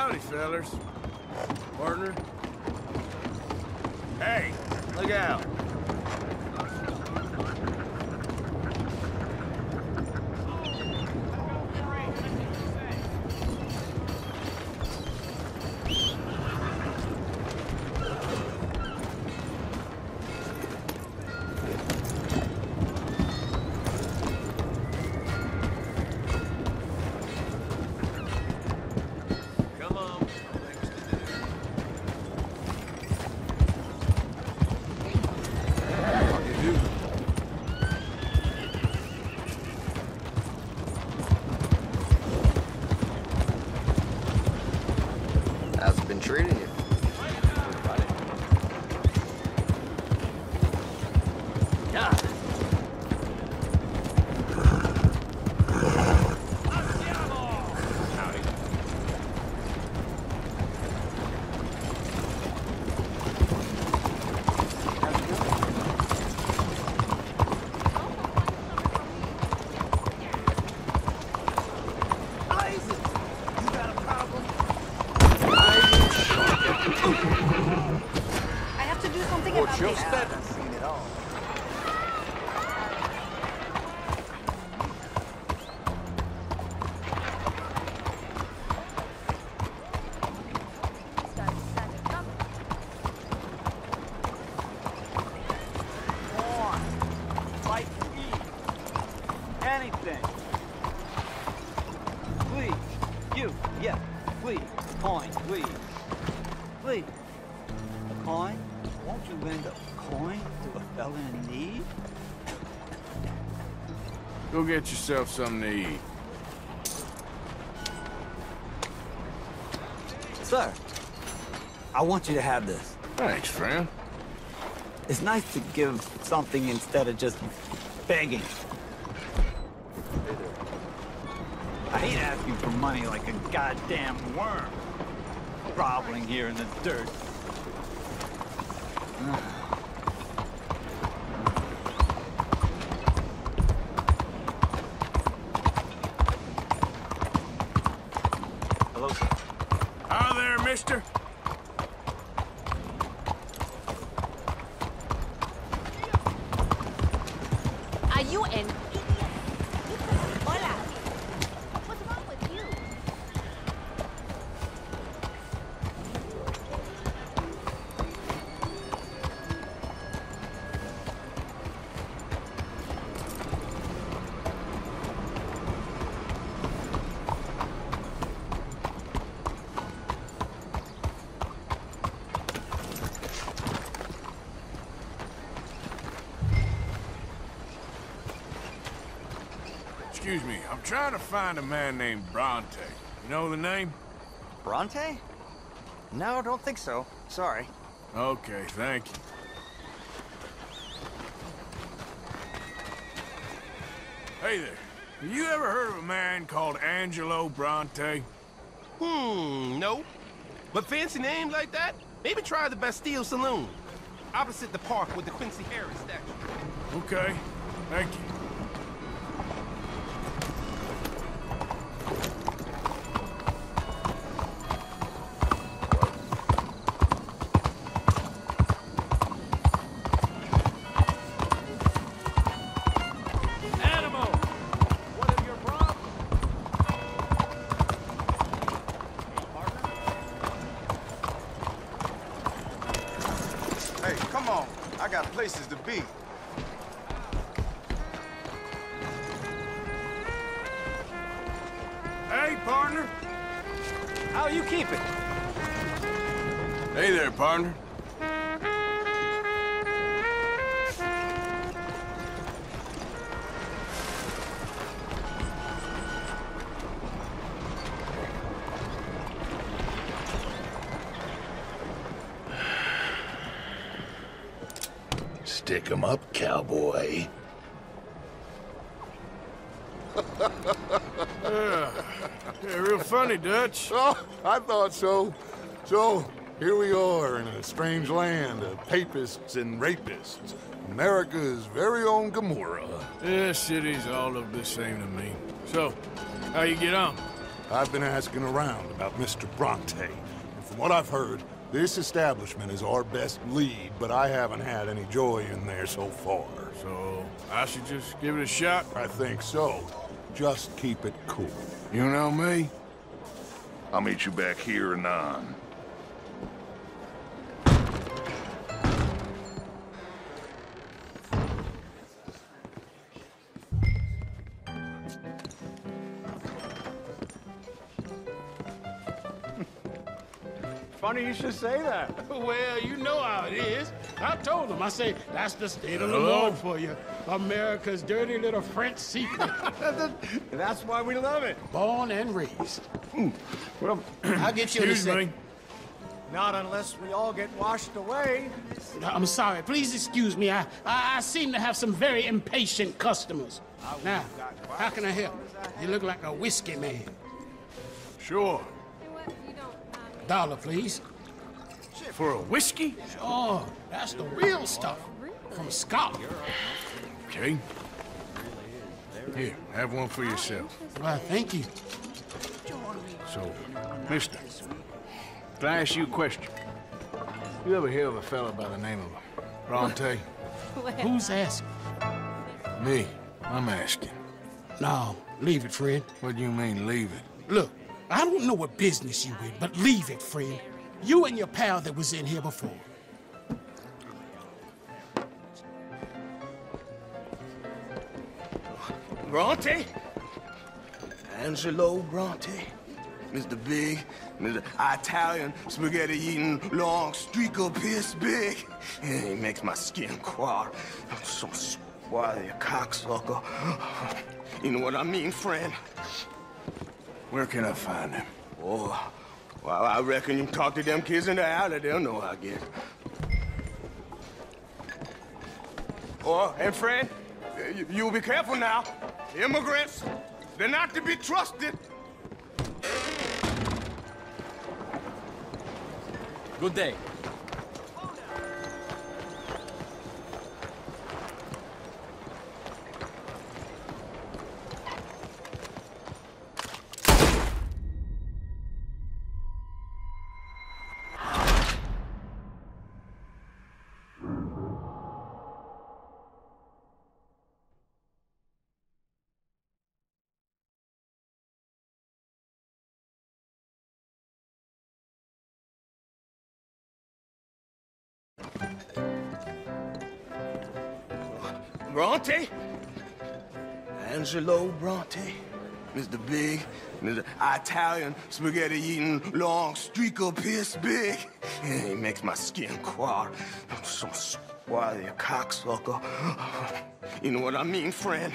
Howdy, fellers. Partner. Hey, look out. How's it been treating you? God. I have to do something about this. I've seen it all. Anything. Please. You. Yes. Please. Coin. Please. Please. A coin? Won't you lend a coin to a fella in need? Go get yourself something to eat. Sir, I want you to have this. Thanks, friend. It's nice to give something instead of just begging. I hate asking for money like a goddamn worm. Groveling here in the dirt. Hello, sir. Hi there, mister. Are you an idiot? Hola. What's wrong with you? Excuse me, I'm trying to find a man named Bronte. You know the name? Bronte? No, don't think so. Sorry. Okay, thank you. Hey there. Have you ever heard of a man called Angelo Bronte? No. But fancy name like that? Maybe try the Bastille Saloon. Opposite the park with the Quincy Harris statue. Okay, thank you. Hey, come on. I got places to be. Hey, partner. How you keeping? Hey there, partner. Stick 'em up, cowboy. Yeah, real funny, Dutch. Oh, I thought so. So, here we are in a strange land of papists and rapists. America's very own Gomorrah. Yeah, cities all look the same to me. So, how you get on? I've been asking around about Mr. Bronte, and from what I've heard, this establishment is our best lead, but I haven't had any joy in there so far. So, I should just give it a shot? I think so. Just keep it cool. You know me? I'll meet you back here anon. Funny you should say that. Well, you know how it is. I told him. I say, that's the state of the Hello? Lord for you. America's dirty little French secret. That's why we love it. Born and raised. Well, I'll get you in a Excuse me. second. not unless we all get washed away. I'm sorry. Please excuse me. I seem to have some very impatient customers. Now, how can I help? You look like a whiskey man. Sure. $1, please. For a whiskey? Oh, that's the real stuff. From Scotland. Okay. Here, have one for yourself. Well, thank you. So, mister, can I ask you a question? You ever hear of a fellow by the name of Bronte? Who's asking? Me. I'm asking. No, leave it, friend. What do you mean, leave it? Look, I don't know what business you in, but leave it, friend. You and your pal that was in here before. Bronte? Angelo Bronte. Mr. Big, Mr. Italian, spaghetti-eating, long streaker piss big. He makes my skin crawl. I'm so swarthy, a cocksucker. You know what I mean, friend? Where can I find him? Oh, well, I reckon you can talk to them kids in the alley. They'll know how I get. Oh, and friend, you'll be careful now. Immigrants, they're not to be trusted. Good day. Bronte? Angelo Bronte. Mr. Big, Mr. Italian, spaghetti-eating, long streaker piss big. He makes my skin crawl. I'm so swarthy, a cocksucker. You know what I mean, friend?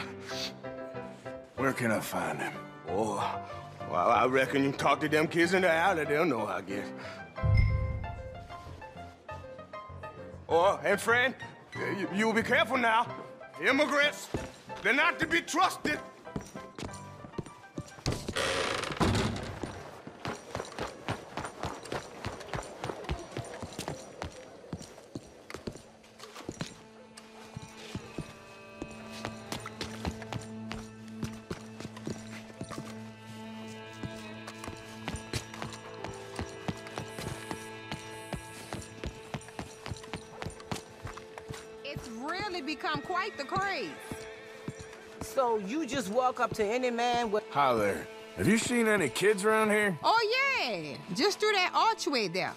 Where can I find him? Oh, well, I reckon you can talk to them kids in the alley. They'll know how I get. Oh, and friend, you'll be careful now. Immigrants, they're not to be trusted. It's really become quite the craze. So you just walk up to any man with... Hi there. Have you seen any kids around here? Oh, yeah. Just through that archway there.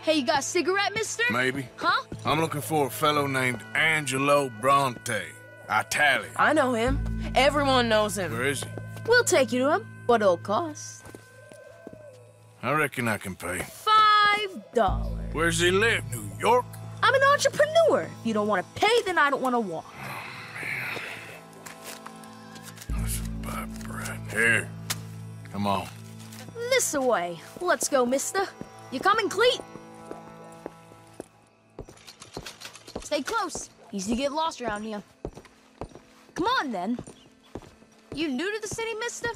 Hey, you got a cigarette, mister? Maybe. Huh? I'm looking for a fellow named Angelo Bronte. Italian. I know him. Everyone knows him. Where is he? We'll take you to him. What it'll cost? I reckon I can pay. $5. Where's he live? New York? I'm an entrepreneur. If you don't want to pay, then I don't want to walk. Let's buy bread. Here. Come on. This away. Let's go, mister. You coming, Cleet? Stay close. Easy to get lost around here. Come on, then. You new to the city, mister?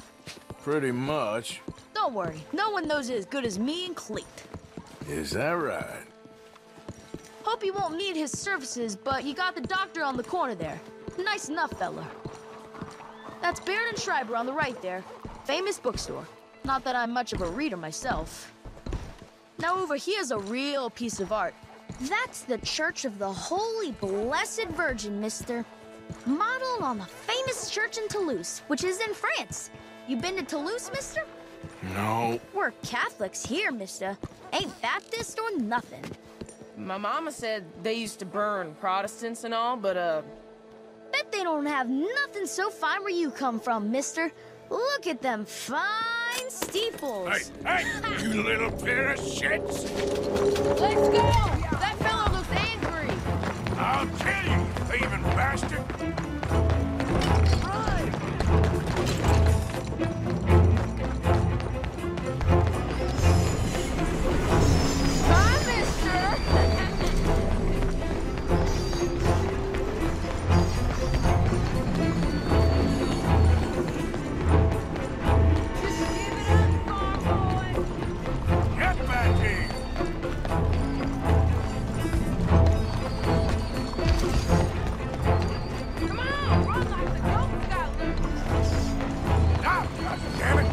Pretty much. Don't worry. No one knows it as good as me and Cleet. Is that right? Hope you won't need his services, but you got the doctor on the corner there. Nice enough, fella. That's Baird and Schreiber on the right there. Famous bookstore. Not that I'm much of a reader myself. Now over here's a real piece of art. That's the Church of the Holy Blessed Virgin, mister. Modeled on the famous church in Toulouse, which is in France. You been to Toulouse, mister? No. We're Catholics here, mister. Ain't Baptist or nothing. My mama said they used to burn Protestants and all, but, Bet they don't have nothing so fine where you come from, mister. Look at them fine steeples. Hey, you little pair of shits! Let's go! That fellow looks angry. I'll kill you, thieving bastard! Bye, mister! Get back here! Come on, run like the goat scout. Stop, goddammit!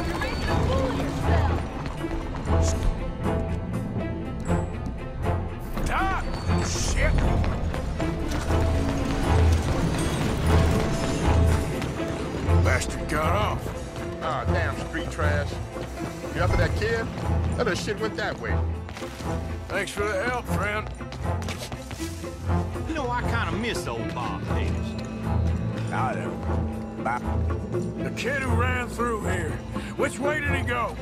You're making a fool of yourself. Stop! Shit! Bastard got off. Ah, damn street trash. You after that kid? That other shit went that way. Thanks for the help, friend. You know, I kind of miss old Bob Denis. I do. The kid who ran through here. Which way did he go?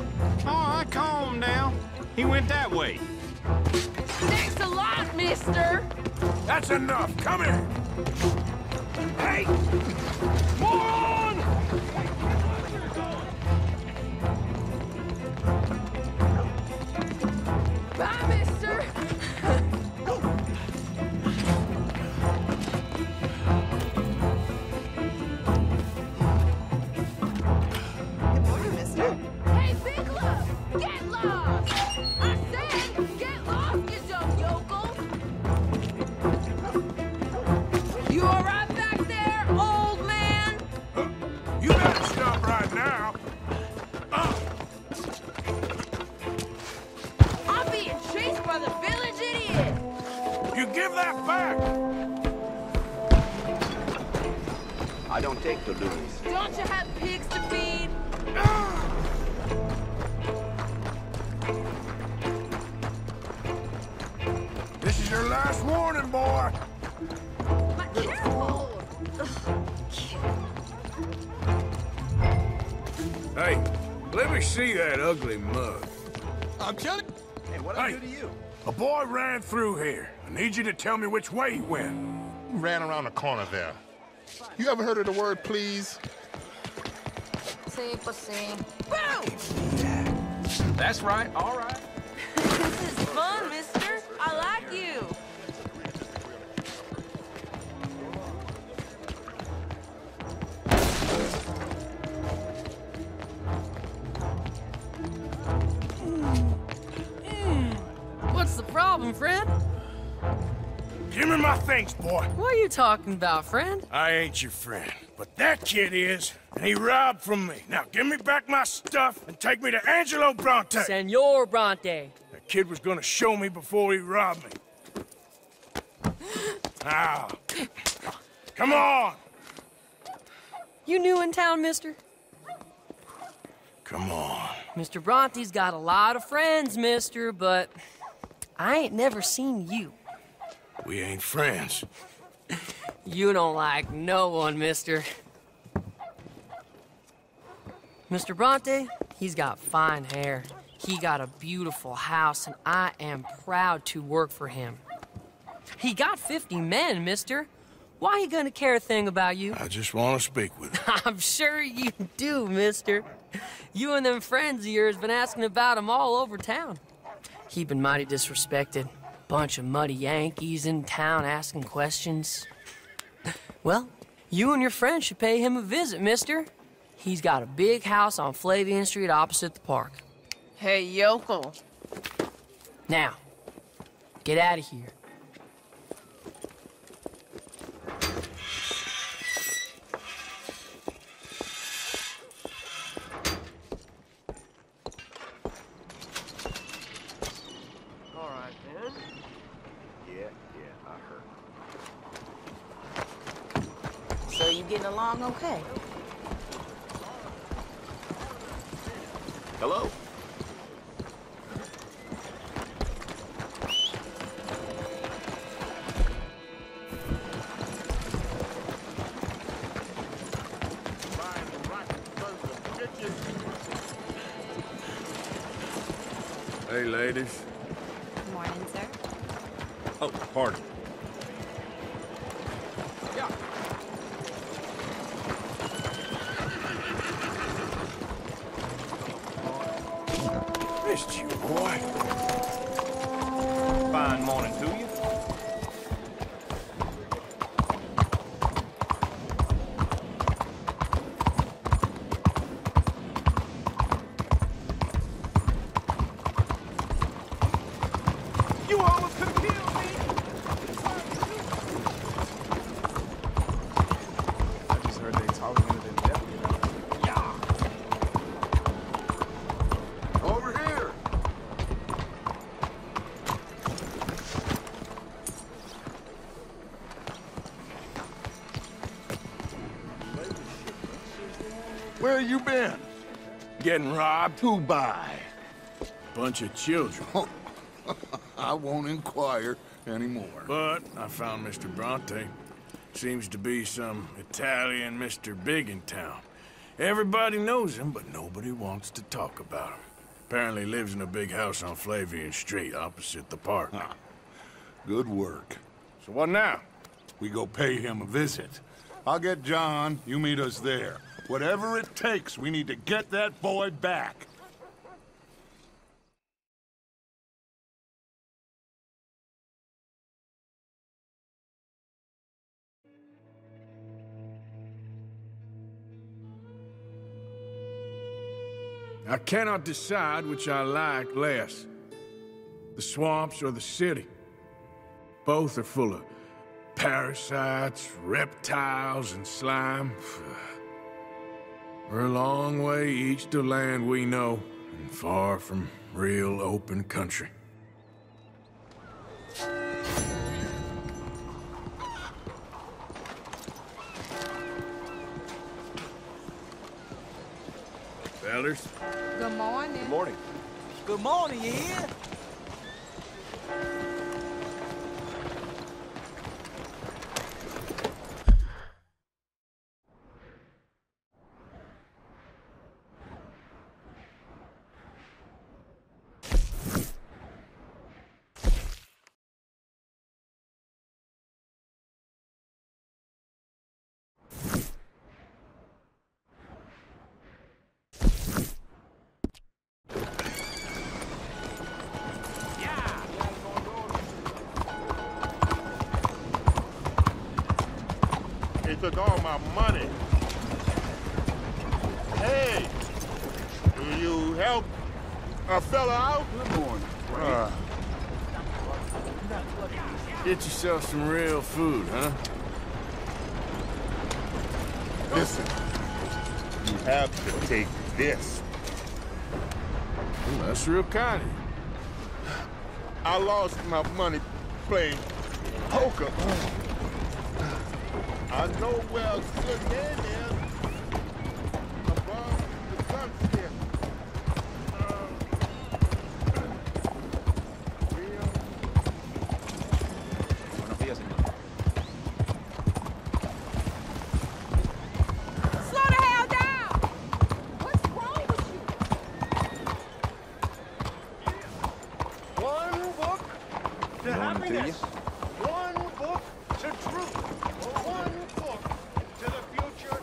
Oh, calm down. He went that way. Thanks a lot, mister. That's enough. Come here. Hey! Moron! Bye, mister. Good morning, mister. Hey, Big Love, get lost! I said, get lost, you dumb yokel! You all right back there, old man? You better stop right now. I'm being chased by the village idiot! You give that back! I don't take the loonies. Don't you have pigs to feed? This is your last warning, boy. Careful! Hey, let me see that ugly mug. I'm telling you. Hey, what Hey. I do to you? A boy ran through here. I need you to tell me which way he went. Ran around the corner there. You ever heard of the word please? Sí, pues sí. Boom! That's right, all right. This is fun, mister. I like you. What's the problem, friend? Give me my things, boy. What are you talking about, friend? I ain't your friend, but that kid is, and he robbed from me. Now give me back my stuff and take me to Angelo Bronte. Senor Bronte. That kid was gonna show me before he robbed me. Now, come on. You new in town, mister? Come on. Mr. Bronte's got a lot of friends, mister, but I ain't never seen you. We ain't friends. You don't like no one, mister. Mr. Bronte, he's got fine hair. He got a beautiful house, and I am proud to work for him. He got 50 men, mister. Why he gonna care a thing about you? I just want to speak with him. I'm sure you do, mister. You and them friends of yours been asking about him all over town. He been mighty disrespected. Bunch of muddy Yankees in town asking questions. Well, you and your friend should pay him a visit, mister. He's got a big house on Flavian Street opposite the park. Hey, yokel. Now, get out of here. All right, then. Yeah, I heard. So you getting along okay? Hello? Hey, ladies. Morning, sir. Oh, pardon. Missed you, boy. Fine morning to you. You almost could have killed me! I just heard they talking to the deputy. Over here! Where you been? Getting robbed? Who by? Bunch of children. I won't inquire anymore. But I found Mr. Bronte. Seems to be some Italian Mr. Big in town. Everybody knows him, but nobody wants to talk about him. Apparently lives in a big house on Flavian Street, opposite the park. Good work. So what now? We go pay him a visit. I'll get John, you meet us there. Whatever it takes, we need to get that boy back. I cannot decide which I like less. The swamps or the city. Both are full of parasites, reptiles, and slime. We're a long way east of land we know, and far from real open country. Fellas? Good morning. Good morning. Good morning, you hear? They took all my money. Hey, do you help a fella out? Good morning, Frank. Get yourself some real food, huh? Listen, you have to take this. Well, that's real kind of you. I lost my money playing poker. I know where a good man is. Above the gunstep. Buenos días, señor. Slow the hell down! What's wrong with you? One book to happiness. One book to truth. One book to the future.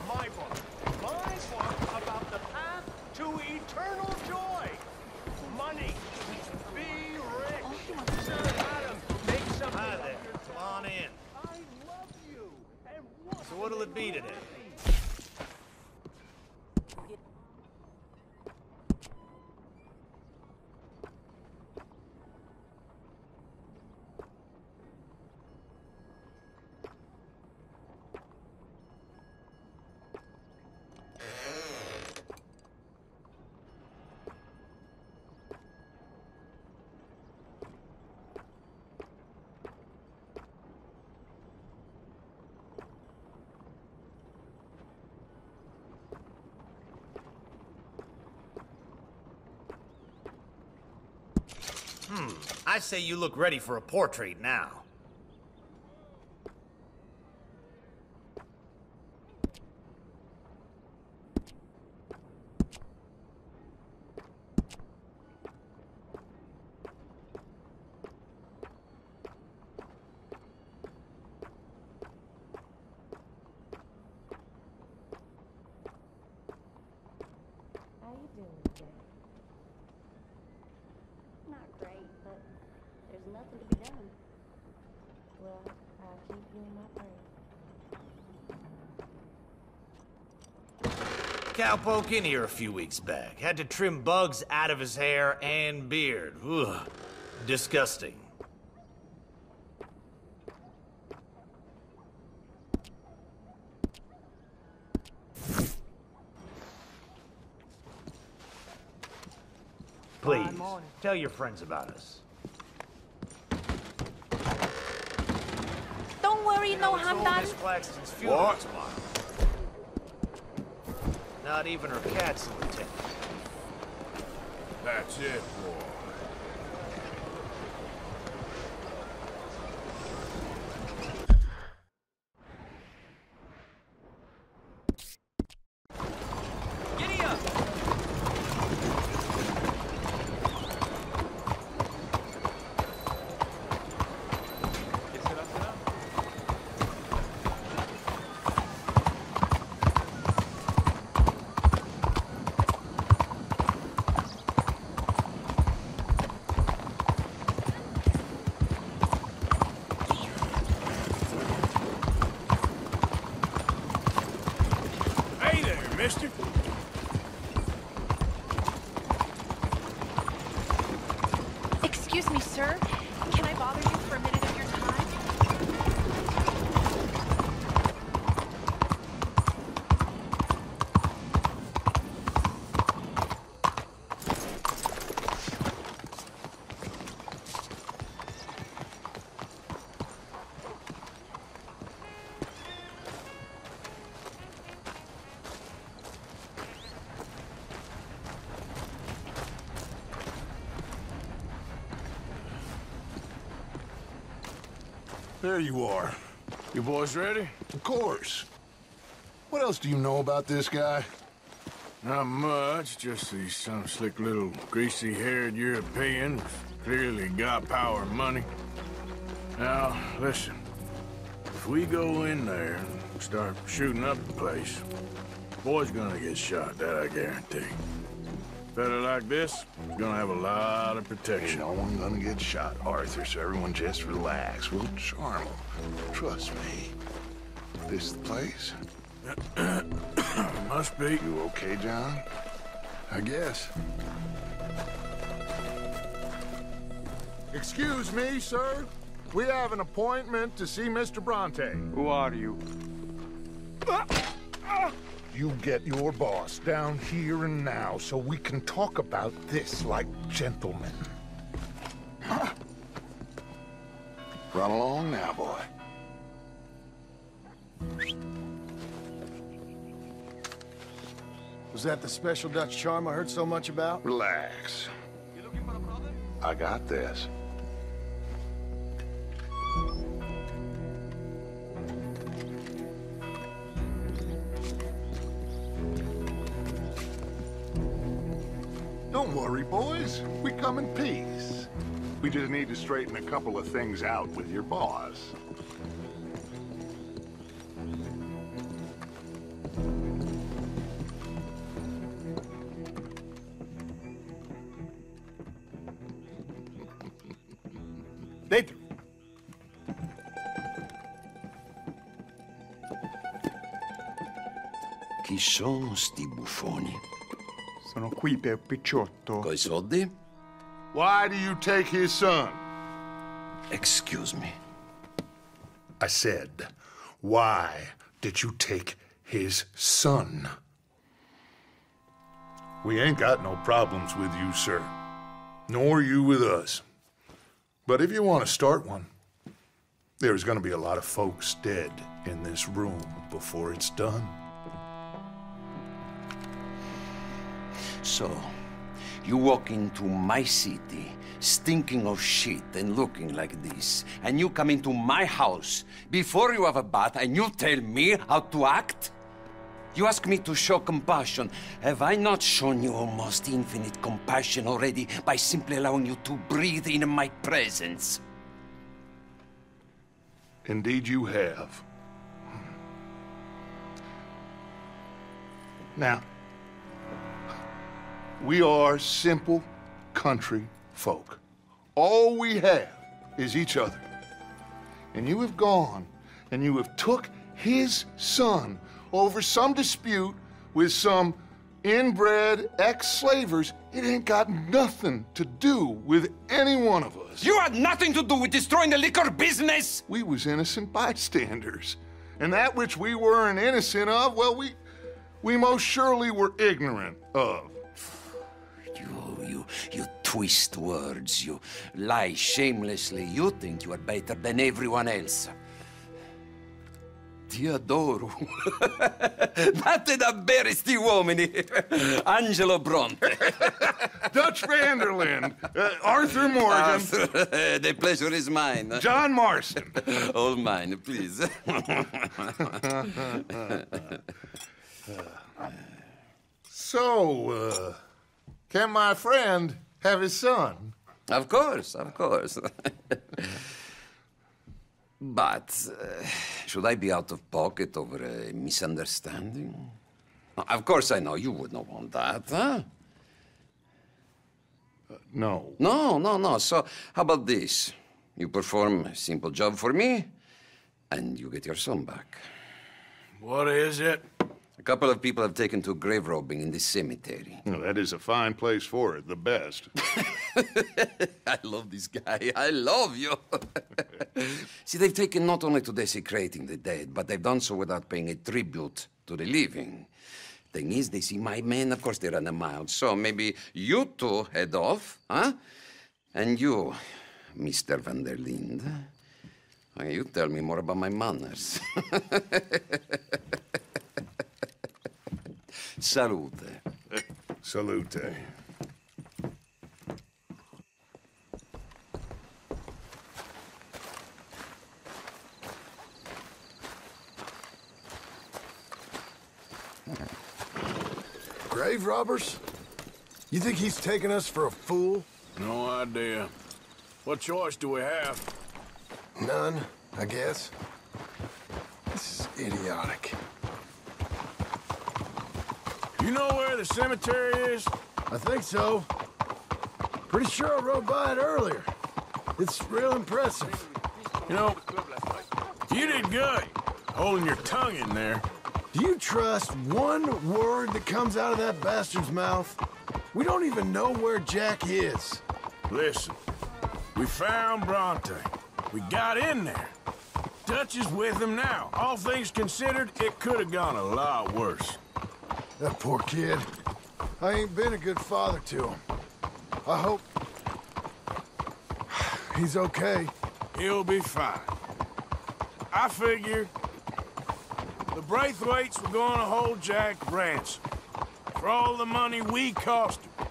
My book. My book about the path to eternal joy. Money. Be rich. Sir Adam, make some. Hi there. Come on in. I love you. And what? So what'll it be today? I say you look ready for a portrait now. How you doing today? Not great, but there's nothing to be done. Well, I'll keep you in my prayers. Cowpoke in here a few weeks back. Had to trim bugs out of his hair and beard. Ugh. Disgusting. Please, tell your friends about us. Don't worry, no harm done. Miss Claxton's funeral tomorrow. Not even her cat's in attendance. That's it, boy. Giddy up! Hey there, mister. Excuse me, sir. Can I bother you for a minute of your time? There you are. You boys ready? Of course. What else do you know about this guy? Not much, just he's some slick little greasy-haired European who's clearly got power and money. Now, listen. If we go in there and start shooting up the place, boy's gonna get shot, that I guarantee. Fella like this is gonna have a lot of protection. Ain't no one gonna get shot, Arthur, so everyone just relax. We'll charm him. Trust me. This the place? Must be. You okay, John? I guess. Excuse me, sir. We have an appointment to see Mr. Bronte. Who are you? You get your boss down here and now so we can talk about this like gentlemen. Run along now, boy. Was that the special Dutch charm I heard so much about? Relax. I got this. Don't worry, boys. We come in peace. We just need to straighten a couple of things out with your boss. Dentro. Chi sono sti buffoni? Sono qui per Picciotto. Coi soldi? Why do you take his son? Excuse me. I said, why did you take his son? We ain't got no problems with you, sir. Nor you with us. But if you want to start one, there's gonna be a lot of folks dead in this room before it's done. So, You walk into my city, stinking of shit and looking like this, and you come into my house before you have a bath and you tell me how to act? You ask me to show compassion. Have I not shown you almost infinite compassion already by simply allowing you to breathe in my presence? Indeed you have. Now, we are simple country folk. All we have is each other. And you have gone and you have took his son over some dispute with some inbred ex-slavers. It ain't got nothing to do with any one of us. You had nothing to do with destroying the liquor business! We was innocent bystanders. And that which we weren't innocent of, well, we most surely were ignorant of. You twist words, you lie shamelessly. You think you are better than everyone else. Ti adoro. Date davvero sti uomini. Angelo Bronte. Dutch Vanderland. Arthur Morgan. Arthur, the pleasure is mine. John Marston. All mine, please. So, can my friend have his son? Of course, of course. But, should I be out of pocket over a misunderstanding? Of course I know you would not want that, huh? No. No. So, how about this? You perform a simple job for me, and you get your son back. What is it? A couple of people have taken to grave robbing in this cemetery. Well, that is a fine place for it, the best. I love this guy. I love you. See, they've taken not only to desecrating the dead, but they've done so without paying a tribute to the living. Thing is, they see my men, of course they run a mile. So maybe you two head off, huh? And you, Mr. Van der Linde, you tell me more about my manners. Salute. Salute. Grave robbers? You think he's taking us for a fool? No idea. What choice do we have? None, I guess. This is idiotic. You know where the cemetery is? I think so. Pretty sure I rode by it earlier. It's real impressive. You know, you did good holding your tongue in there. Do you trust one word that comes out of that bastard's mouth? We don't even know where Jack is. Listen, we found Bronte. We got in there. Dutch is with him now. All things considered, it could have gone a lot worse. That poor kid. I ain't been a good father to him. I hope he's okay. He'll be fine. I figure the Braithwaites were going to hold Jack ransom for all the money we cost him.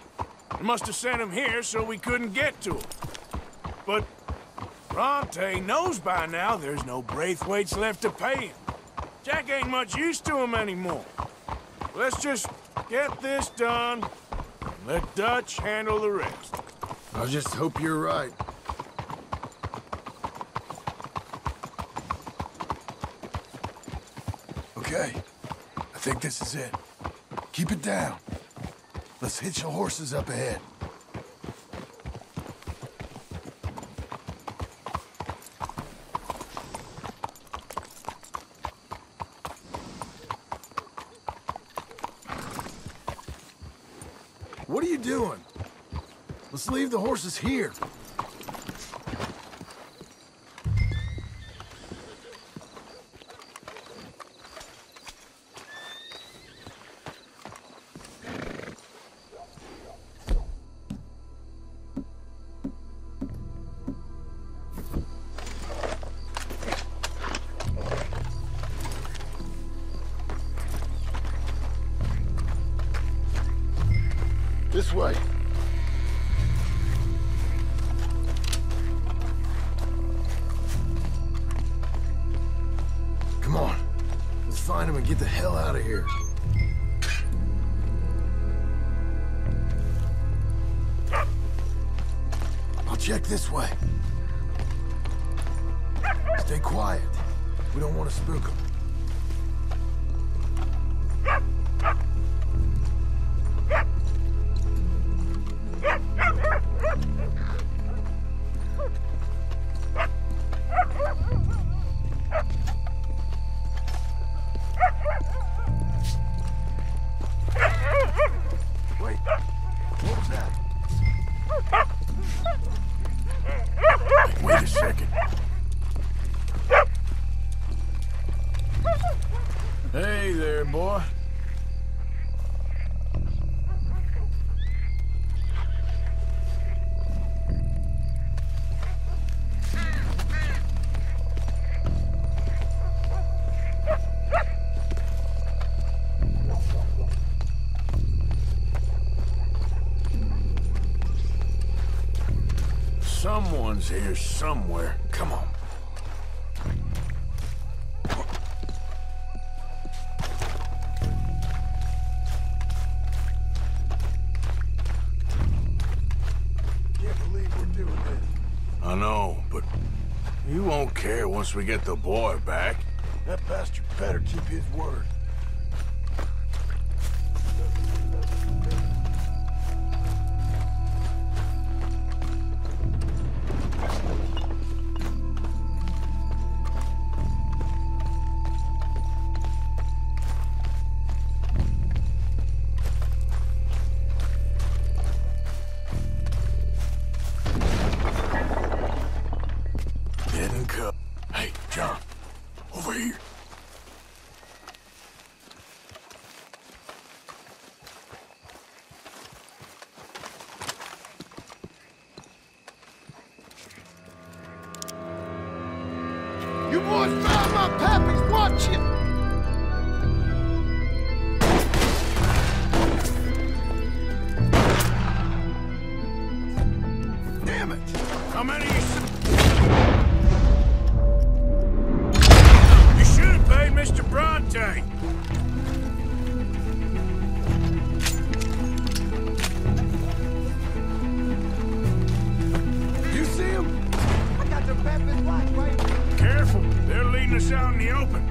They must have sent him here so we couldn't get to him. But Bronte knows by now there's no Braithwaites left to pay him. Jack ain't much use to him anymore. Let's just get this done and let Dutch handle the rest. I just hope you're right. Okay, I think this is it. Keep it down. Let's hitch the horses up ahead. What are you doing? Let's leave the horses here. This way. out of here. I'll check this way. Stay quiet. We don't want to spook them. Wait, what was that? Wait a second. Hey there, boy. Someone's here somewhere. Come on. Can't believe we're doing this. I know, but you won't care once we get the boy back. That bastard better keep his word. Didn't come. Hey, John, over here. You boys found my pappy's watching! Damn it! How many you should have paid Mr. Bronte. You see him? I got the pappy's watch right here. Careful, they're leading us out in the open.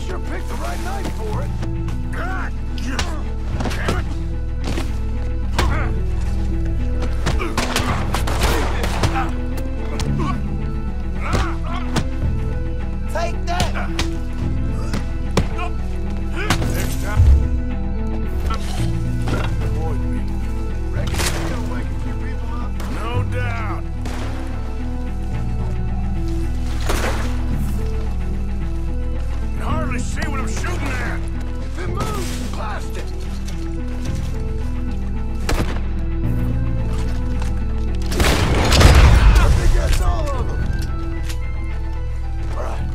Sure picked the right night for it. God, damn it! Take that! Next time. Avoid me. Reckon you're gonna wake a few people up? No doubt. Can hardly see what I'm shooting at. If it moves, blast it! I think that's all of them. All right,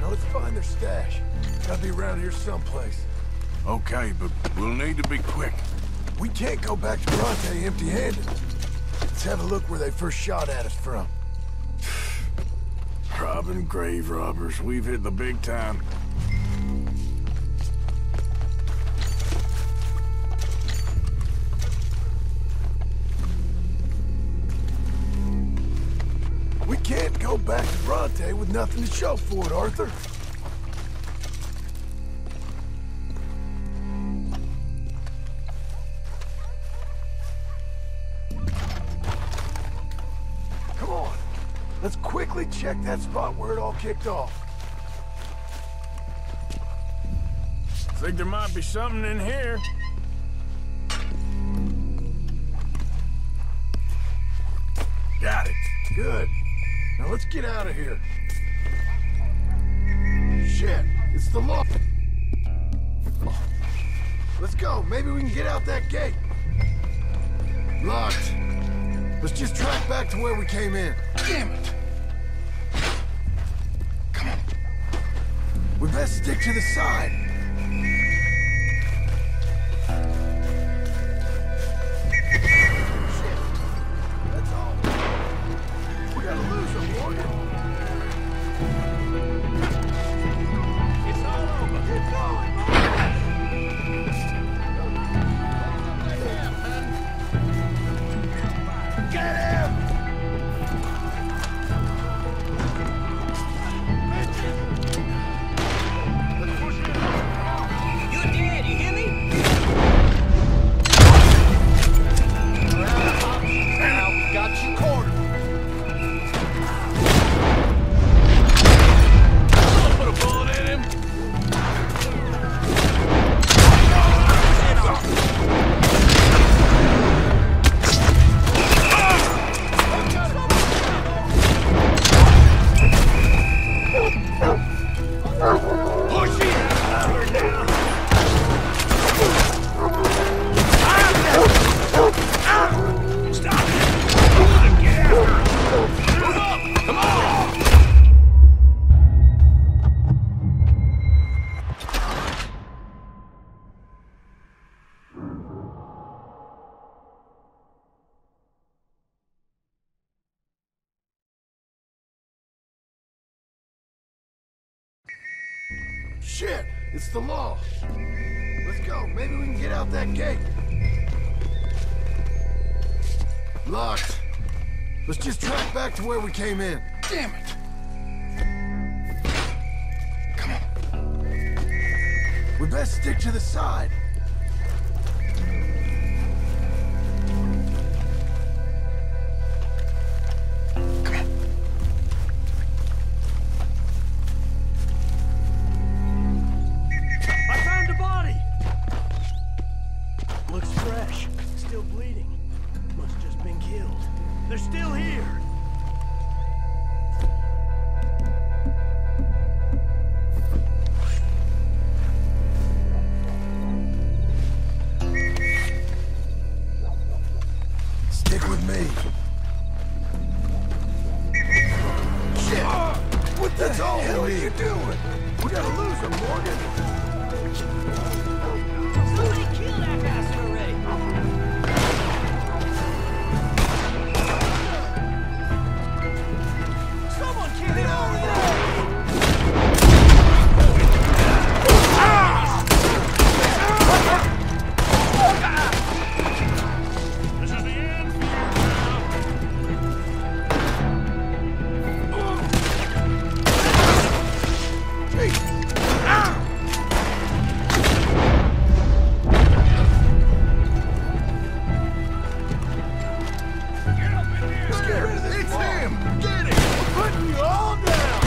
now let's find their stash. Gotta be around here someplace. Okay, but we'll need to be quick. We can't go back to Bronte empty-handed. Let's have a look where they first shot at us from. Robbing grave robbers. We've hit the big time. We can't go back to Bronte with nothing to show for it, Arthur. Come on. Let's quickly check that spot where it all kicked off. Think there might be something in here. Got it. Good. Now let's get out of here. Shit, it's the law. Let's go. Maybe we can get out that gate. Locked. Let's just track back to where we came in. Damn it. Come on. We best stick to the side. Shit. Morgan. It's all over. Keep going, Morgan! Get him! You're dead, you hear me? Now we got you cornered. Put a bullet in him. Push it! Stop it! Get out! Move up! Come on! Shit, it's the law. Let's go. Maybe we can get out that gate. Locked. Let's just track back to where we came in. Damn it! We best stick to the side. I found a body! Looks fresh. Still bleeding. Must just been killed. They're still here. Stick with me. Shit! What the hell are you doing? We gotta lose him, Morgan. Somebody kill that bastard already! Someone kill him over there! This is the end for you now. Let's get rid of this. It's him! Get him! We're putting you all down!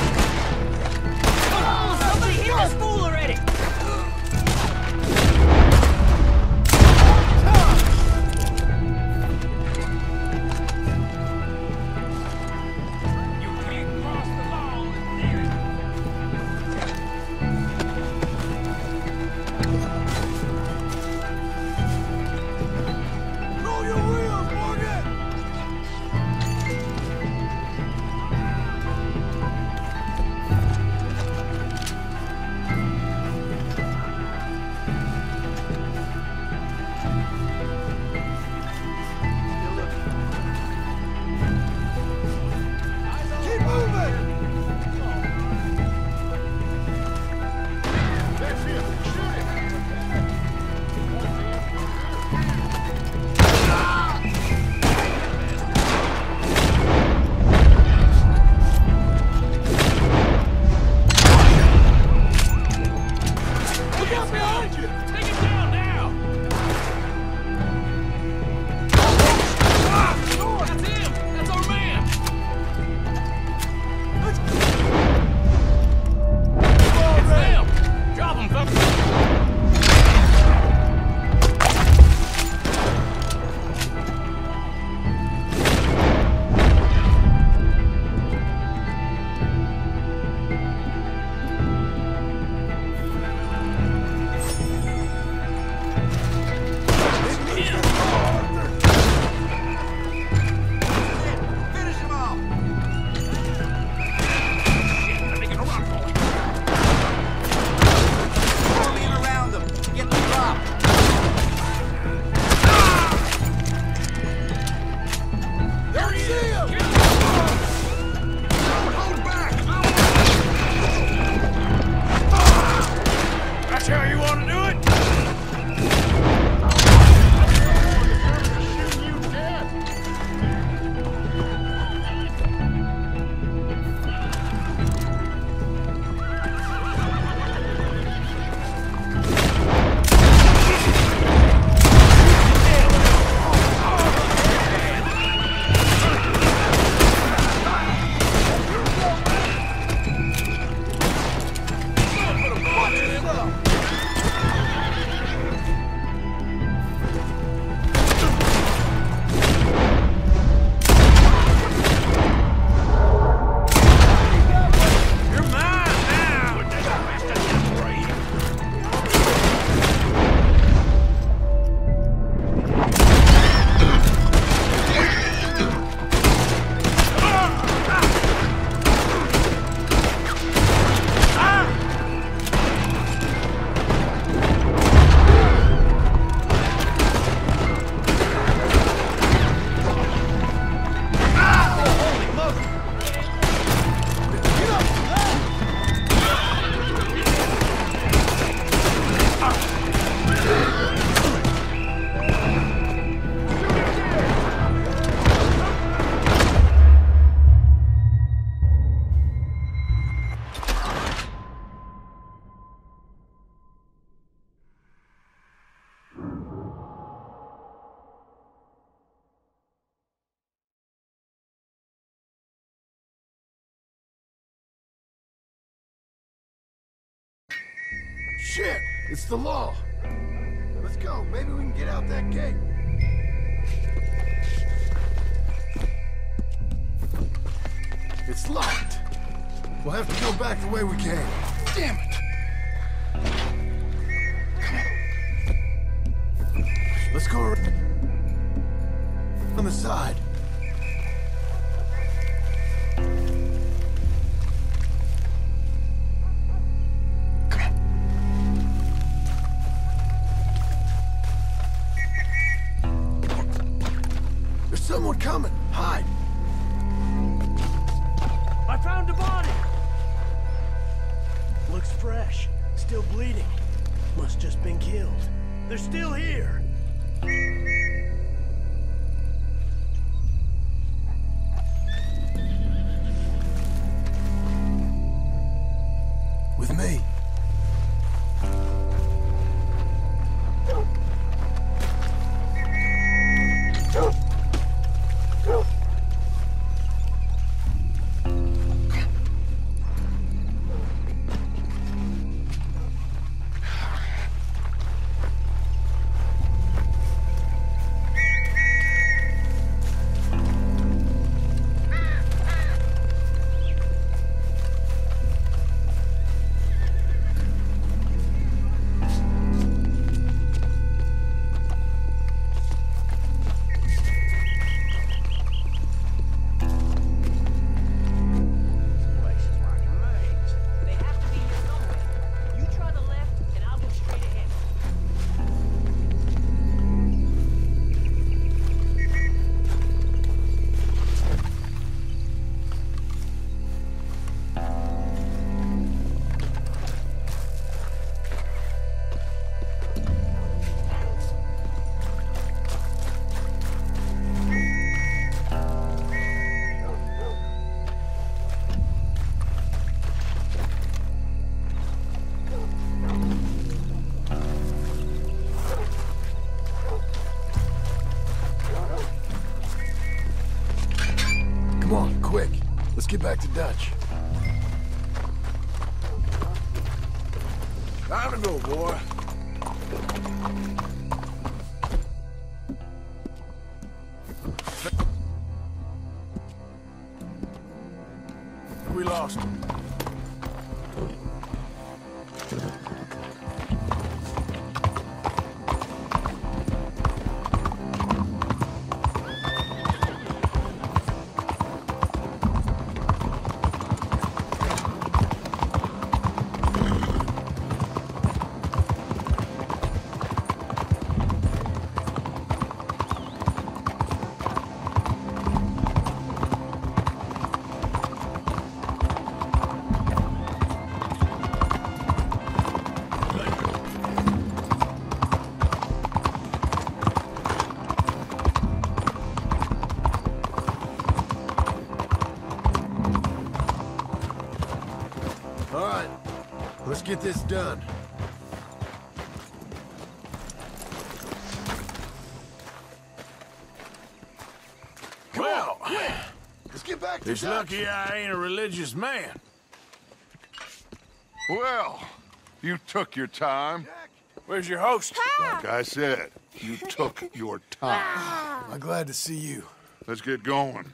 Come on, somebody hit this fool already! You can't cross the law with theory. Roll your wheels, Morgan! Shit! It's the law. Let's go. Maybe we can get out that gate. It's locked. We'll have to go back the way we came. Damn it! Let's go on the side. There's someone coming. Hide. I found a body. Looks fresh. Still bleeding. Must just been killed. They're still here. With me. Come on, quick. Let's get back to Dutch. Time to go, boy. We lost him. All right, let's get this done. Well, let's get back to it's Dutch. lucky I ain't a religious man. Well, you took your time. Where's your host? Like I said, you took your time. I'm glad to see you. Let's get going.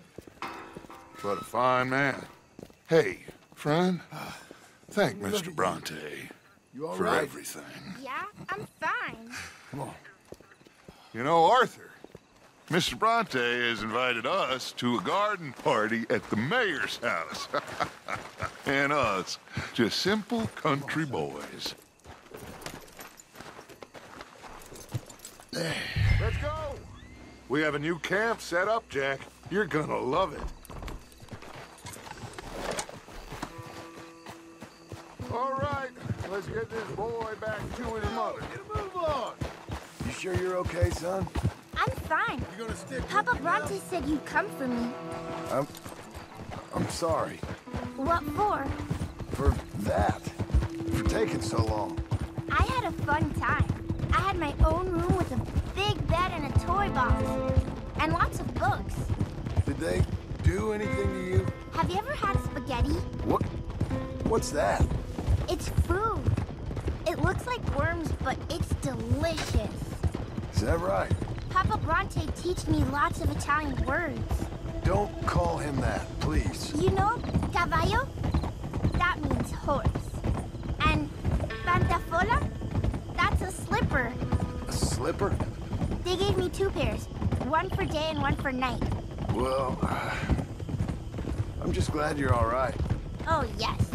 What a fine man. Hey, friend, thank Mr. Bronte You all for right? everything. Yeah, I'm fine. Come on. You know, Arthur, Mr. Bronte has invited us to a garden party at the mayor's house. And us, just simple country boys. Let's go! We have a new camp set up, Jack. You're gonna love it. All right, let's get this boy back to his mother. Get a move on. You sure you're okay, son? I'm fine. You gonna stick Papa with me now? Bronte said you'd come for me. I'm sorry. What for? For that. For taking so long. I had a fun time. I had my own room with a big bed and a toy box. And lots of books. Did they do anything to you? Have you ever had spaghetti? What's that? It's food. It Looks like worms, but it's delicious. Is that right? Papa Bronte teach me lots of Italian words. Don't call him that, please. You know, caballo? That means horse. And pantafola? That's a slipper. A slipper? They gave me 2 pairs. One for day and one for night. Well, I'm just glad you're all right. Oh, yes.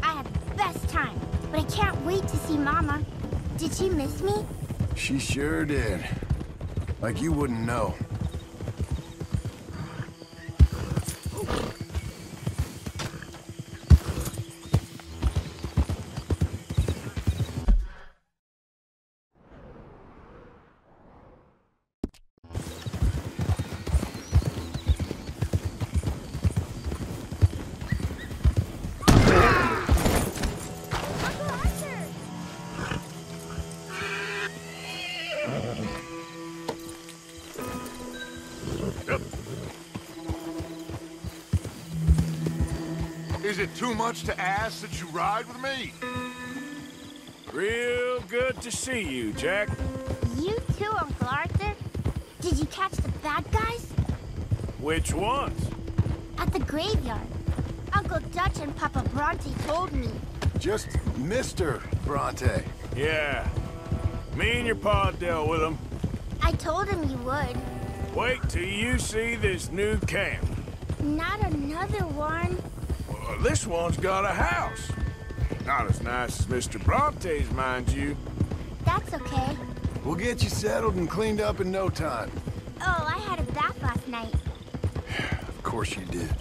I had the best time. But I can't wait to see Mama. Did she miss me? She sure did. Like you wouldn't know. Is it too much to ask that you ride with me? Real good to see you, Jack. You too, Uncle Arthur. Did you catch the bad guys? Which ones? At the graveyard. Uncle Dutch and Papa Bronte told me. Just Mr. Bronte. Yeah. Me and your pa dealt with them. I told him you would. Wait till you see this new camp. Not another one. Well, this one's got a house. Not as nice as Mr. Bronte's, mind you. That's okay. We'll get you settled and cleaned up in no time. Oh, I had a bath last night. Of course you did.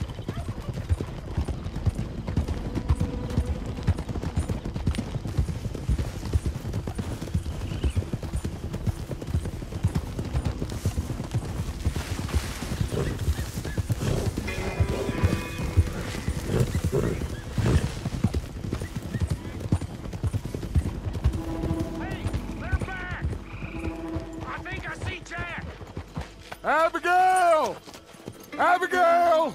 Abigail! Abigail!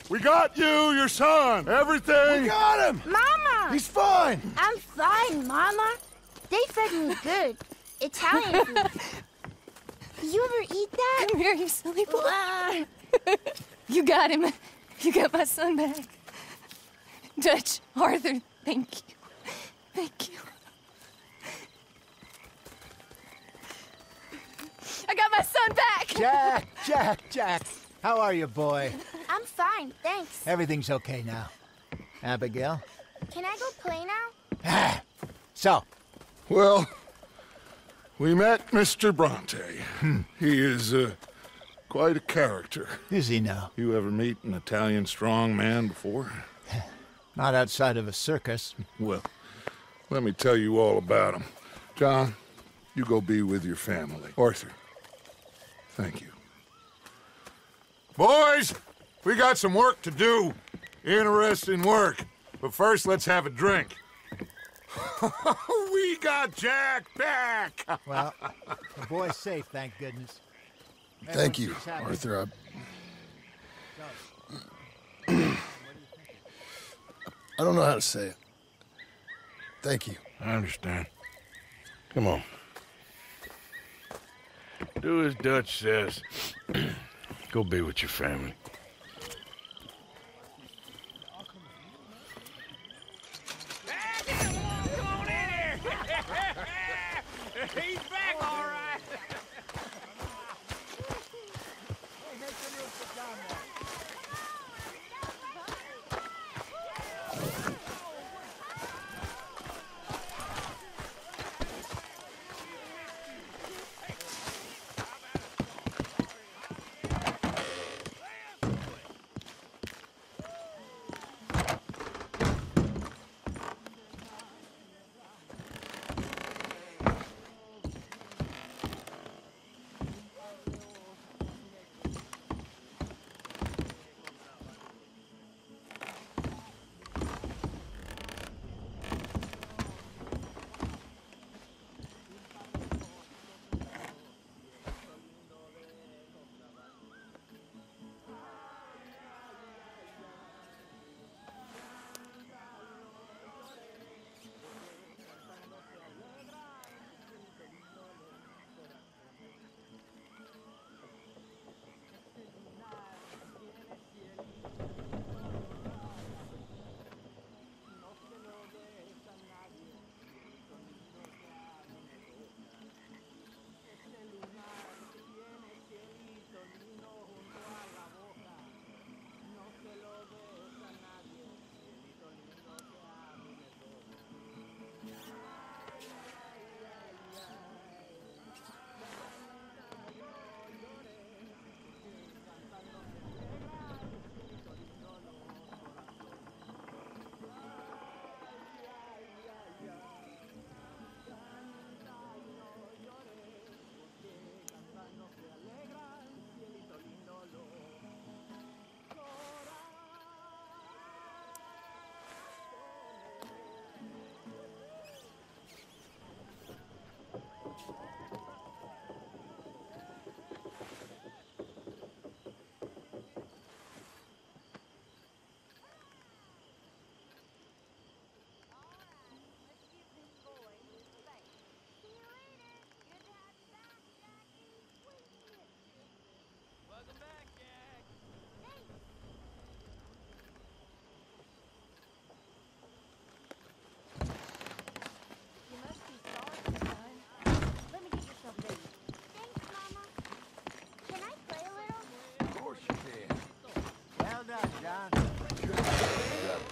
We got you, your son, everything! We got him! Mama! He's fine! I'm fine, Mama. They fed me good. Italian food. You ever eat that? Come here, you silly boy. You got him. You got my son back. Dutch, Arthur, thank you. Thank you. I got my son back! Jack. How are you, boy? I'm fine, thanks. Everything's okay now. Abigail? Can I go play now? So? Well, we met Mr. Bronte. He is quite a character. Is he now? You ever meet an Italian strong man before? Not outside of a circus. Well, let me tell you all about him. John, you go be with your family. Arthur, thank you. Boys, we got some work to do. Interesting work. But first, let's have a drink. We got Jack back! Well, the boy's safe, thank goodness. Thank you, Arthur. I don't know how to say it. Thank you. I understand. Come on. Do as Dutch says. Go be with your family. He's back, all right.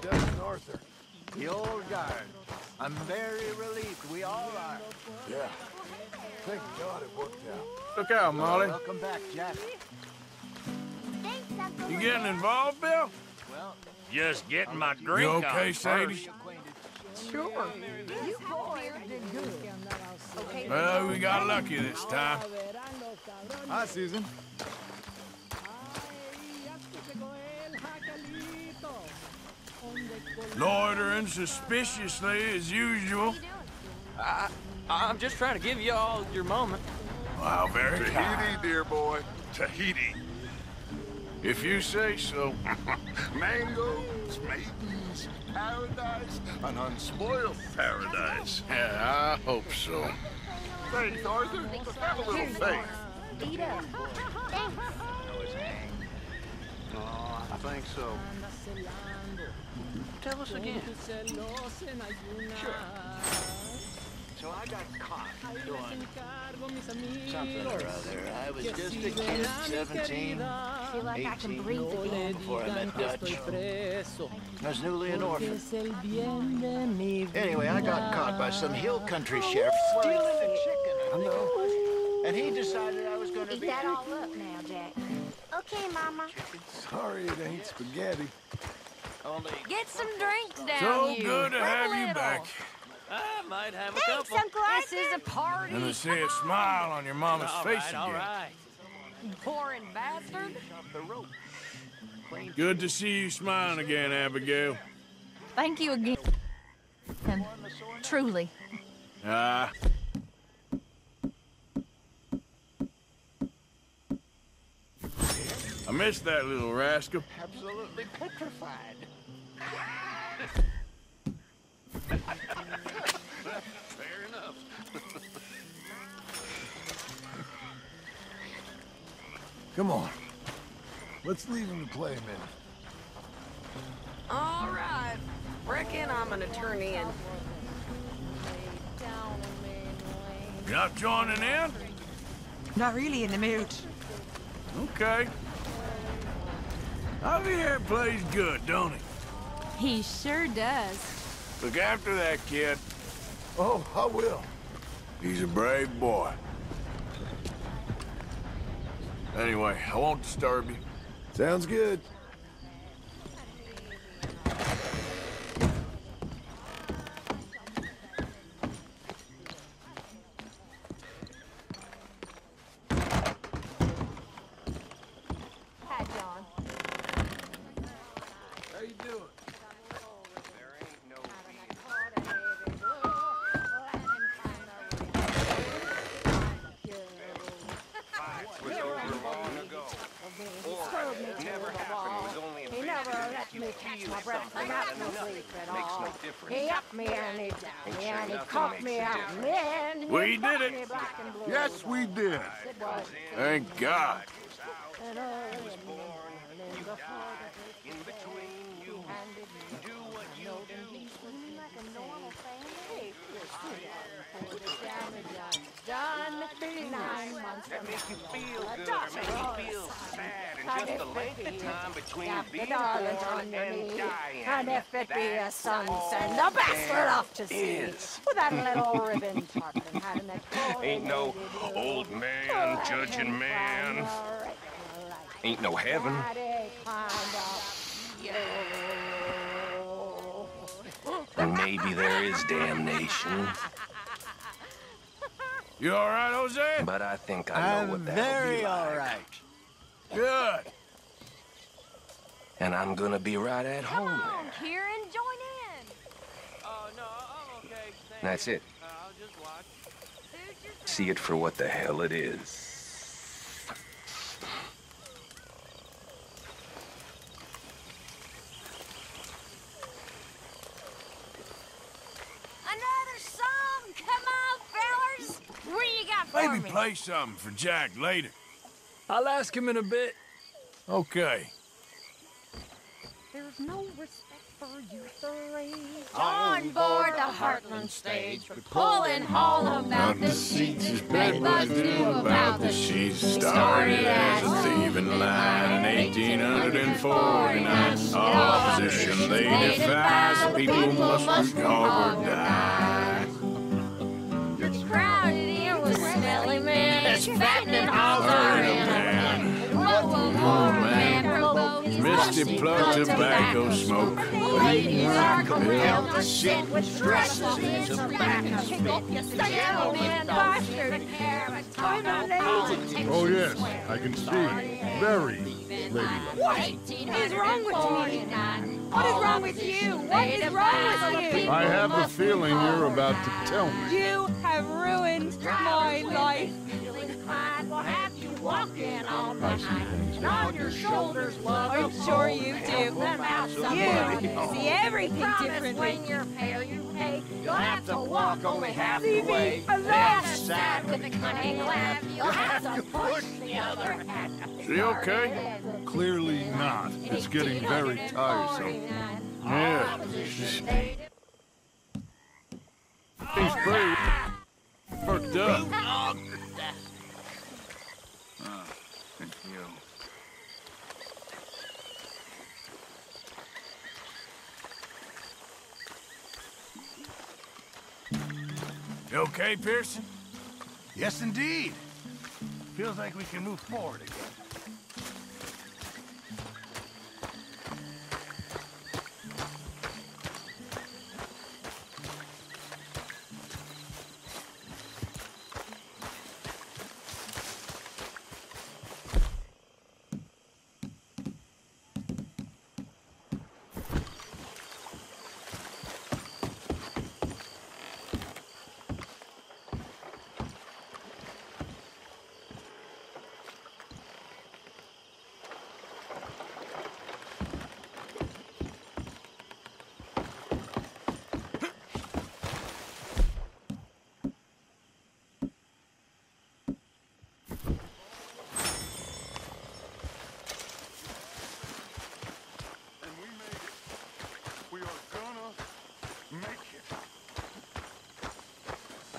Dutch and Arthur. The old guard. I'm very relieved. We all are. Yeah. Thank God it worked out. Look out, Molly. Welcome back, Jack. You getting involved, Bill? Well, just getting my drink You on okay, Sadie? first. Sure. You boys did good. Okay. Well, we got lucky this time. hi, Susan. Loitering suspiciously as usual. I'm just trying to give you all your moment. Wow, very kind. Tahiti, dear boy. Tahiti. If you say so. Mangoes, maidens, paradise, an unspoiled paradise. Yeah, I hope so. Faith, Arthur. Have a little faith. Eat up. Thanks. Oh, I think so. Tell us again. Sure. So I got caught doing something or other. I was just a kid, 17, Feel like I can 18, breathe again. before I met Dutch. I was newly an orphan. Anyway, I got caught by some hill country sheriff stealing a chicken. I know. And he decided I was going to Eat be... that all up now, Jack. Okay, Mama. Sorry it ain't spaghetti. Get some drinks down So you. good to Bring a have you little. back. I might have a Thanks, couple. Uncle Arthur. This is a party. And to see a smile on your mama's face again. All right. Pouring bastard. Good to see you smiling again, Abigail. Thank you again. And truly. Ah. I missed that little rascal. Absolutely petrified. Fair enough. Come on. Let's leave him to play a minute. All right. Reckon I'm gonna turn in. You're not joining in? Not really in the mood. Okay. Javier plays good, don't he? He sure does. Look after that kid. Oh, I will. He's a brave boy. Anyway, I won't disturb you. Sounds good. Hi, John. How you doing? Was over long ago. Or never happened. Was only He never let me catch my breath. I got no sleep at Makes all. no difference. He upped me and he down me and he caught me out. And then he We did caught it. me black and blue. Yes, we did. It was Thank God. an early morning before In between you. Do what you do. like a normal family. For the damage I've done, 9 months That from makes you feel now. good. Toss Make it you all feel aside. sad. And And just the if length it of be time between got the being darlings born on and me, dying. and if it be a That's son, all send the bastard there off to sea is. with that little ribbon tartan having that Ain't no old man judging man. Ain't no heaven. And maybe there is damnation. You all right, Jose? But I think I know what that'll be like. all right. Good. And I'm gonna be right at home there. Kieran, join in. Oh, no, I'm okay. Thank That's you. it. I'll just watch. See it for what the hell it is. Another song. Come on, fellers. What do you got for Maybe me? play something for Jack later. I'll ask him in a bit. Okay. There There's no respect for you three. On board the Heartland stage, we're pulling all about the seats. His bedbugs knew about the sheets. Started as a thieving line in 1849. Opposition they defy, so people must dog or die. Crowded in with smelly men, fattening hogs are in a pan. Misty plug tobacco smoke. Ladies are compelled to sit with dresses in tobacco spit. Gentlemen bastard. Oh, yes, I can see. Very ladylike. What is wrong with me? What is wrong with you? What is wrong with you? I have a feeling you're about to tell me. You have ruined my life. Will have you walking on behind, and on your shoulders lug I'm sure you do. You see everything differently. When you're pale, you pay. You'll have to walk only half Leave the me way. alone. That's sad with a cunning laugh. You'll have to push the other half. You okay? Clearly not. It's getting very tiresome. Yeah. He's pretty Perked up. Thank you. You okay, Pearson? Yes, indeed. Feels like we can move forward again.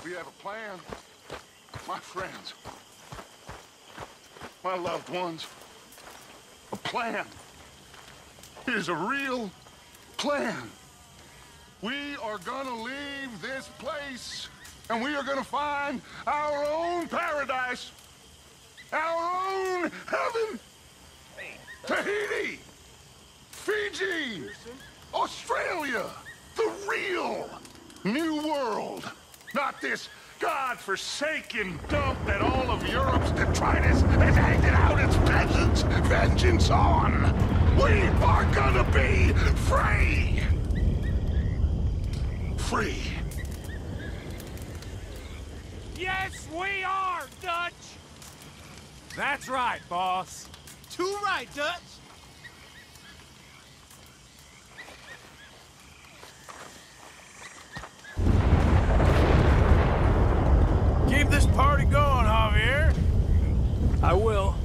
We have a plan. My friends. My loved ones. A plan. It is a real plan. We are gonna leave this place, and we are gonna find our own paradise. Our own heaven. Tahiti. Fiji. Australia. The real New World. Not this God-forsaken dump that all of Europe's detritus has handed out its peasants' vengeance on. We are gonna be free! Free. Yes, we are, Dutch! That's right, boss. Too right, Dutch. Keep this party going, Javier. I will.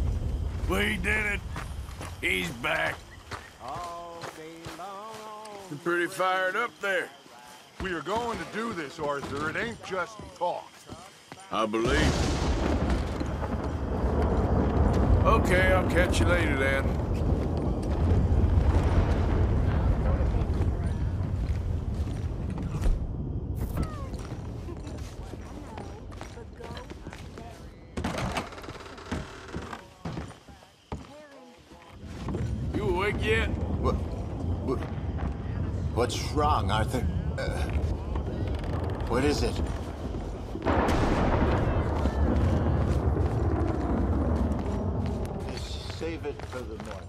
We did it. He's back. You're pretty fired up there. We are going to do this, Arthur. It ain't just talk. I believe. Okay, I'll catch you later then. You awake yet? What's wrong, Arthur? What is it? Save it for the morning.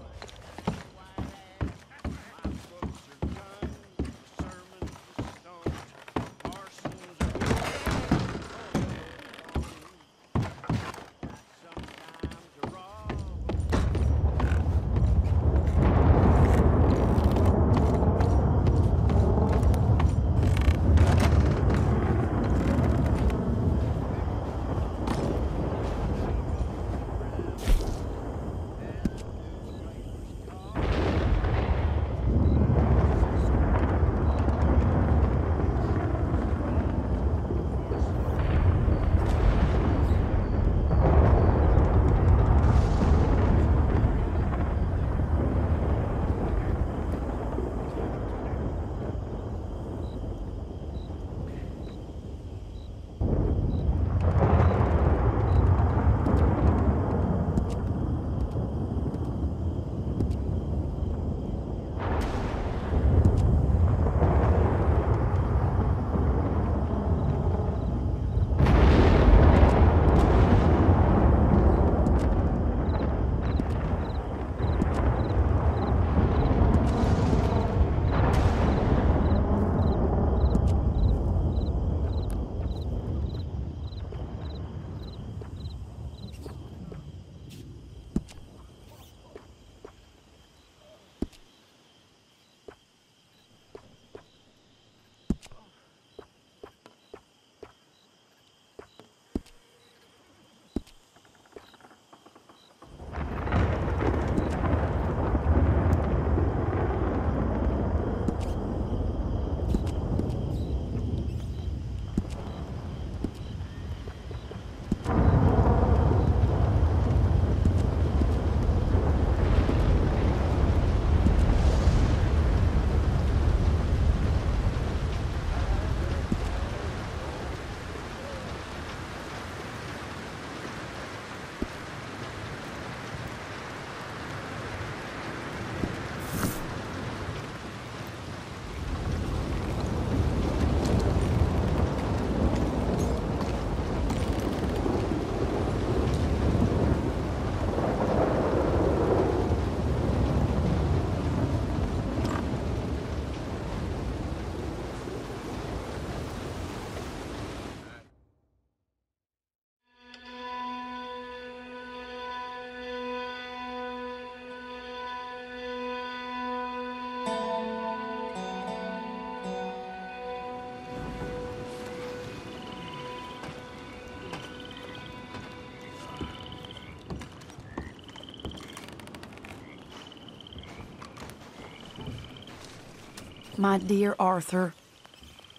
My dear Arthur,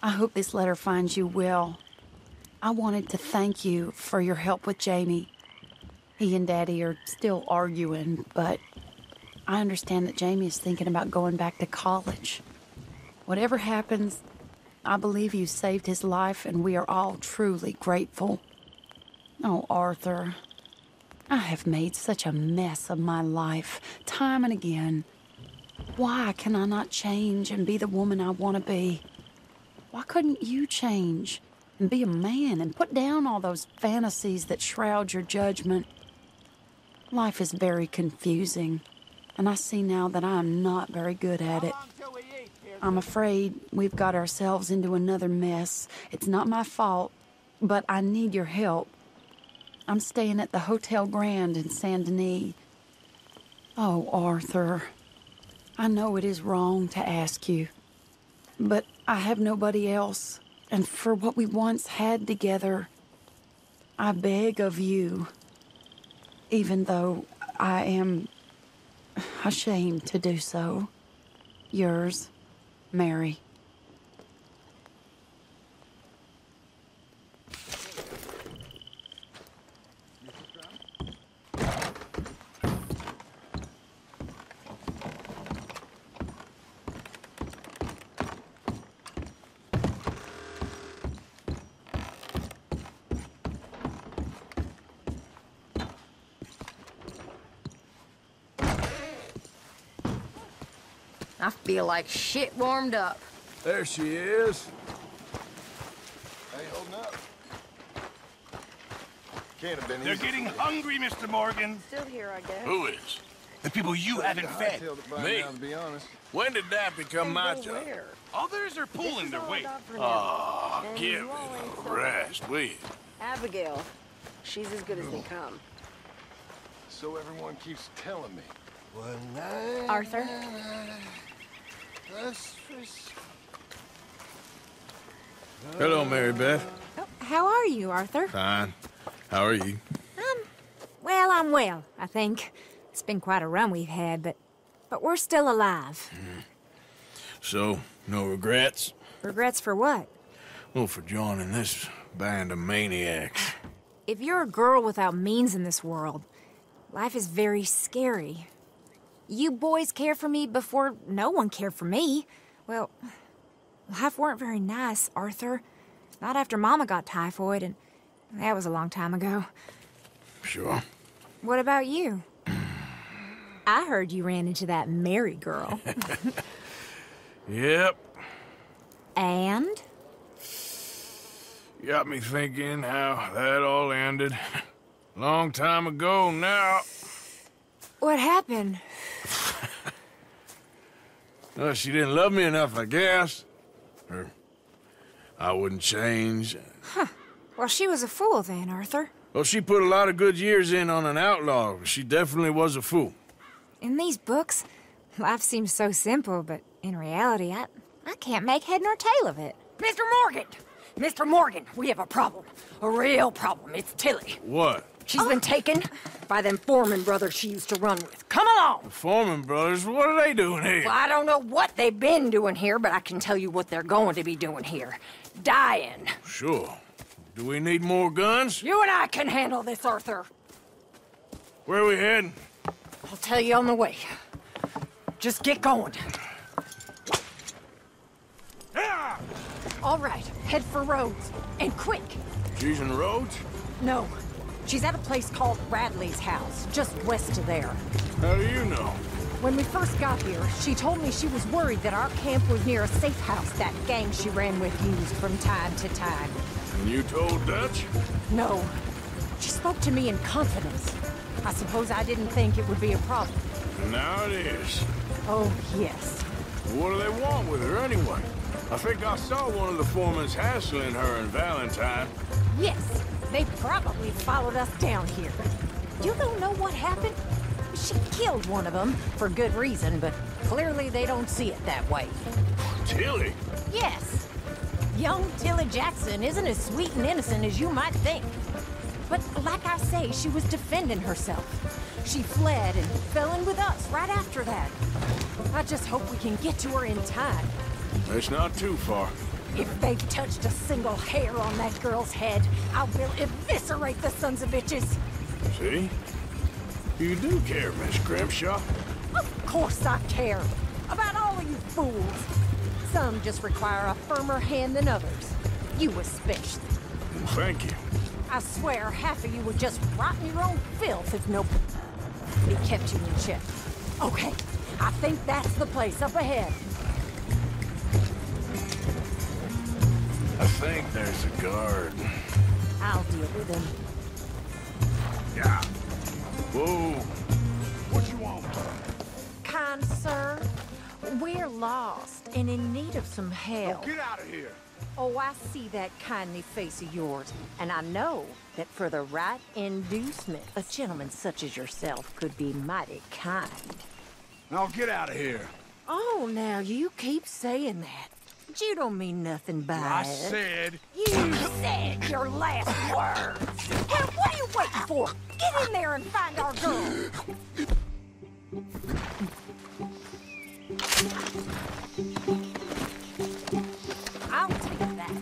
I hope this letter finds you well. I wanted to thank you for your help with Jamie. He and Daddy are still arguing, but I understand that Jamie is thinking about going back to college. Whatever happens, I believe you saved his life, and we are all truly grateful. Oh, Arthur, I have made such a mess of my life, time and again. Why can I not change and be the woman I want to be? Why couldn't you change and be a man and put down all those fantasies that shroud your judgment? Life is very confusing, and I see now that I am not very good at it. I'm afraid we've got ourselves into another mess. It's not my fault, but I need your help. I'm staying at the Hotel Grand in Saint Denis. Oh, Arthur, I know it is wrong to ask you, but I have nobody else, and for what we once had together, I beg of you, even though I am ashamed to do so. Yours, Mary. I feel like shit warmed up. There she is. How you holding up? Can't have been They're easy. getting hungry, Mr. Morgan. Still here, I guess. Who is? The people you haven't fed. Me? Now, to be honest. When did that become my Go job? where? Others are pulling their weight. Oh, And give you me all ain't a so rest, will you? Abigail. She's as good as they come. So everyone keeps telling me. Arthur? Hello, Mary Beth. Oh, how are you, Arthur? Fine. How are you? Well, I'm well, I think. It's been quite a run we've had, but we're still alive. So, no regrets? Regrets for what? Well, for joining this band of maniacs. If you're a girl without means in this world, life is very scary. You boys cared for me before no one cared for me. Well, life weren't very nice, Arthur. Not after Mama got typhoid, and that was a long time ago. Sure. What about you? I heard you ran into that Mary girl. Yep. And? Got me thinking how that all ended. Long time ago now. What happened? Well, she didn't love me enough, I guess. Or I wouldn't change. Huh. Well, she was a fool then, Arthur. Well, she put a lot of good years in on an outlaw. She definitely was a fool. In these books, life seems so simple, but in reality, I can't make head nor tail of it. Mr. Morgan! Mr. Morgan, we have a problem. A real problem. It's Tilly. What? She's been taken by them Foreman brothers she used to run with. Come along! The Foreman brothers? What are they doing here? Well, I don't know what they've been doing here, but I can tell you what they're going to be doing here. Dying. Sure. Do we need more guns? You and I can handle this, Arthur. Where are we heading? I'll tell you on the way. Just get going. All right, head for Rhodes. And quick. She's in Rhodes? No. She's at a place called Radley's house, just west of there. How do you know? When we first got here, she told me she was worried that our camp was near a safe house that gang she ran with used from time to time. And you told Dutch? No. She spoke to me in confidence. I suppose I didn't think it would be a problem. And now it is. Oh, yes. What do they want with her anyway? I think I saw one of the foremans hassling her and Valentine. Yes, they probably followed us down here. You don't know what happened? She killed one of them, for good reason, but clearly they don't see it that way. Tilly? Yes. Young Tilly Jackson isn't as sweet and innocent as you might think. But like I say, she was defending herself. She fled and fell in with us right after that. I just hope we can get to her in time. It's not too far. If they've touched a single hair on that girl's head, I will eviscerate the sons of bitches. See? You do care, Miss Grimshaw. Of course I care. About all of you fools. Some just require a firmer hand than others. You especially. Thank you. I swear half of you would just rot in your own filth if nobody kept you in check. Okay, I think that's the place up ahead. I think there's a guard. I'll deal with him. Yeah. Whoa. What you want? Kind sir, we're lost and in need of some help. Get out of here. Oh, I see that kindly face of yours, and I know that for the right inducement, a gentleman such as yourself could be mighty kind. Now get out of here. Oh, now you keep saying that. But you don't mean nothing by I it. said... You said your last words. Hell, what are you waiting for? Get in there and find our girl. I'll take that.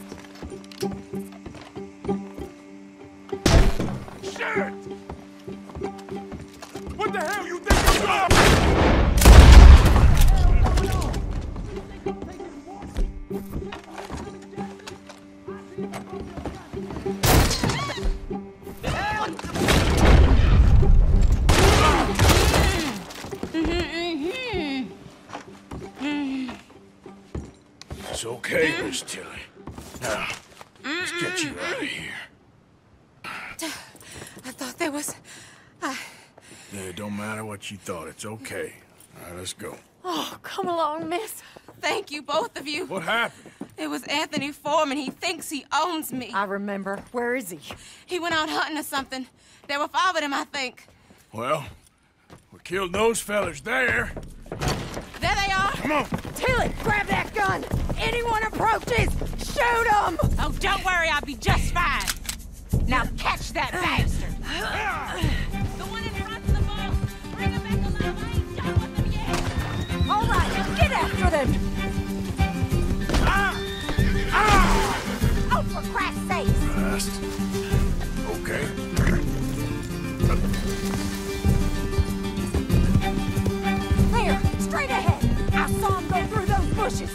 Shit! What the hell you think you're doing? It's okay, Miss Tilly. Now, let's get you out of here. I thought there was... Yeah, it don't matter what you thought. It's okay. All right, let's go. Oh, come along, miss. Thank you, both of you. What happened? It was Anthony Foreman. He thinks he owns me. I remember. Where is he? He went out hunting or something. There were 5 of them, I think. Well, we killed those fellas there. There they are. Come on. Tilly, grab that gun. Anyone approaches, shoot them. Oh, don't worry. I'll be just fine. Now catch that bastard. The one in front of the boat. Bring him back alive. I ain't done with them yet. All right, get after them. Oh, for Christ's sakes. Fast. Okay. There, straight ahead. I saw him go through those bushes.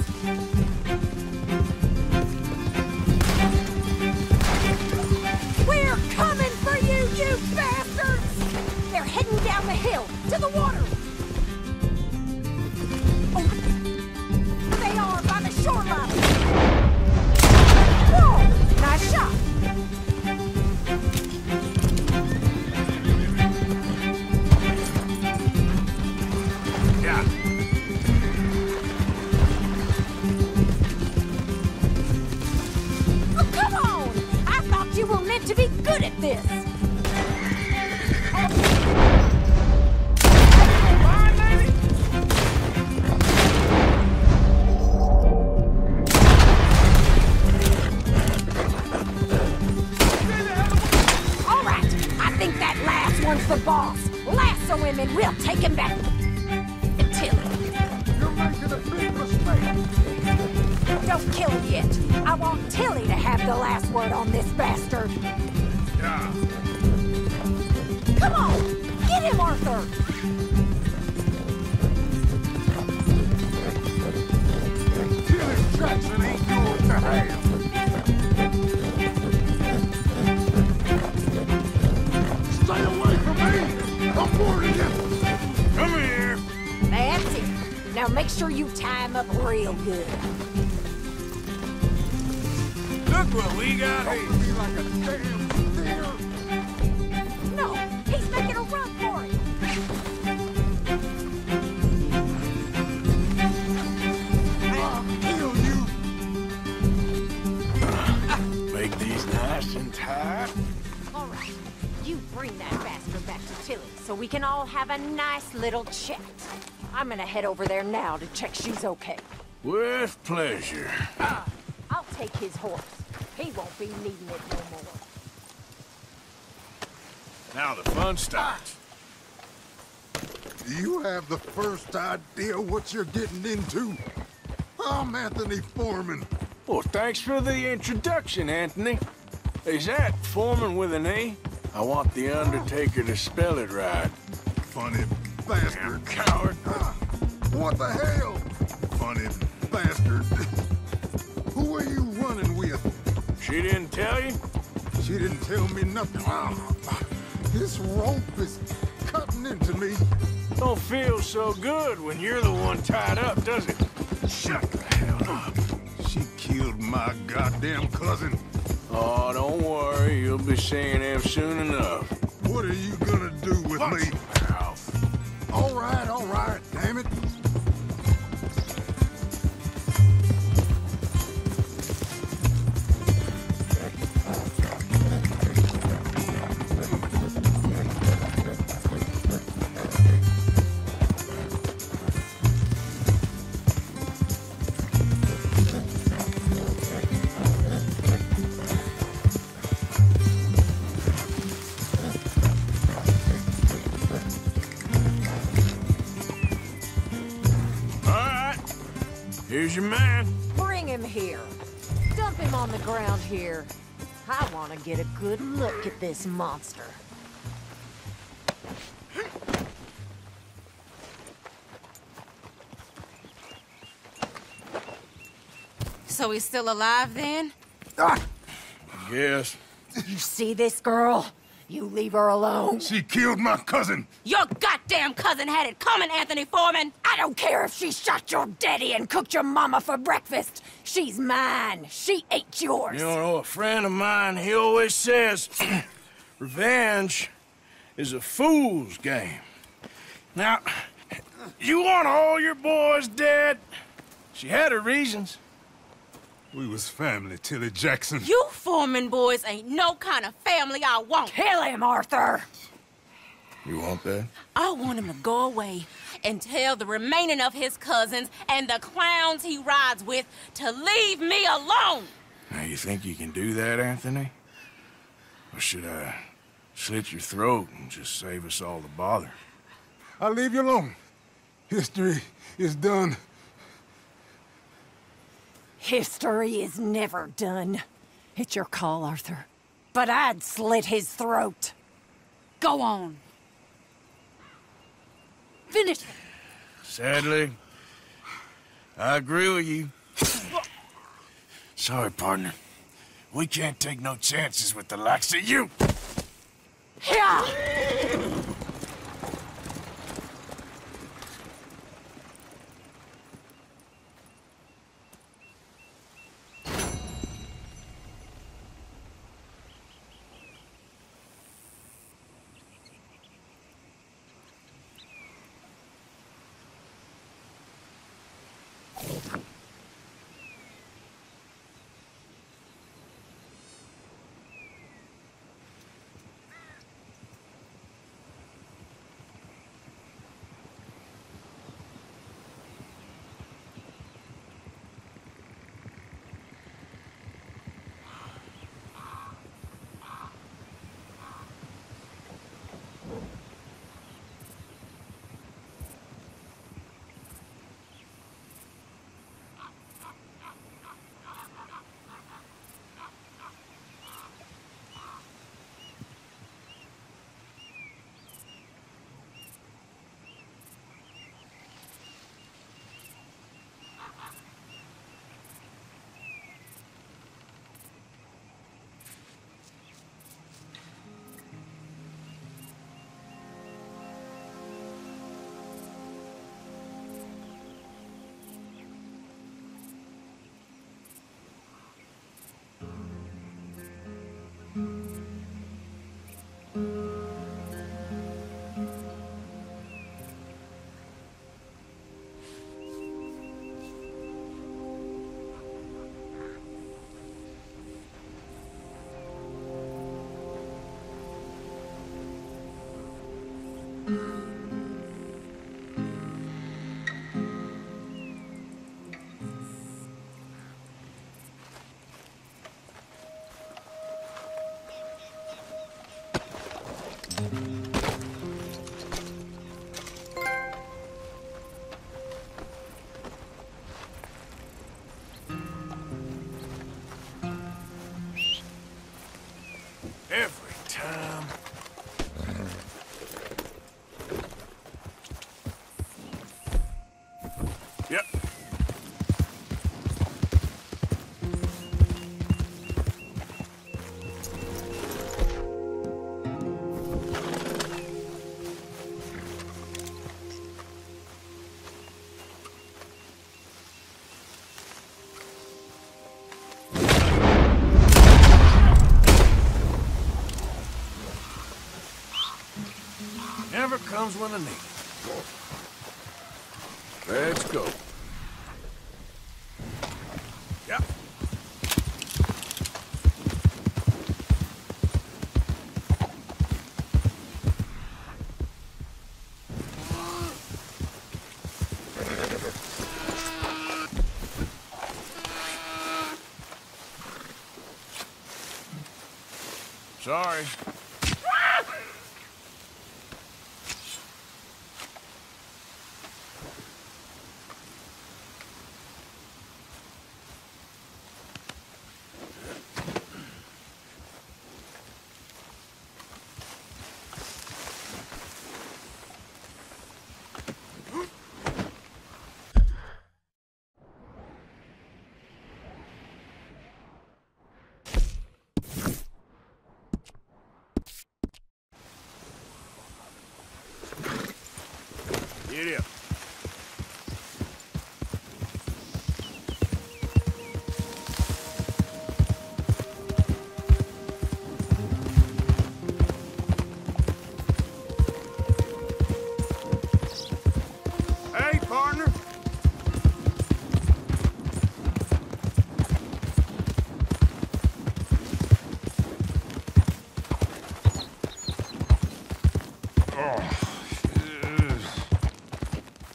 We're coming for you, you bastards! They're heading down the hill, to the water. Oh, they are by the shoreline. Whoa, nice shot. Yeah. Oh, come on! I thought you were meant to be good at this. All right, I think that last one's the boss. Lasso him and we'll take him back. Tilly. You're making a big mistake. Don't kill him yet. I want Tilly to have the last word on this bastard. Yeah. Come on! Get him, Arthur! Tilly Jackson ain't yours to have. Stay away from me! I'm warning you! Come here. That's it. Now make sure you tie him up real good. Look what we got here. Don't be like a damn deer! No, he's making a run for it. I'll kill you! Make these nice and tight. All right, you bring that bastard back to Tilly so we can all have a nice little chat. I'm gonna head over there now to check she's okay. With pleasure. I'll take his horse. He won't be needing it no more. Now the fun starts. Do you have the first idea what you're getting into? I'm Anthony Foreman. Well, thanks for the introduction, Anthony. Is that Foreman with an E? I want the Undertaker to spell it right. Funny bastard. Coward. What the hell? Funny bastard. Who are you running with? She didn't tell you? She didn't tell me nothing. This rope is cutting into me. Don't feel so good when you're the one tied up, does it? Shut the hell up. She killed my goddamn cousin. Oh, don't worry. You'll be seeing him soon enough. What are you gonna do with me? All right, damn it. Here's your man. Bring him here. Dump him on the ground here. I want to get a good look at this monster. So he's still alive then? I guess. You see this girl? You leave her alone. She killed my cousin. Your goddamn cousin had it coming, Anthony Foreman! I don't care if she shot your daddy and cooked your mama for breakfast. She's mine. She ate yours. You know, a friend of mine, he always says, revenge is a fool's game. Now, you want all your boys dead? She had her reasons. We was family, Tilly Jackson. You Foreman boys ain't no kind of family I want. Kill him, Arthur! You want that? I want him to go away and tell the remaining of his cousins and the clowns he rides with to leave me alone. Now, you think you can do that, Anthony? Or should I slit your throat and just save us all the bother? I'll leave you alone. History is done. History is never done. It's your call, Arthur. But I'd slit his throat. Go on. Finish it. Sadly, I agree with you. Sorry, partner. We can't take no chances with the likes of you. Yeah! comes when I need it. Let's go. Yeah. Sorry. Get up. Hey, partner.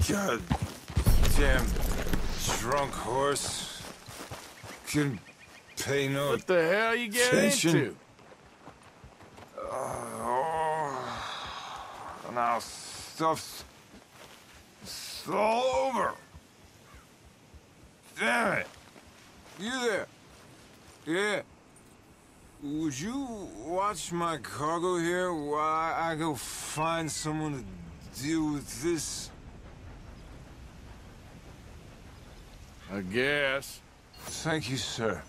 God damn drunk horse. Couldn't pay no What the hell you get attention. into? Now stuff's all over. Damn it. You there? Yeah. Would you watch my cargo here while I go find someone to deal with this? I guess. Thank you, sir.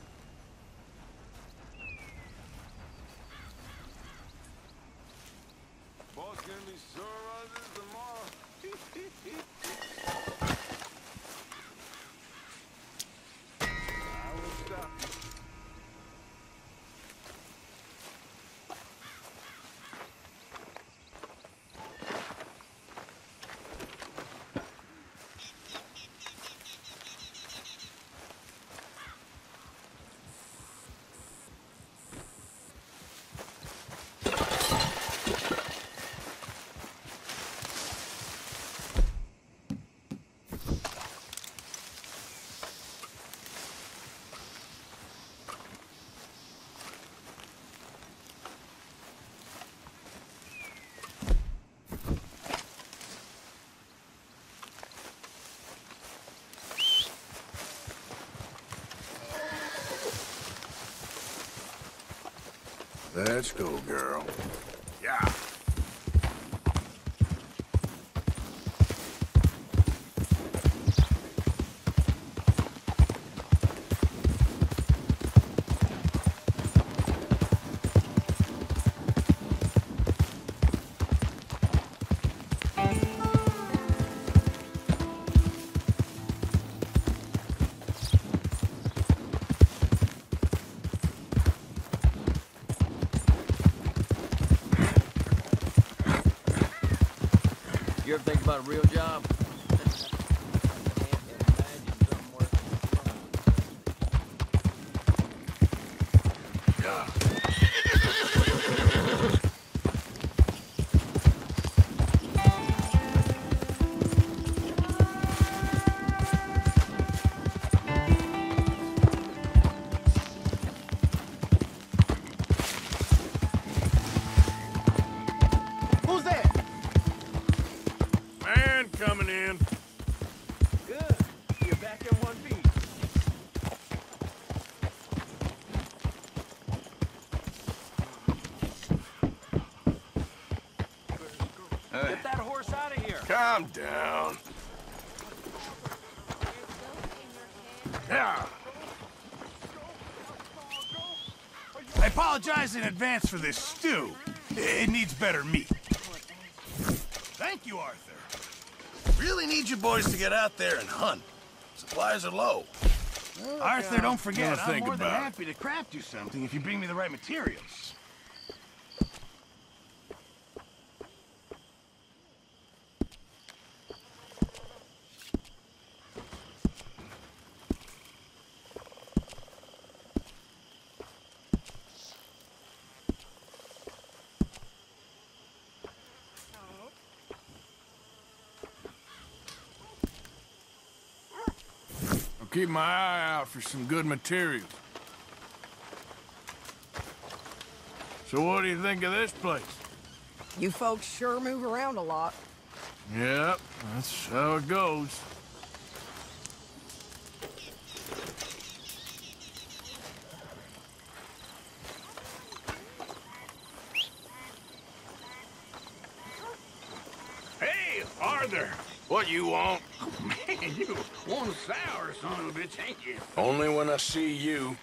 Boss gonna be sore on this tomorrow. I will stop. Let's go, girl. Yeah. You ever think about a real job? Who's there? Man coming in. Good. You're back in one piece. Get that horse out of here. Calm down. Yeah. I apologize in advance for this stew. It needs better meat. Thank you, Arthur. Really need you boys to get out there and hunt. Supplies are low. Arthur, don't forget, Gonna I'm think more than about it. happy to craft you something if you bring me the right materials. keep my eye out for some good material. So what do you think of this place? You folks sure move around a lot. Yep, that's how it goes. Hey, Arthur! What you want? Oh, man, you one sour son of a bitch, ain't you? Only when I see you.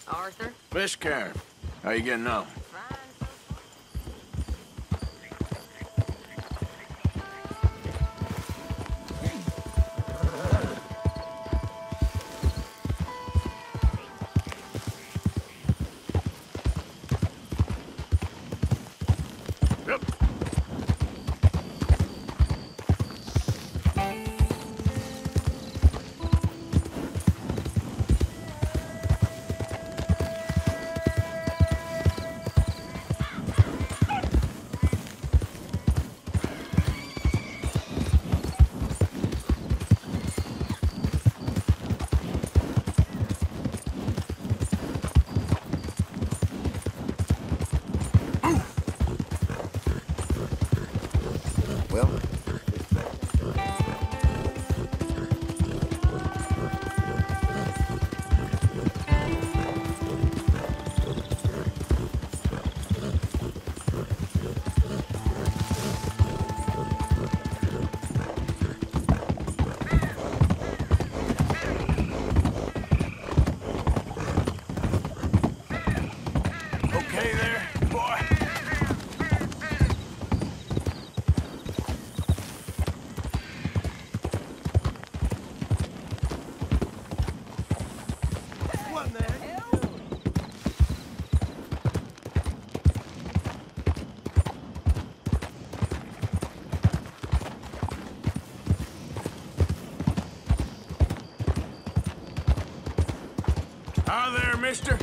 Arthur? Miss Karen, how you getting on? Yep. Well, Okay there, boy? What the hell? Hi there, mister.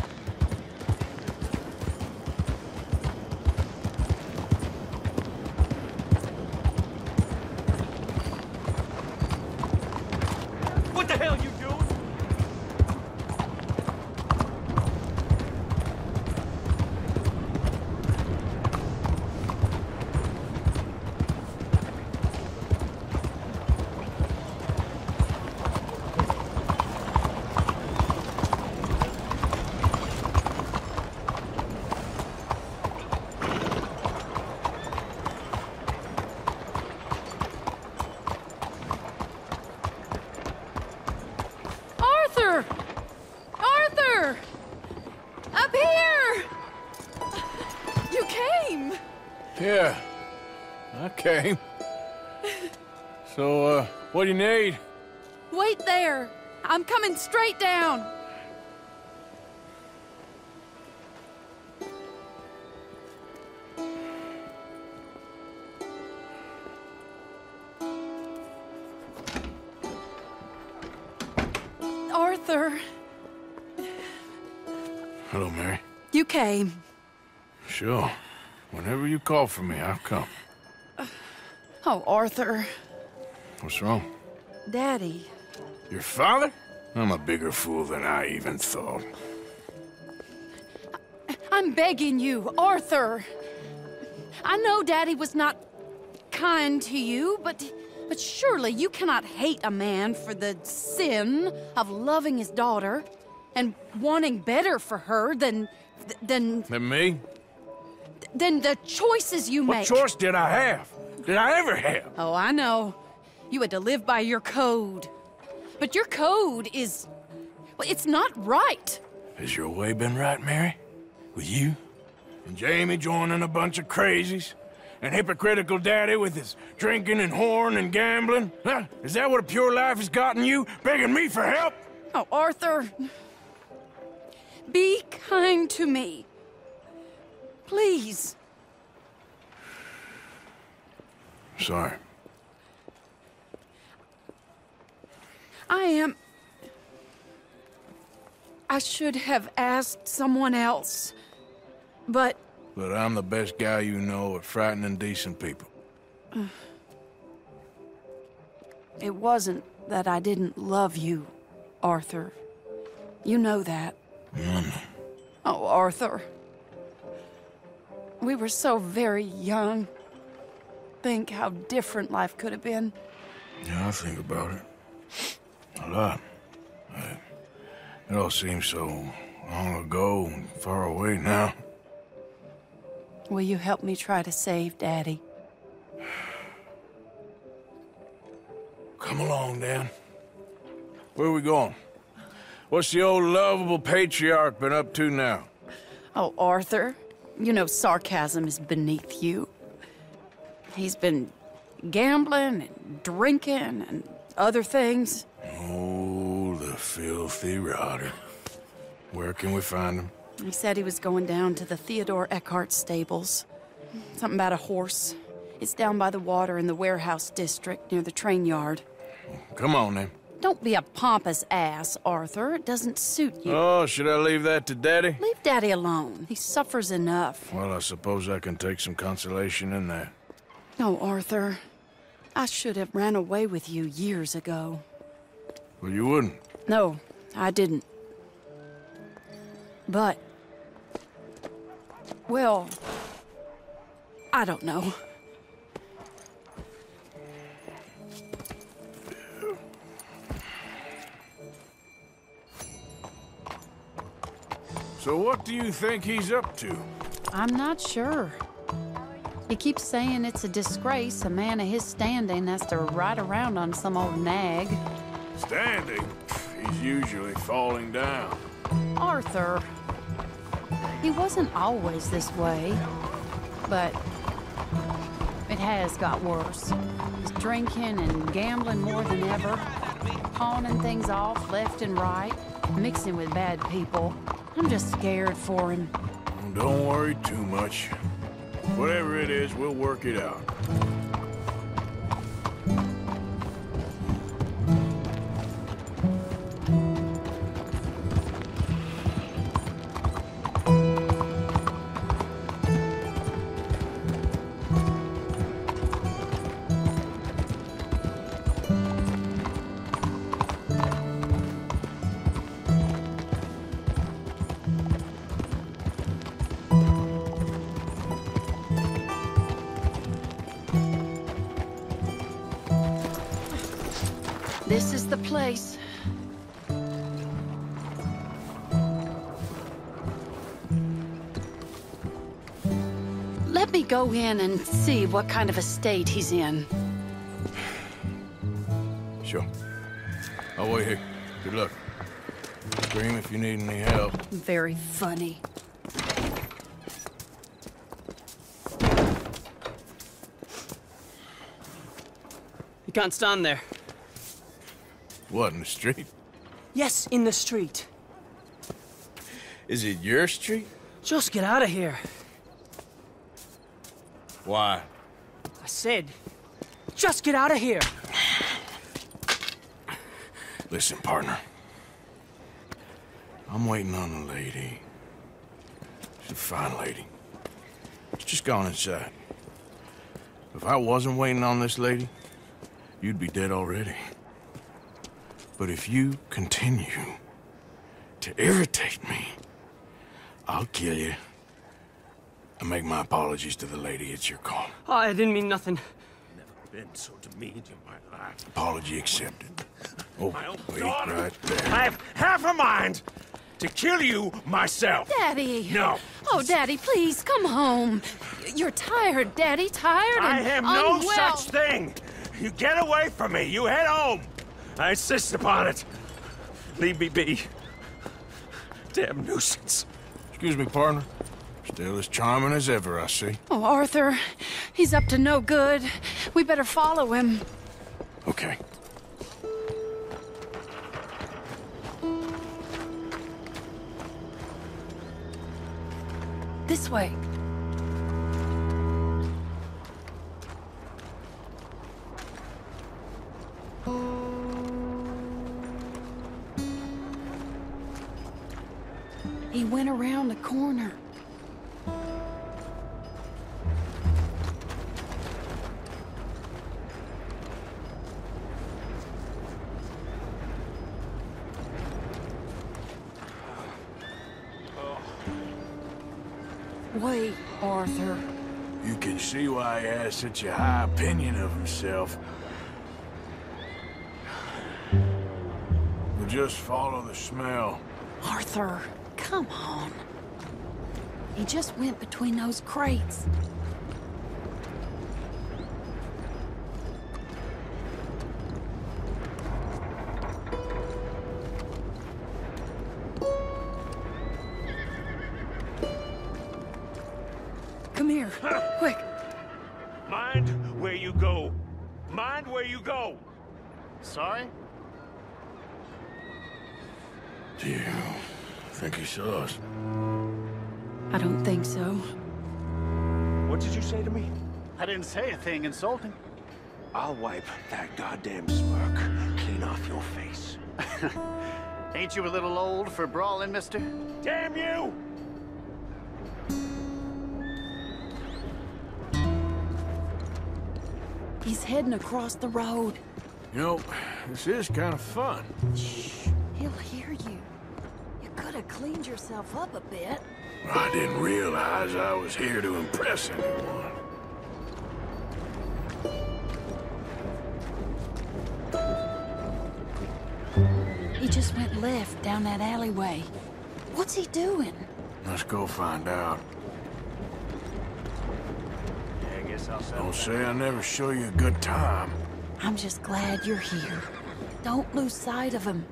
What the hell you doing? Arthur! Arthur! Up here! You came! Yeah, I came. So, what do you need? Wait there! I'm coming straight down! Arthur, Hello, Mary. you came. Sure. Whenever you call for me, I'll come. Oh, Arthur. What's wrong? Daddy. Your father? I'm a bigger fool than I even thought. I'm begging you, Arthur. I know Daddy was not kind to you, but surely you cannot hate a man for the sin of loving his daughter and wanting better for her than Than me? than the choices you What make. choice did I have? Did I ever have? Oh, I know. You had to live by your code. But your code is... well, it's not right. Has your way been right, Mary? With you? And Jamie joining a bunch of crazies? and hypocritical daddy with his drinking and whoring and gambling? Huh? Is that what a pure life has gotten you? Begging me for help? Oh, Arthur. Be kind to me. Please. Sorry. I should have asked someone else, but... But I'm the best guy you know at frightening decent people. It wasn't that I didn't love you, Arthur. You know that. Oh, Arthur. We were so very young. Think how different life could have been. Yeah, I think about it. A lot. It all seems so long ago and far away now. Will you help me try to save Daddy? Come along, Dan. Where are we going? What's the old lovable patriarch been up to now? Oh, Arthur, you know sarcasm is beneath you. He's been gambling and drinking and other things. Oh, the filthy rotter. Where can we find him? He said he was going down to the Theodore Eckhart stables. Something about a horse. It's down by the water in the warehouse district near the train yard. Come on, then. Don't be a pompous ass, Arthur. It doesn't suit you. Oh, should I leave that to Daddy? Leave Daddy alone. He suffers enough. Well, I suppose I can take some consolation in that. No, Arthur. I should have ran away with you years ago. Well, you wouldn't. No, I didn't. But... well... I don't know. So what do you think he's up to? I'm not sure. He keeps saying it's a disgrace a man of his standing has to ride around on some old nag. Standing? He's usually falling down. Arthur. He wasn't always this way, but it has got worse. He's drinking and gambling more than ever, pawning things off left and right, mixing with bad people. I'm just scared for him. Don't worry too much. Whatever it is, we'll work it out. This is the place. Let me go in and see what kind of a state he's in. Sure. I'll wait here. Good luck. Scream if you need any help. Very funny. You can't stand there. What, in the street? Yes, in the street. Is it your street? Just get out of here. Why? I said, just get out of here. Listen, partner. I'm waiting on a lady. She's a fine lady. She's just gone inside. If I wasn't waiting on this lady, you'd be dead already. But if you continue to irritate me, I'll kill you. And make my apologies to the lady. It's your call. Oh, I didn't mean nothing. Never been so demeaned in my life. Apology accepted. Oh, wait right there. I have half a mind to kill you myself. Daddy! No. Oh, Daddy, please, come home. You're tired, Daddy, tired and I am no unwell. such thing. You get away from me. You head home. I insist upon it. Leave me be. Damn nuisance. Excuse me, partner. Still as charming as ever, I see. Oh, Arthur, he's up to no good. We better follow him. Okay. This way. He went around the corner. Wait, Arthur. You can see why he has such a high opinion of himself. We'll just follow the smell. Arthur, come on. He just went between those crates. Come here, quick. Mind where you go. Mind where you go. Sorry? Do you think he saw us? I don't think so. What did you say to me? I didn't say a thing insulting. I'll wipe that goddamn smirk clean off your face. Ain't you a little old for brawling, mister? Damn you! He's heading across the road. You know, this is kind of fun. Shh, he'll hear you. You could have cleaned yourself up a bit. I didn't realize I was here to impress anyone. He just went left down that alleyway. What's he doing? Let's go find out. Yeah, I guess I'll settle. Don't say I never show you a good time. I'm just glad you're here. Don't lose sight of him.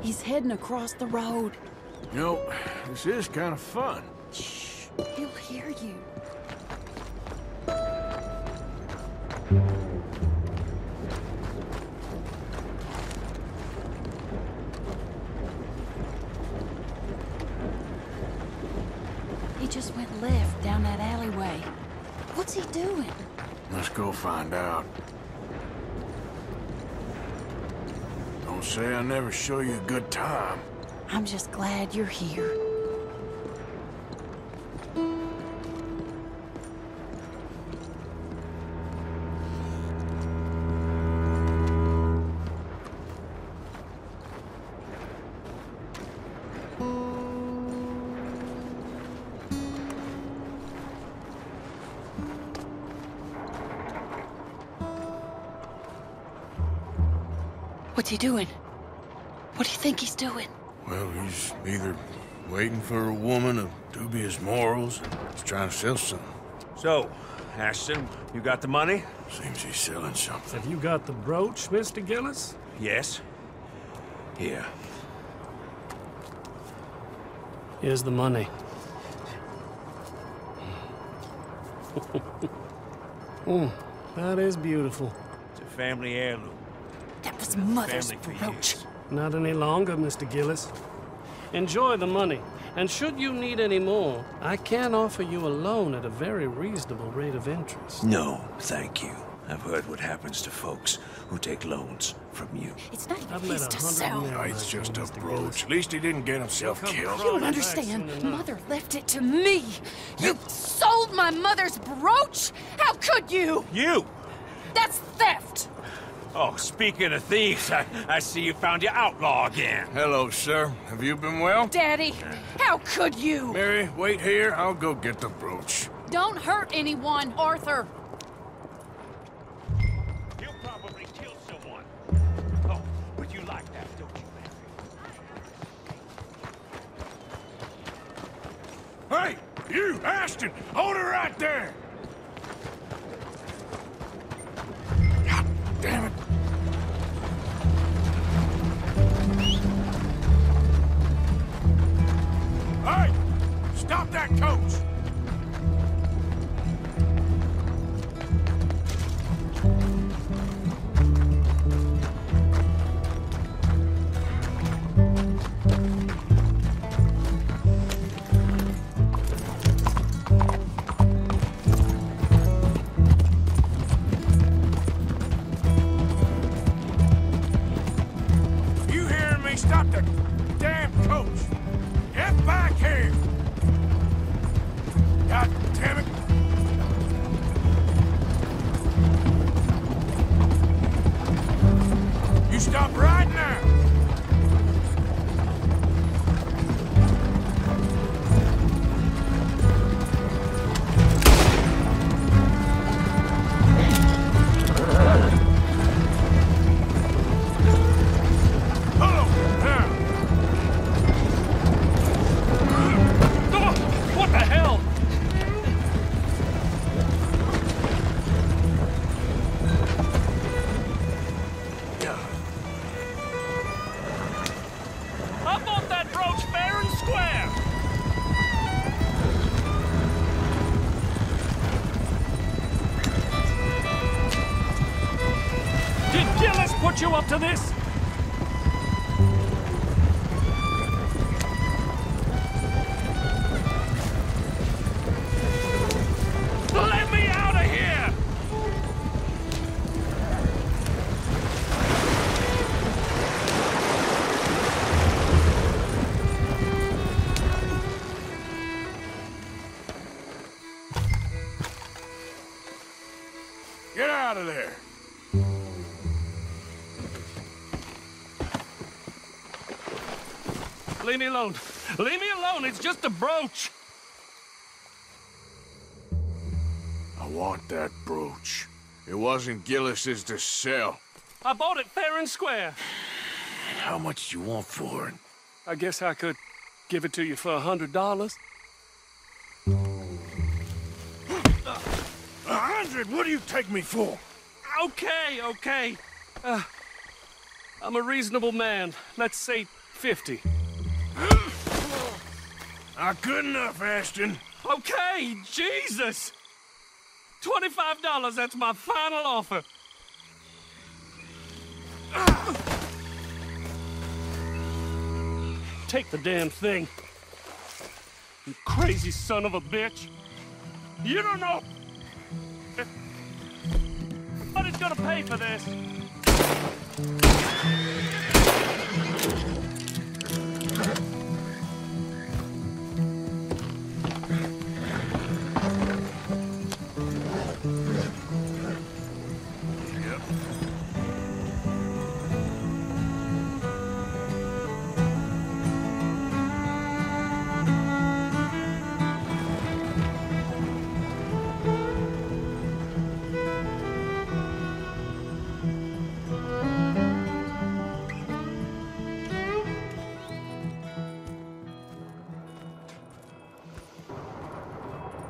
He's heading across the road. You know, this is kind of fun. Shh, he'll hear you. He just went left down that alleyway. What's he doing? Let's go find out. Don't say I never show you a good time. I'm just glad you're here. What's he doing? What do you think he's doing? Well, he's either waiting for a woman of dubious morals or he's trying to sell something. So, Ashton, you got the money? Seems he's selling something. Have you got the brooch, Mr. Gillis? Yes. Here. Here's the money. That is beautiful. It's a family heirloom. That was Mother's brooch. Not any longer, Mr. Gillis. Enjoy the money. And should you need any more, I can offer you a loan at a very reasonable rate of interest. No, thank you. I've heard what happens to folks who take loans from you. It's not even I've his let to 100 sell. men Oh, it's just a brooch. At least he didn't get himself killed. You don't understand. Mother left it to me. You sold my mother's brooch? How could you? You! That's theft! Oh, speaking of thieves, I see you found your outlaw again. Hello, sir. Have you been well? Daddy, how could you? Mary, wait here. I'll go get the brooch. Don't hurt anyone, Arthur. You probably killed someone. Oh, but you like that, don't you, Hey, you, Ashton! Hold her right there! God damn it. Hey! Stop that coach! You hearing me? Stop the damn coach! Get back here! God damn it! You stop right now! What the hell? I bought that brooch fair and square. Did Gillis put you up to this? Let me out of here! Get out of there! Leave me alone. Leave me alone. It's just a brooch. I want that brooch. It wasn't Gillis's to sell. I bought it fair and square. How much you want for it? I guess I could give it to you for $100. 100? What do you take me for? Okay. I'm a reasonable man. Let's say 50. Not good enough, Ashton. Okay, Jesus! $25, that's my final offer. Take the damn thing. You crazy son of a bitch. You don't know what is gonna pay for this.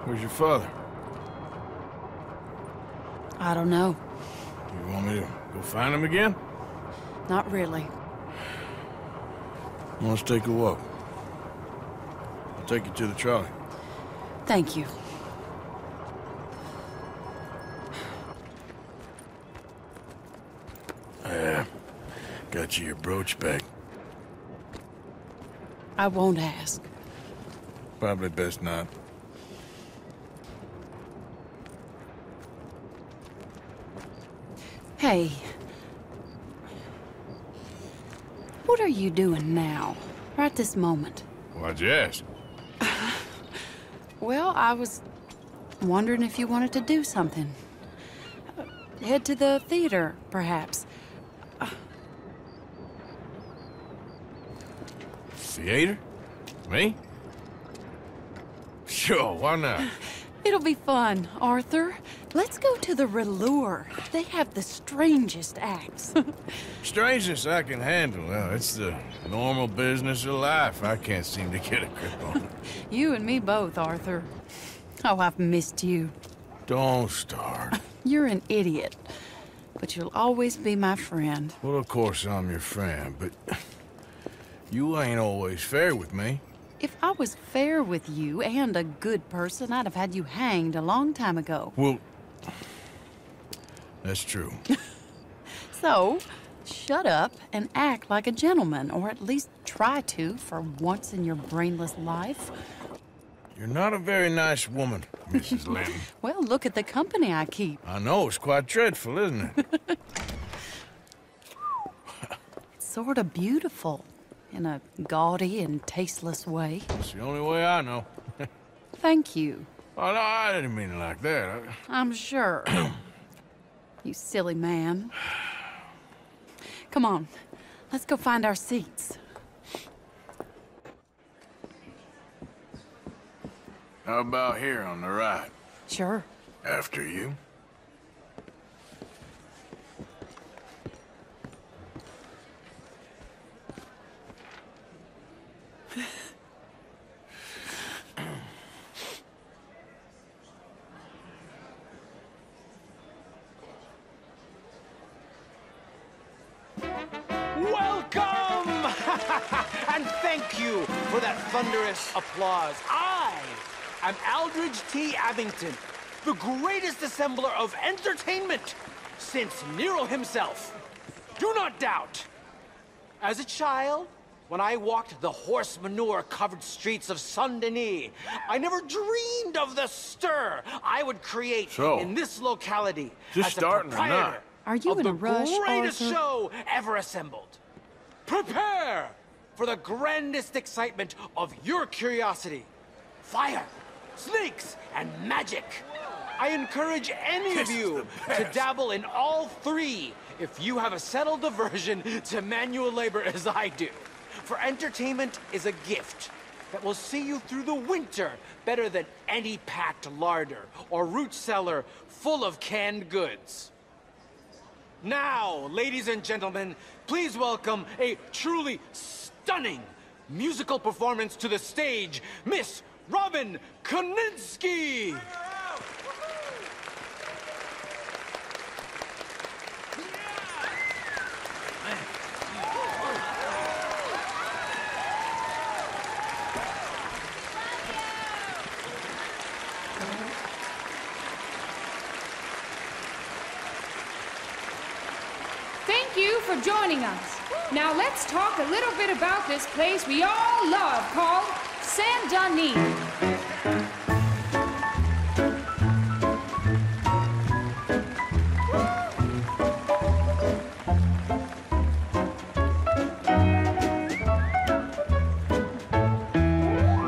Where's your father? I don't know. You want me to go find him again? Not really. Let's take a walk. I'll take you to the trolley. Thank you. Got you your brooch back. I won't ask. Probably best not. Hey. What are you doing now? Right this moment? Why'd you ask? Well, I was wondering if you wanted to do something. Head to the theater, perhaps. Theater? Me? Sure, why not? It'll be fun, Arthur. Let's go to the Relure. They have the strangest acts. Strangeness I can handle. Well, it's the normal business of life. I can't seem to get a grip on. You and me both, Arthur. Oh, I've missed you. Don't start. You're an idiot, but you'll always be my friend. Well, of course I'm your friend, but you ain't always fair with me. If I was fair with you and a good person, I'd have had you hanged a long time ago. Well, that's true. So, shut up and act like a gentleman, or at least try to for once in your brainless life. You're not a very nice woman, Mrs. Lynn. Well, look at the company I keep. I know, it's quite dreadful, isn't it? It's sort of beautiful, in a gaudy and tasteless way. It's the only way I know. Thank you. Oh, no, I didn't mean it like that. I'm sure. You silly man. Come on, let's go find our seats. How about here on the right? Sure. After you. Welcome! And thank you for that thunderous applause. I am Aldridge T. Abington, the greatest assembler of entertainment since Nero himself. Do not doubt. As a child, when I walked the horse manure-covered streets of Saint-Denis, I never dreamed of the stir I would create in this locality just as a starting or not? proprietor Are you of in the a rush, greatest Arthur? show ever assembled. Prepare for the grandest excitement of your curiosity. Fire, snakes, and magic. I encourage any of you to dabble in all three if you have a settled aversion to manual labor as I do. For entertainment is a gift that will see you through the winter better than any packed larder or root cellar full of canned goods. Now, ladies and gentlemen, please welcome a truly stunning musical performance to the stage, Miss Robin Koninsky! Thank you for joining us. Now let's talk a little bit about this place we all love called Saint-Denis.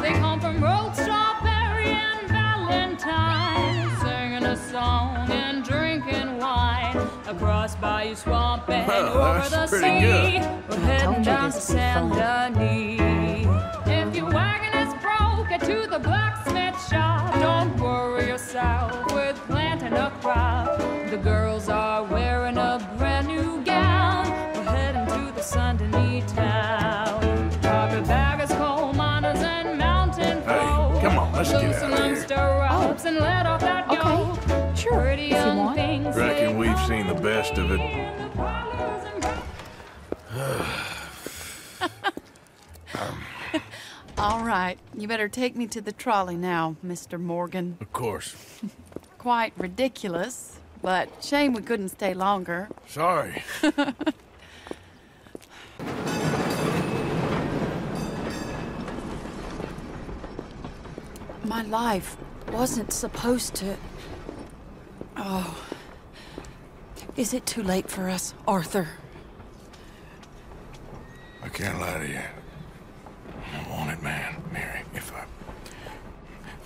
They come from Road Strawberry and Valentine, singing a song and drinking wine across Bayou Swamp and over the sea. We're heading down to Saint-Denis. If your wagon is broke, get to the blacksmith shop. Don't worry yourself with planting a crop. The girls are wearing a brand new gown. We're heading to the Saint-Denis town. Carpetbaggers, coal miners, and mountain folk. Come on, let's get out of here. Stir-ups and let off that dough. Sure, Pretty young things. Reckon we've seen the best of it. All right, you better take me to the trolley now, Mr. Morgan. Of course. Quite ridiculous, but shame we couldn't stay longer. Sorry. My life wasn't supposed to... Oh. Is it too late for us, Arthur? I can't lie to you. I'm a wanted man, Mary. If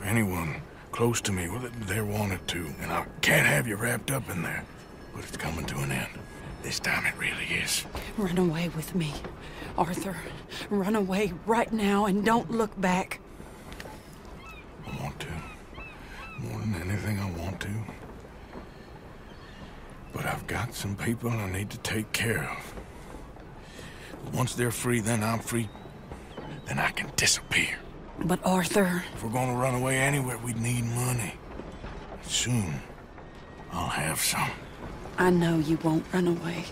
anyone close to me, well, they're wanted too. And I can't have you wrapped up in there. But it's coming to an end. This time it really is. Run away with me, Arthur. Run away right now and don't look back. I want to. More than anything, I want to. got some people I need to take care of. Once they're free, then I'm free. Then I can disappear. But Arthur... If we're gonna run away anywhere, we need money. Soon, I'll have some. I know you won't run away.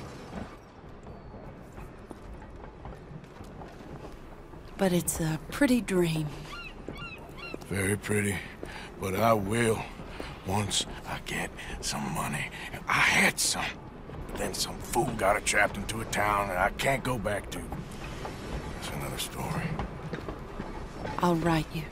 But it's a pretty dream. Very pretty. But I will, once I get some money. I had some. Then some fool got it trapped into a town that I can't go back to. That's another story. I'll write you.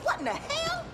What in the hell?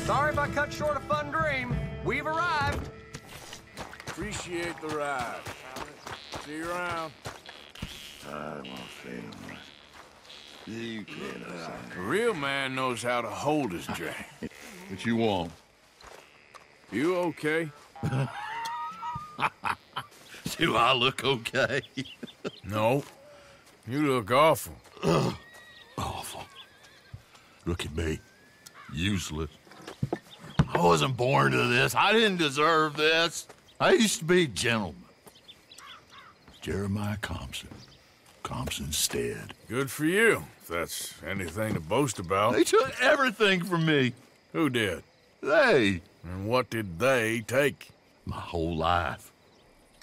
Sorry if I cut short a fun dream. We've arrived. Appreciate the ride. See you around. I won't say no more. You can't. A real man knows how to hold his drag. What you want? You okay? Do I look okay? No. You look awful. Awful. Look at me. Useless. I wasn't born to this. I didn't deserve this. I used to be a gentleman. Jeremiah Compson. Compson Stead. Good for you, if that's anything to boast about. They took everything from me. Who did? They. And what did they take? My whole life.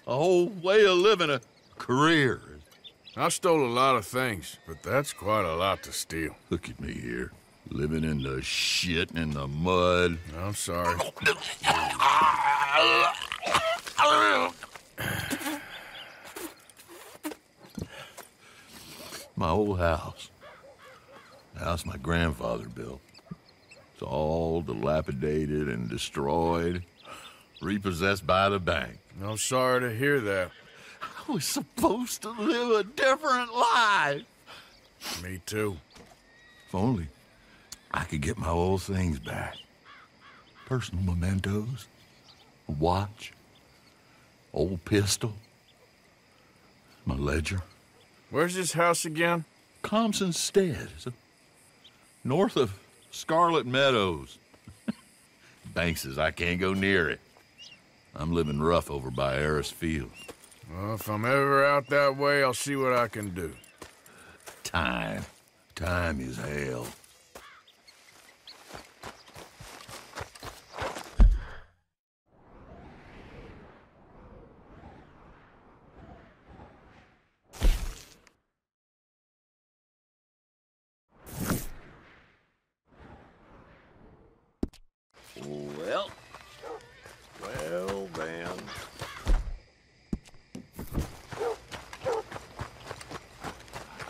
A whole way of living, a career. I stole a lot of things, but that's quite a lot to steal. Look at me here, living in the shit and the mud. I'm sorry. My old house. The house my grandfather built. It's all dilapidated and destroyed, repossessed by the bank. I'm sorry to hear that. I was supposed to live a different life. Me too. If only I could get my old things back. Personal mementos, a watch, old pistol, my ledger. Where's this house again? Compson Stead. North of Scarlet Meadows. Bank says I can't go near it. I'm living rough over by Harris Field. Well, if I'm ever out that way, I'll see what I can do. Time. Time is hell.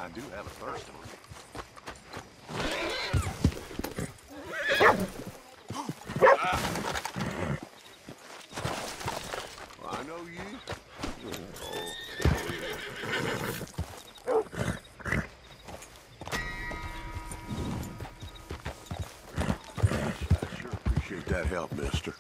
I do have a thirst on me. Well, I know you. I sure appreciate that help, mister.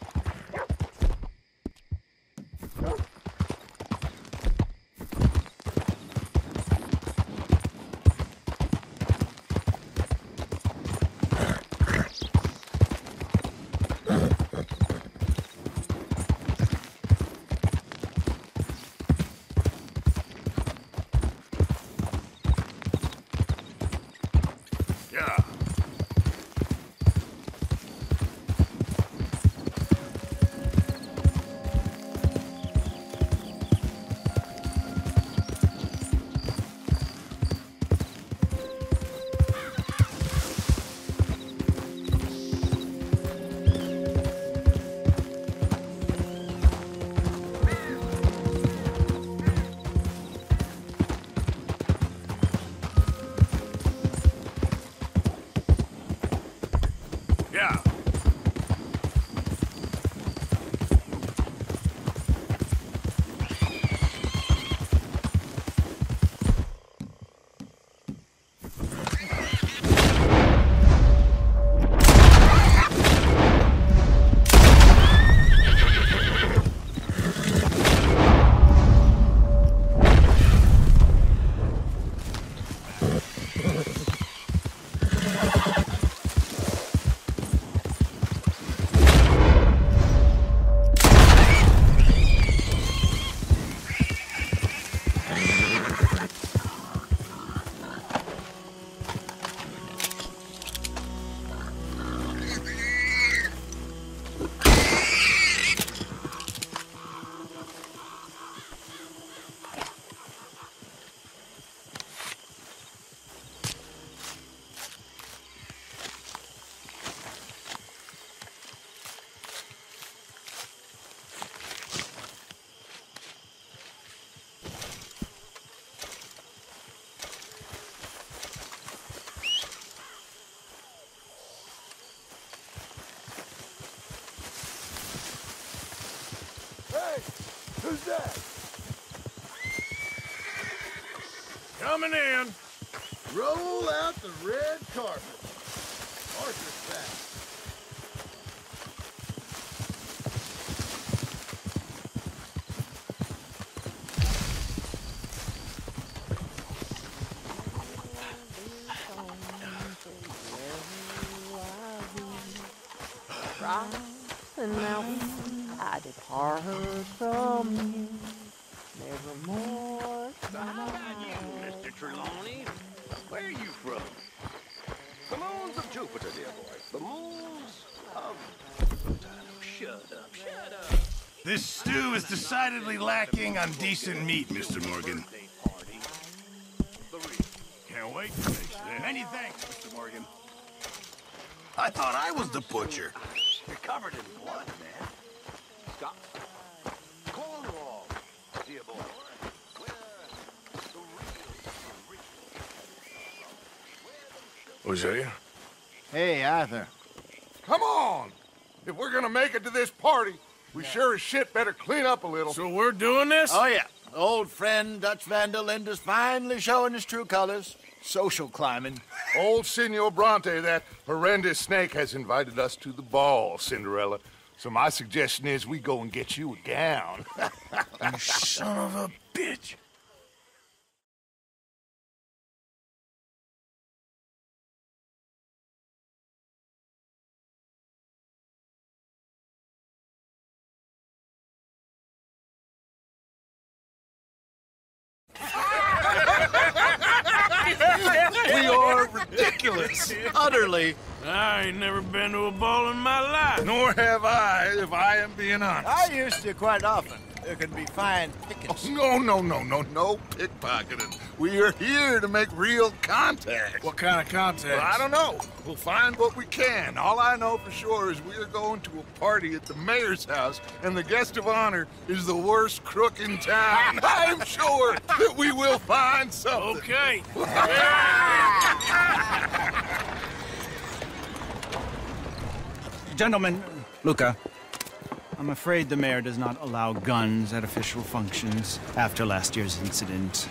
Who's that? Coming in. Roll out the red carpet. Arthur's back. And mountain, I depart from you, nevermore. Mr. Trelawney, where are you from? The moons of Jupiter, dear boy. The moons of... Shut up, shut up. This stew is decidedly lacking on decent meat, Mr. Morgan. Can't wait to taste that. Many thanks, Mr. Morgan. I thought I was the butcher. You're covered in blood, man. Stop. Cornwall, dear boy. Hosea? Hey, Arthur. Come on! If we're gonna make it to this party, we sure as shit better clean up a little. So we're doing this? Oh, yeah. Old friend Dutch Van der Linde's finally showing his true colors. Social climbing. Old Senor Bronte, that horrendous snake, has invited us to the ball, Cinderella. So my suggestion is we go and get you a gown. You son of a bitch. We are ridiculous. Utterly. I ain't never been to a ball in my life. Nor have I, if I am being honest. I used to quite often. There can be fine pickets. Oh, no pickpocketing. We are here to make real contact. What kind of contact? Well, I don't know. We'll find what we can. All I know for sure is we're going to a party at the mayor's house, and the guest of honor is the worst crook in town. I'm sure that we will find something. Okay. Gentlemen, Luca, I'm afraid the mayor does not allow guns at official functions after last year's incident.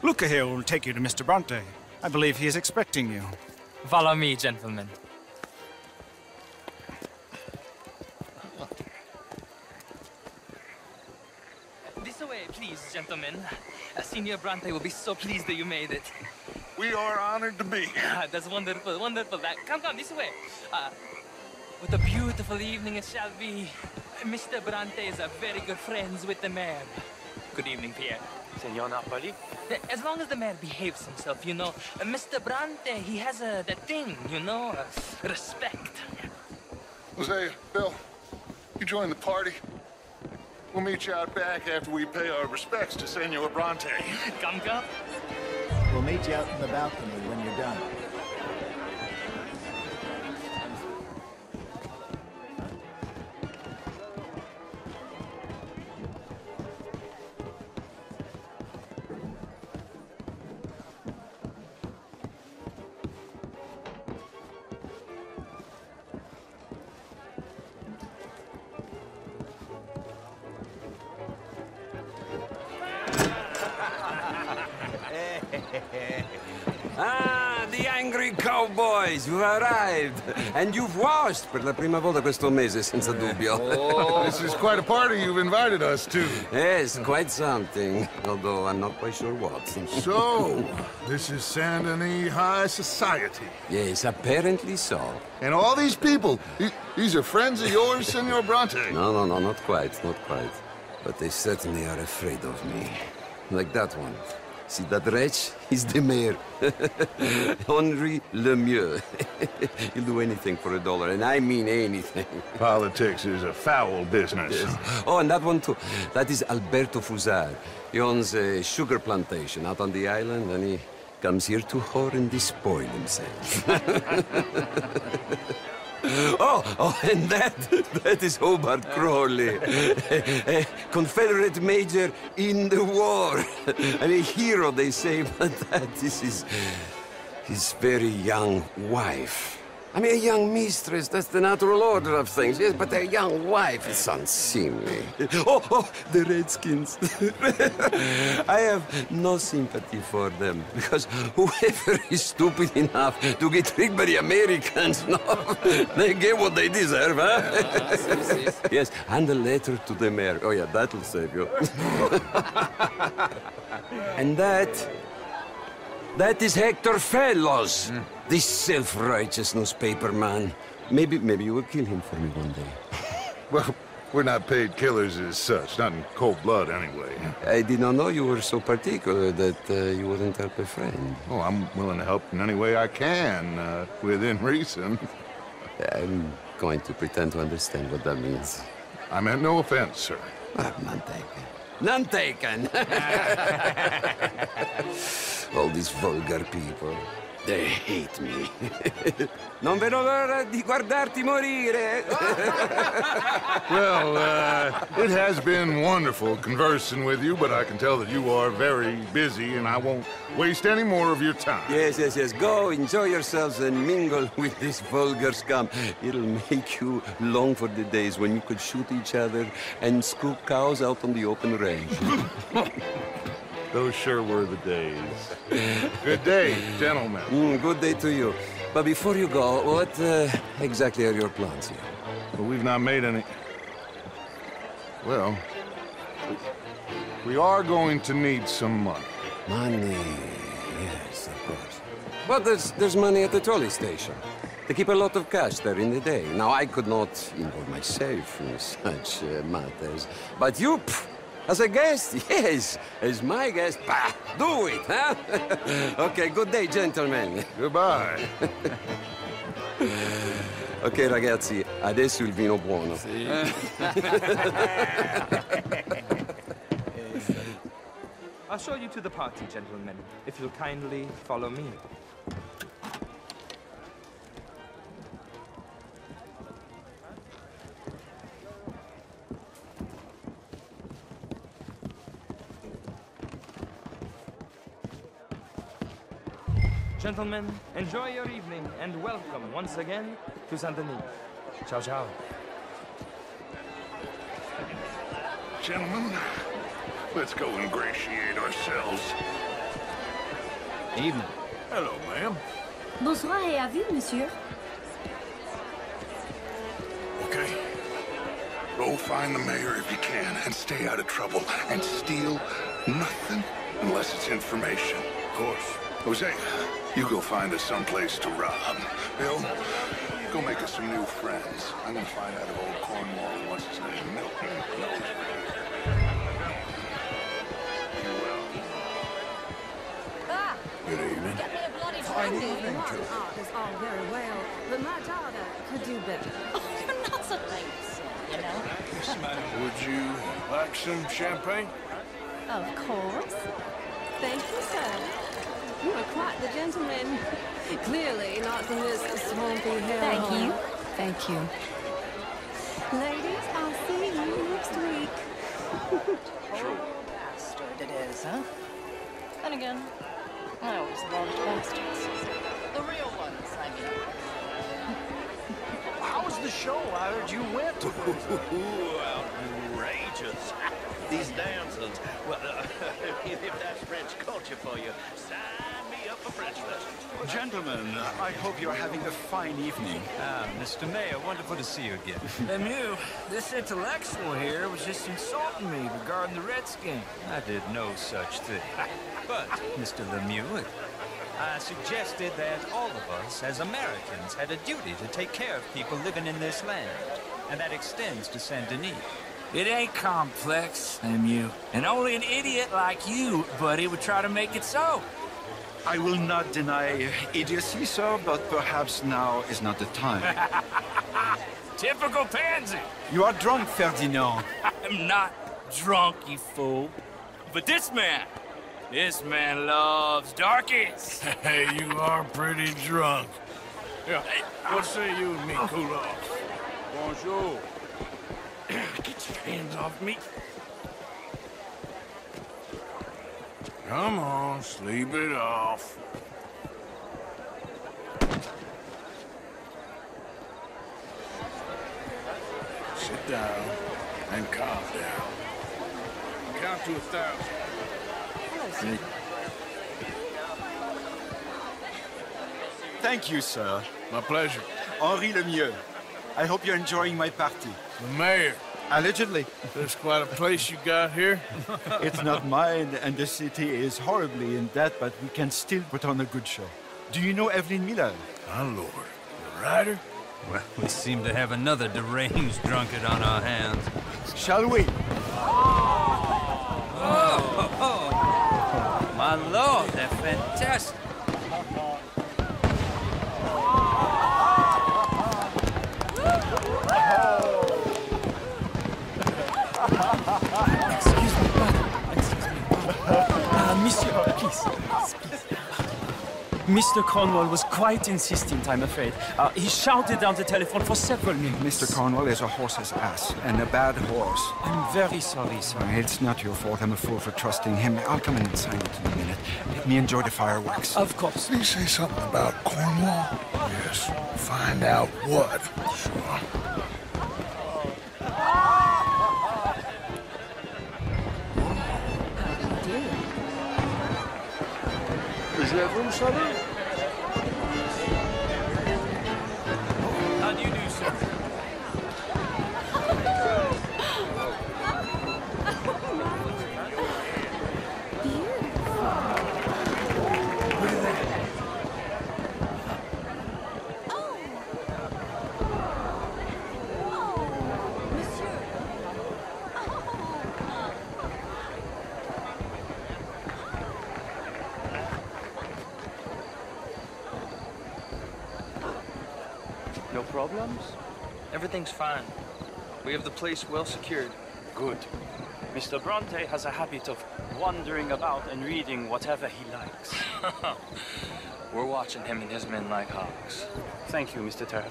Luca here will take you to Mr. Bronte. I believe he is expecting you. Follow me, gentlemen. This way, please, gentlemen. Senior Bronte will be so pleased that you made it. We are honored to be here. That's wonderful, wonderful. Come, this way. What a beautiful evening it shall be. Mr. Bronte is very good friends with the mayor. Good evening, Pierre. Senor Napoli? As long as the mayor behaves himself, you know. Mr. Bronte, he has that thing, you know, respect. Jose, Bill, you join the party. We'll meet you out back after we pay our respects to Senor Bronte. Come. We'll meet you out in the balcony when you're done. Ah, the angry cowboys, you've arrived. And you've washed per la prima volta questo mese, senza dubbio. Oh, this is quite a party you've invited us to. Yes, quite something. Although I'm not quite sure what. So, this is Saint Denis High Society. Yes, apparently so. And all these people, these are friends of yours, Senor Bronte? No, not quite, not quite. But they certainly are afraid of me. Like that one. See that wretch? He's the mayor. Henri Lemieux. He'll do anything for $1, and I mean anything. Politics is a foul business. Yes. Oh, and that one too. That is Alberto Fusar. He owns a sugar plantation out on the island, and he comes here to whore and despoil himself. Oh, and that is Hobart Crawley, a Confederate major in the war, and a hero, they say, but that is his very young wife. I mean, a young mistress, that's the natural order of things, yes, but a young wife is unseemly. Oh, the Redskins. I have no sympathy for them, because whoever is stupid enough to get tricked by the Americans, no, they get what they deserve, huh? Yes, and a letter to the mayor. Oh, yeah, that'll save you. And that is Hector Fellows. This self-righteous newspaper man. Maybe you will kill him for me one day. Well, we're not paid killers as such, not in cold blood anyway. I did not know you were so particular that you wouldn't help a friend. Oh, I'm willing to help in any way I can, within reason. I'm going to pretend to understand what that means. I meant no offense, sir. None taken. None taken! All these vulgar people. They hate me. Non vedo l'ora di guardarti morire. Well, it has been wonderful conversing with you, but I can tell that you are very busy, and I won't waste any more of your time. Yes. Go, enjoy yourselves, and mingle with this vulgar scum. It'll make you long for the days when you could shoot each other and scoop cows out on the open range. Those sure were the days. Good day, gentlemen. Good day to you. But before you go, what exactly are your plans here? Well, we've not made any... Well, we are going to need some money. Money, yes, of course. But there's money at the trolley station. They keep a lot of cash there in the day. Now, I could not involve myself in such matters. But you... As a guest? Yes. As my guest? Bah, do it, huh? Okay, good day, gentlemen. Goodbye. Ok, ragazzi, adesso il vino buono. I'll show you to the party, gentlemen, if you'll kindly follow me. Gentlemen, enjoy your evening and welcome once again to Saint Denis. Ciao, ciao. Gentlemen, let's go ingratiate ourselves. Evening. Hello, ma'am. Bonsoir et à vous, monsieur. Okay. Go find the mayor if you can and stay out of trouble and steal nothing unless it's information. Of course. Jose, you go find us someplace to rob. Bill, go make us some new friends. I'm gonna find out if old Cornwall, what's his name, Milton, knows we're here. You will. Ah! Good evening. Get me a bloody Fine drink. evening, Modern Joe. art is all very well, but my daughter could do better. Oh, you're not so late, you know? Would you like some champagne? Of course. Thank you, sir. You are quite the gentleman. Clearly not from this swampy hell. Thank you. Thank you. Ladies, I'll see you next week. Bastard it is, huh? Then again, I always loved bastards. The real ones, I mean. How was the show? I heard you went. Outrageous. These damsels. Well, if that's French culture for you, sign me up for French lessons. Gentlemen, I hope you're having a fine evening. Mr. Mayor, wonderful to see you again. Lemieux, this intellectual here was just insulting me regarding the Redskin. I did no such thing. But, Mr. Lemieux, I suggested that all of us, as Americans, had a duty to take care of people living in this land. And that extends to Saint Denis. It ain't complex, Lemieux. And only an idiot like you, buddy, would try to make it so. I will not deny idiocy, sir, but perhaps now is not the time. Typical pansy. You are drunk, Ferdinand. I'm not drunk, you fool. But this man loves darkies. Hey, you are pretty drunk. Yeah, what say you and me cool off? Bonjour. Get your hands off me. Come on, sleep it off. Sit down and calm down. Count to 1,000. Thank you, sir. My pleasure. Henri Lemieux. I hope you're enjoying my party. The mayor. Allegedly. There's quite a place you got here. It's not mine, and the city is horribly in debt, but we can still put on a good show. Do you know Evelyn Miller? My lord. The writer? Well, we seem to have another deranged drunkard on our hands. Shall we? Oh, my lord, they're fantastic. Excuse me, brother. Monsieur, please. Mr. Cornwall was quite insistent, I'm afraid. He shouted down the telephone for several minutes. Mr. Cornwall is a horse's ass, and a bad horse. I'm very sorry, sir. It's not your fault. I'm a fool for trusting him. I'll come in and sign it in a minute. Let me enjoy the fireworks. Of course. Did he say something about Cornwall? Yes. Find out what. Sure. Is that room shuttered? How do you do, sir? problems? Everything's fine. We have the place well secured. Good. Mr. Bronte has a habit of wandering about and reading whatever he likes. We're watching him and his men like hawks. Thank you, Mr. Turner.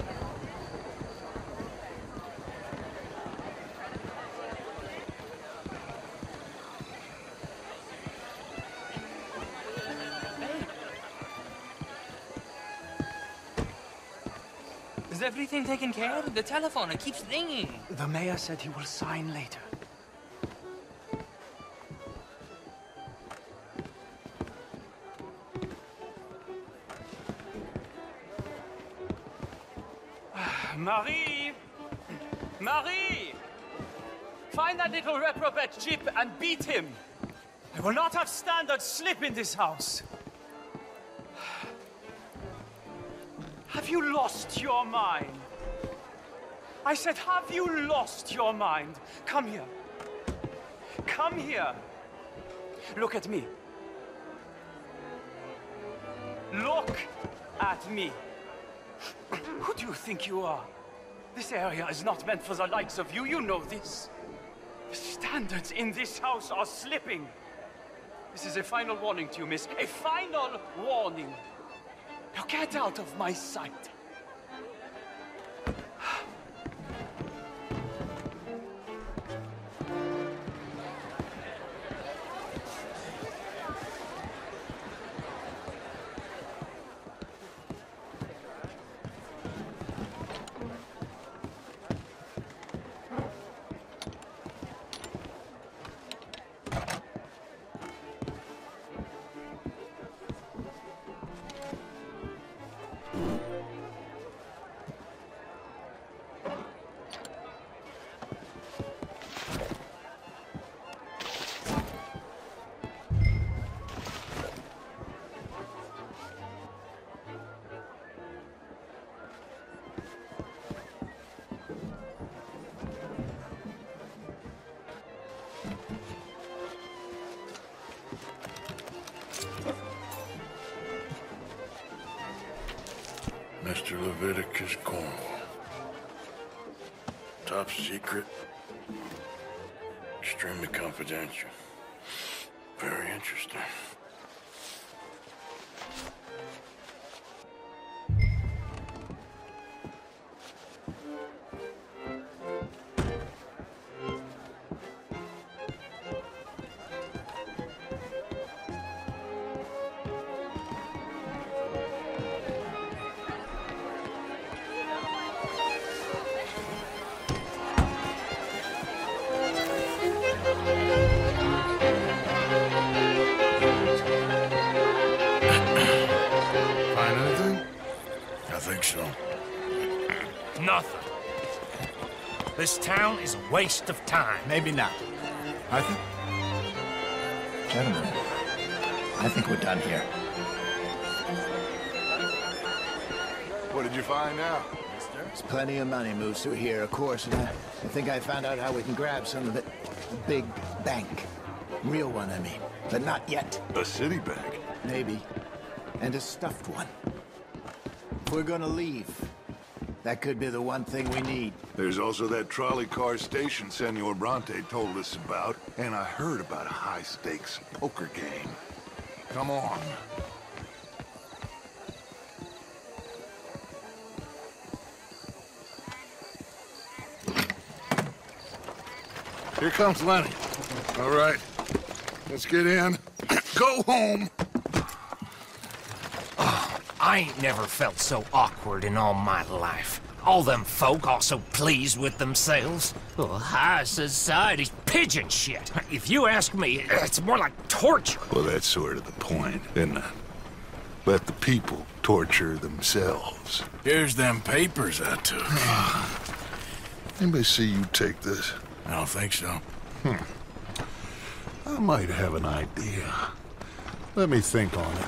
Is everything taken care of? The telephone, it keeps ringing. The mayor said he will sign later. Marie! Marie! Find that little reprobate Chip and beat him. I will not have standard slip in this house. Have you lost your mind? I said, have you lost your mind? Come here. Come here. Look at me. Look at me. Who do you think you are? This area is not meant for the likes of you. You know this. The standards in this house are slipping. This is a final warning to you, miss. A final warning. Now get out of my sight. Mr. Leviticus Cornwall. Top secret. Extremely confidential. Very interesting. Nothing. This town is a waste of time. Maybe not. Arthur? Gentlemen, I think we're done here. What did you find out? There's plenty of money moves through here, of course, and I think I found out how we can grab some of it. A big bank. Real one, I mean. But not yet. A city bank? Maybe. And a stuffed one. If we're gonna leave, that could be the one thing we need. There's also that trolley car station Senor Bronte told us about, and I heard about a high-stakes poker game. Come on. Here comes Lenny. All right, let's get in. Go home. I ain't never felt so awkward in all my life. All them folk all so pleased with themselves. Oh, high society's pigeon shit. If you ask me, it's more like torture. Well, that's sort of the point, isn't it? Let the people torture themselves. Here's them papers I took. Anybody see you take this? I don't think so. I might have an idea. Let me think on it.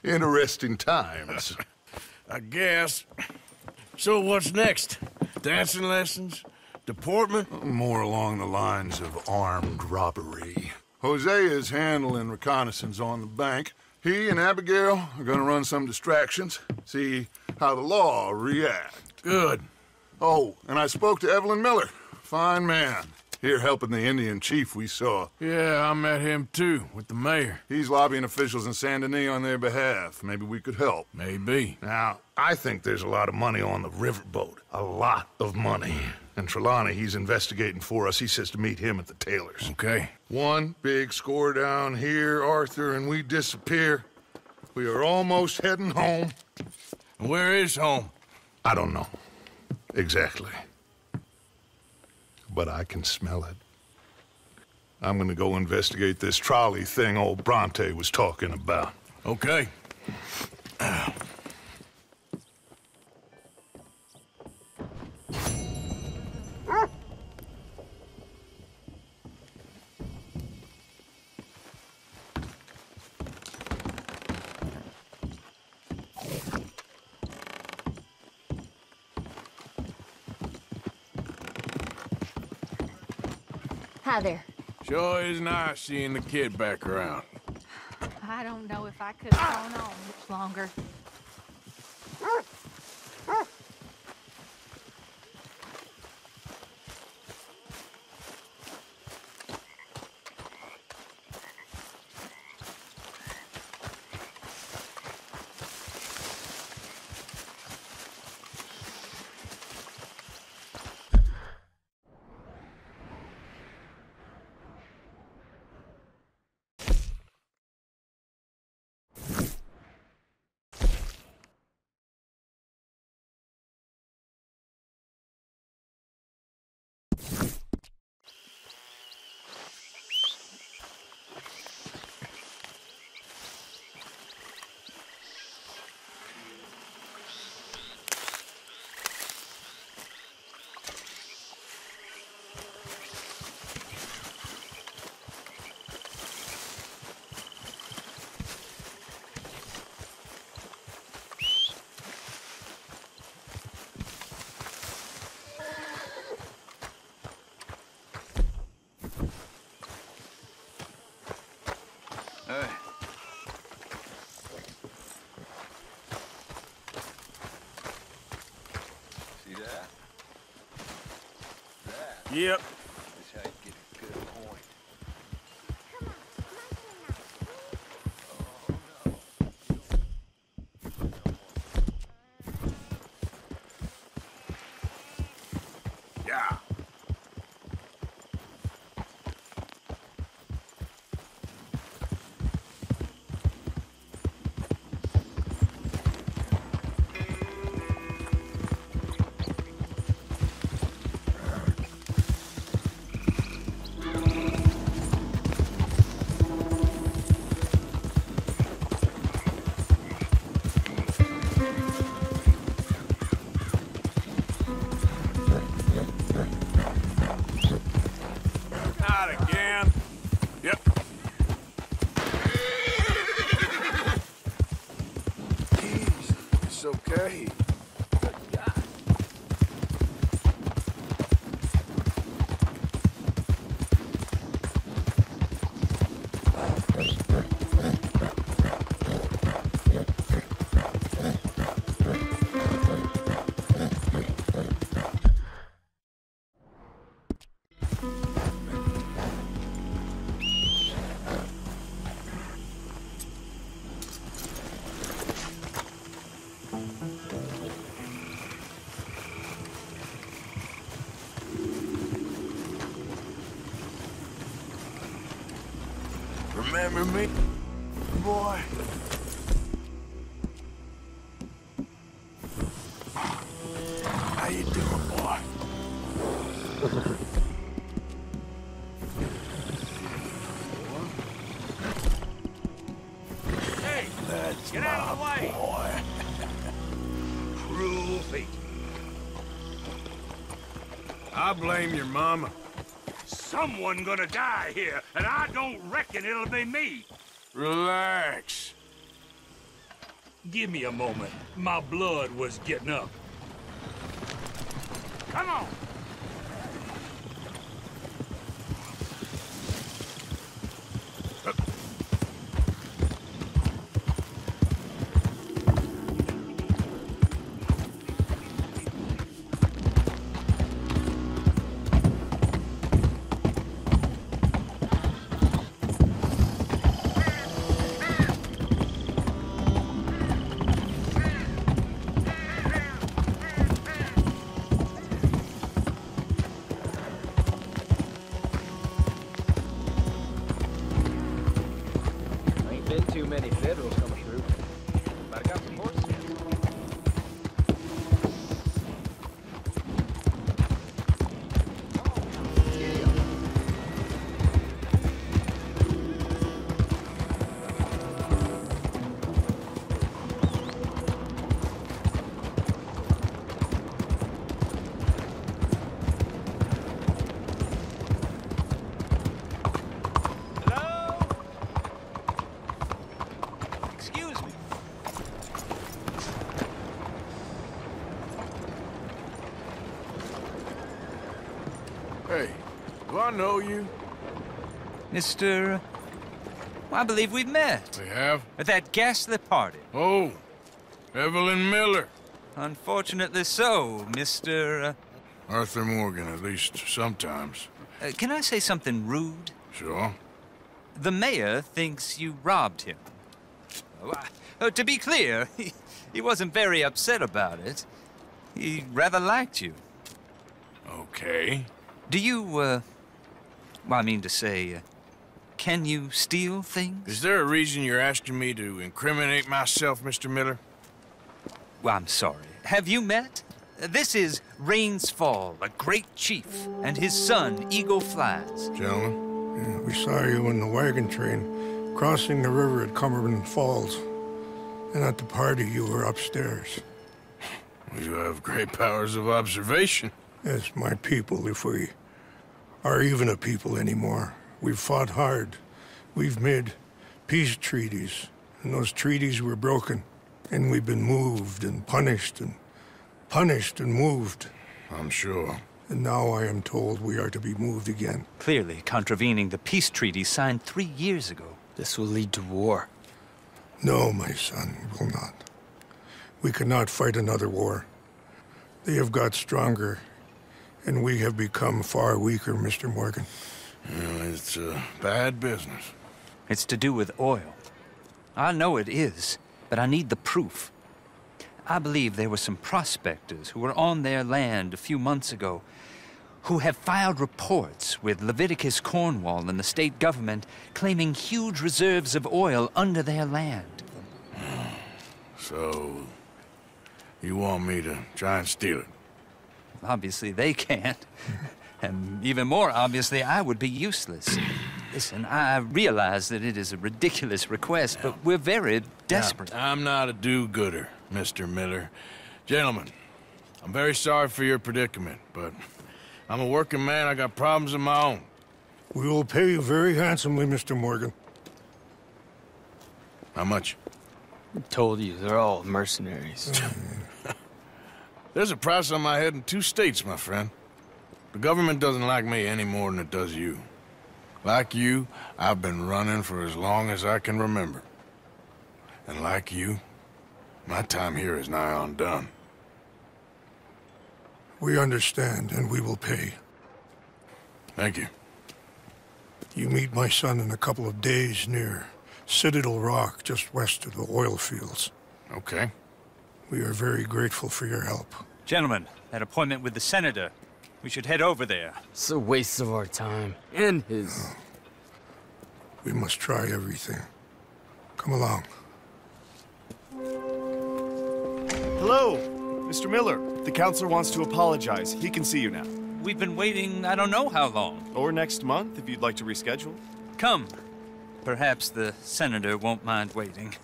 Interesting times. I guess. So what's next? Dancing lessons? Deportment? More along the lines of armed robbery. Hosea is handling reconnaissance on the bank. He and Abigail are gonna run some distractions, see how the law react. Good. Oh, and I spoke to Evelyn Miller. Fine man. Here helping the Indian chief we saw. Yeah, I met him too, with the mayor. He's lobbying officials in Saint Denis on their behalf. Maybe we could help. Maybe. Now, I think there's a lot of money on the riverboat. A lot of money. And Trelawney, he's investigating for us. He says to meet him at the Taylor's. Okay. One big score down here, Arthur, and we disappear. We are almost heading home. Where is home? I don't know. Exactly. But I can smell it. I'm gonna go investigate this trolley thing old Bronte was talking about. Okay. Hi there. Sure is nice seeing the kid back around. I don't know if I could have gone on much longer. Yep. That's how you get a good point. Yeah. Not again. Yep. Jeez, it's okay. Good God. Remember me, boy? How you doing, boy? Hey! That's Get out of the way! boy. Cruel fate. I blame your mama. Someone gonna die here, and I don't reckon it'll be me. Relax. Give me a moment. My blood was getting up. Come on! Too many Federals coming through. But I got some horses. Hey, do I know you? Mr. I believe we've met. We have? At that ghastly party. Oh, Evelyn Miller. Unfortunately so, Mr. Arthur Morgan, at least sometimes. Can I say something rude? Sure. The mayor thinks you robbed him. To be clear, he wasn't very upset about it. He rather liked you. Okay. Do you, well, I mean to say, can you steal things? Is there a reason you're asking me to incriminate myself, Mr. Miller? Well, I'm sorry. Have you met? This is Rains Fall, a great chief, and his son, Eagle Flies. Gentlemen? Yeah, we saw you in the wagon train crossing the river at Cumberland Falls. And at the party, you were upstairs. You have great powers of observation. Yes, my people, if we are even a people anymore. We've fought hard. We've made peace treaties, and those treaties were broken. And we've been moved and punished and moved. I'm sure. And now I am told we are to be moved again. Clearly contravening the peace treaty signed 3 years ago. This will lead to war. No, my son, it will not. We cannot fight another war. They have got stronger, and we have become far weaker, Mr. Morgan. Well, it's a bad business. It's to do with oil. I know it is, but I need the proof. I believe there were some prospectors who were on their land a few months ago who have filed reports with Leviticus Cornwall and the state government claiming huge reserves of oil under their land. So, you want me to try and steal it? Obviously they can't. And even more obviously, I would be useless. Listen, I realize that it is a ridiculous request, but we're very desperate. Now, I'm not a do-gooder, Mr. Miller. Gentlemen, I'm very sorry for your predicament, but I'm a working man. I got problems of my own. We will pay you very handsomely, Mr. Morgan. How much? I told you, they're all mercenaries. There's a price on my head in 2 states, my friend. The government doesn't like me any more than it does you. Like you, I've been running for as long as I can remember. And like you, my time here is nigh on done. We understand, and we will pay. Thank you. You meet my son in a couple of days near Citadel Rock, just west of the oil fields. Okay. We are very grateful for your help. Gentlemen, that appointment with the senator. We should head over there. It's a waste of our time. And his. We must try everything. Come along. Hello, Mr. Miller. The counselor wants to apologize. He can see you now. We've been waiting I don't know how long. Or next month, if you'd like to reschedule. Come. Perhaps the senator won't mind waiting.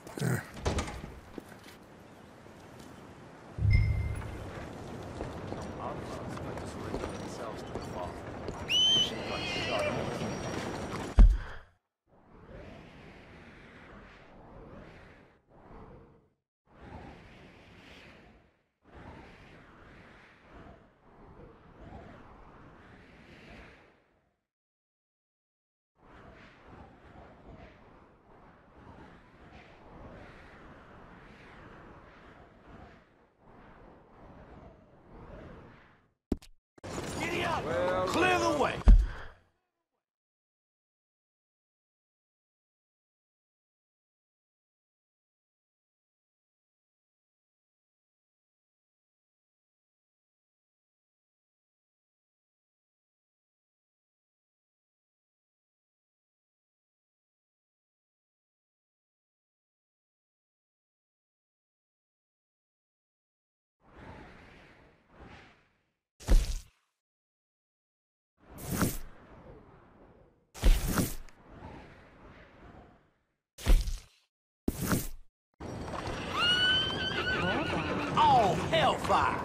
Oh, hellfire!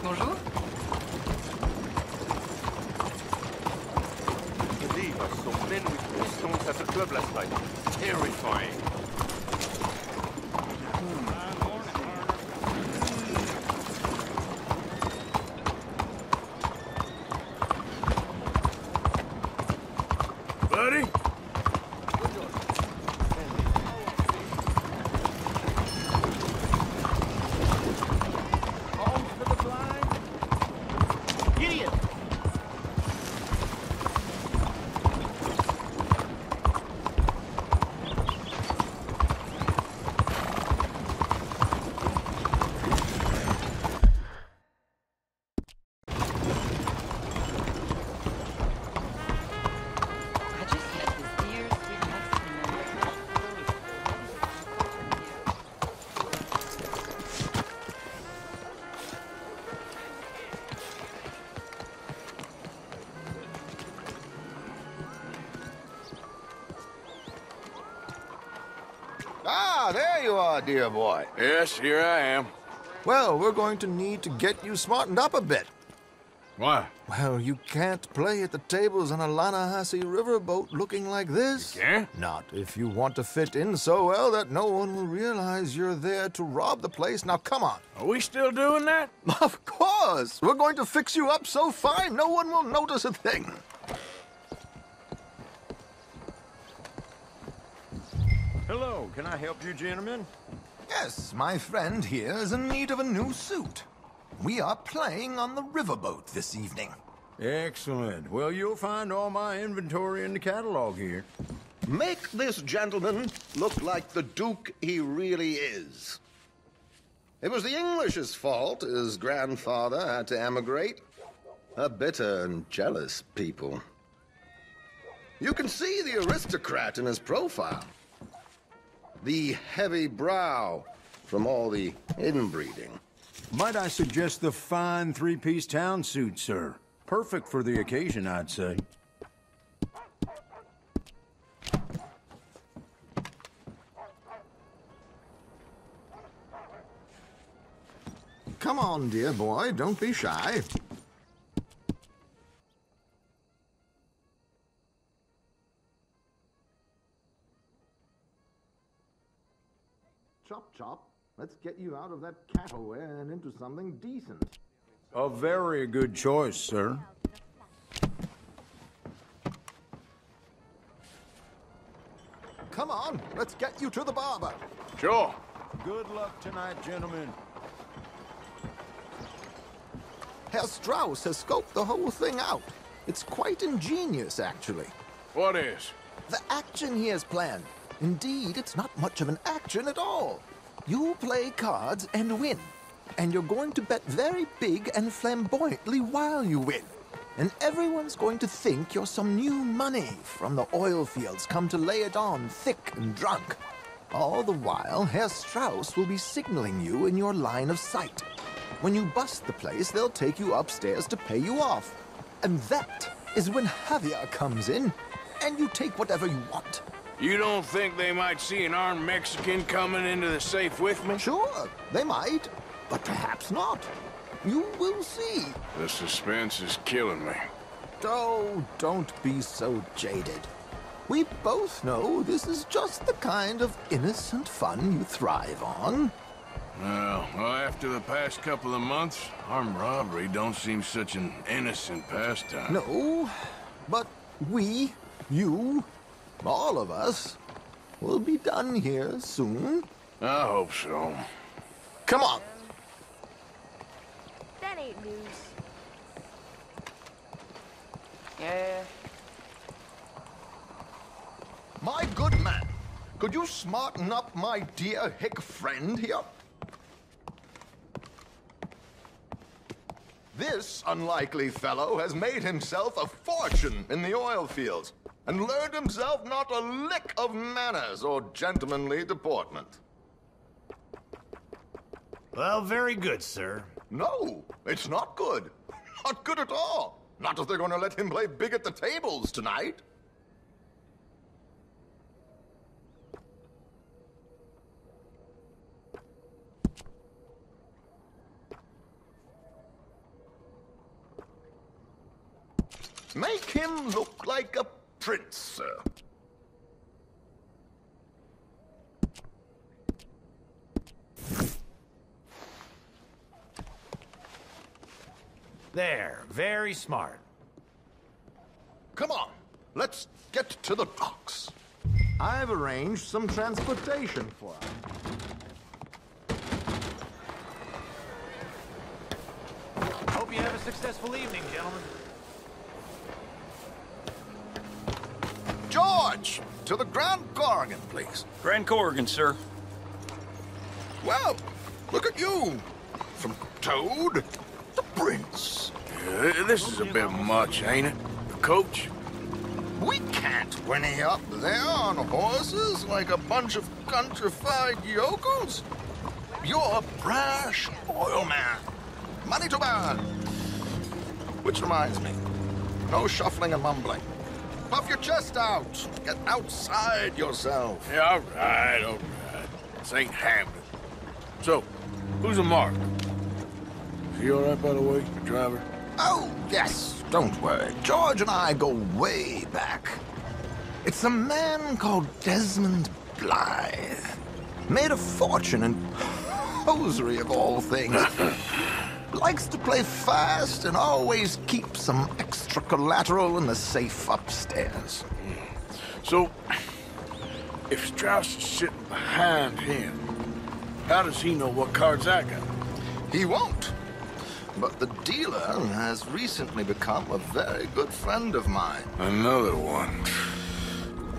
Bonjour. Indeed, I saw men with pistols at the club last night. Terrifying. Buddy? Gideon! Ah, there you are, dear boy. Yes, here I am. Well, we're going to need to get you smartened up a bit. Why? Well, you can't play at the tables on a Lannahechee riverboat looking like this. You can't? Not if you want to fit in so well that no one will realize you're there to rob the place. Now, come on. Are we still doing that? Of course. We're going to fix you up so fine no one will notice a thing. Hello, can I help you, gentlemen? Yes, my friend here is in need of a new suit. We are playing on the riverboat this evening. Excellent. Well, you'll find all my inventory in the catalog here. Make this gentleman look like the Duke he really is. It was the English's fault his grandfather had to emigrate. A bitter and jealous people. You can see the aristocrat in his profile. The heavy brow from all the inbreeding. Might I suggest the fine three-piece town suit, sir? Perfect for the occasion, I'd say. Come on, dear boy, don't be shy. Chop, chop. Let's get you out of that cattle wear and into something decent. A very good choice, sir. Come on, let's get you to the barber. Sure. Good luck tonight, gentlemen. Herr Strauss has scoped the whole thing out. It's quite ingenious, actually. What is? The action he has planned. Indeed, it's not much of an action at all. You play cards and win. And you're going to bet very big and flamboyantly while you win. And everyone's going to think you're some new money from the oil fields come to lay it on thick and drunk. All the while, Herr Strauss will be signaling you in your line of sight. When you bust the place, they'll take you upstairs to pay you off. And that is when Javier comes in, and you take whatever you want. You don't think they might see an armed Mexican coming into the safe with me? Sure, they might, but perhaps not. You will see. The suspense is killing me. Oh, don't be so jaded. We both know this is just the kind of innocent fun you thrive on. Well, after the past couple of months, armed robbery don't seem such an innocent pastime. No, but we, you, all of us, will be done here soon. I hope so. Come on. That ain't news. Yeah. My good man, could you smarten up my dear hick friend here? This unlikely fellow has made himself a fortune in the oil fields and learned himself not a lick of manners or gentlemanly deportment. Well, very good, sir. No, it's not good. Not good at all. Not if they're going to let him play big at the tables tonight. Make him look like a prince, sir. There, very smart. Come on, let's get to the docks. I've arranged some transportation for us. Hope you have a successful evening, gentlemen. George, to the Grand Corrigan, please. Grand Corrigan, sir. Well, look at you. From Toad to Prince. Yeah, this is a bit much, ain't it? The coach? We can't whinny up there on horses like a bunch of countrified yokels. You're a brash oil man. Money to burn. Which reminds me, no shuffling and mumbling. Puff your chest out. Get outside yourself. Yeah, all right, all right. This ain't happening. So, who's a mark? Is he all right, by the way, the driver? Oh, yes. Don't worry. George and I go way back. It's a man called Desmond Blythe. Made a fortune in hosiery of all things. Likes to play fast and always keep some extra collateral in the safe upstairs. So, if Strauss is sitting behind him, how does he know what cards I got? He won't. But the dealer has recently become a very good friend of mine. Another one.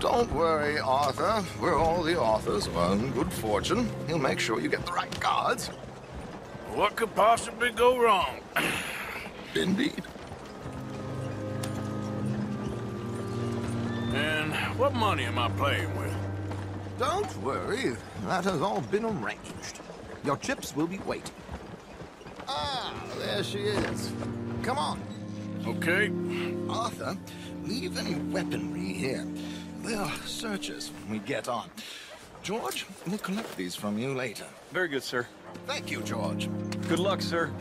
Don't worry, Arthur. We're all the authors of good fortune. He'll make sure you get the right cards. What could possibly go wrong? Indeed. And what money am I playing with? Don't worry. That has all been arranged. Your chips will be waiting. Ah, there she is. Come on. Okay. Arthur, leave any weaponry here. They'll search us when we get on. George, we'll collect these from you later. Very good, sir. Thank you, George. Good luck, sir.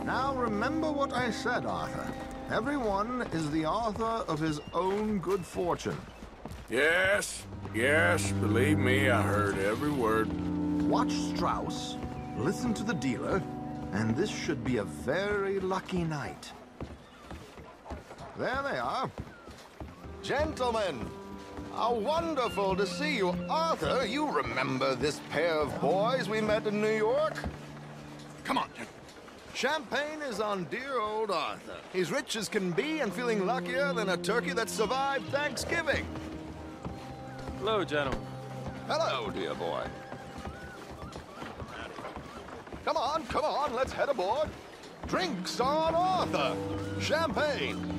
Now remember what I said, Arthur. Everyone is the author of his own good fortune. Yes, yes, believe me, I heard every word. Watch Strauss, listen to the dealer, and this should be a very lucky night. There they are. Gentlemen, how wonderful to see you. Arthur, you remember this pair of boys we met in New York? Come on. Champagne is on dear old Arthur. He's rich as can be and feeling luckier than a turkey that survived Thanksgiving. Hello, gentlemen. Hello, dear boy. Come on, let's head aboard. Drinks on Arthur. Champagne.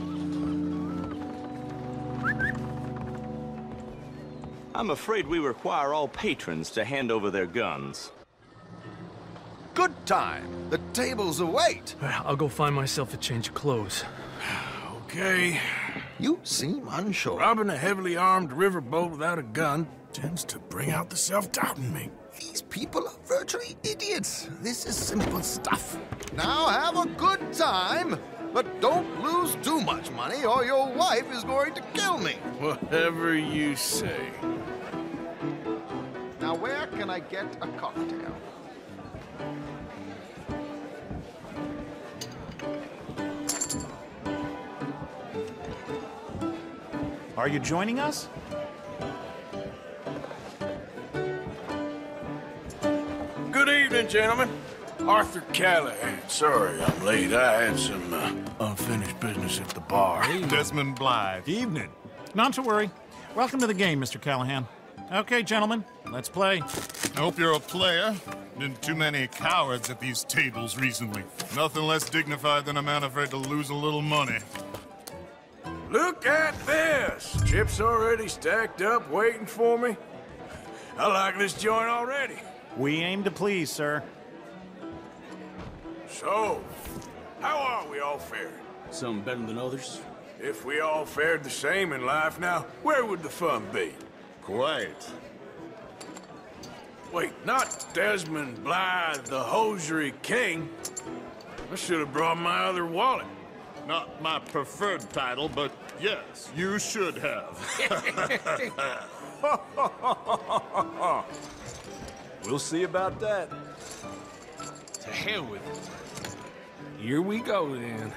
I'm afraid we require all patrons to hand over their guns. Good time. The tables await. I'll go find myself a change of clothes. Okay. You seem unsure. Robbing a heavily armed riverboat without a gun tends to bring out the self-doubt in me. These people are virtually idiots. This is simple stuff. Now have a good time, but don't lose too much money or your wife is going to kill me. Whatever you say. Now where can I get a cocktail? Are you joining us? Good evening, gentlemen. Arthur Callahan. Sorry I'm late. I had some unfinished business at the bar. Desmond Blythe. Evening. Not to worry. Welcome to the game, Mr. Callahan. Okay, gentlemen, let's play. I hope you're a player. Been too many cowards at these tables recently. Nothing less dignified than a man afraid to lose a little money. Look at this! Chips already stacked up, waiting for me. I like this joint already. We aim to please, sir. So, how are we all faring? Some better than others. If we all fared the same in life now, where would the fun be? Quite. Wait, not Desmond Blythe, the hosiery king. I should have brought my other wallet. Not my preferred title, but yes, you should have. We'll see about that. To hell with it. Here we go, then.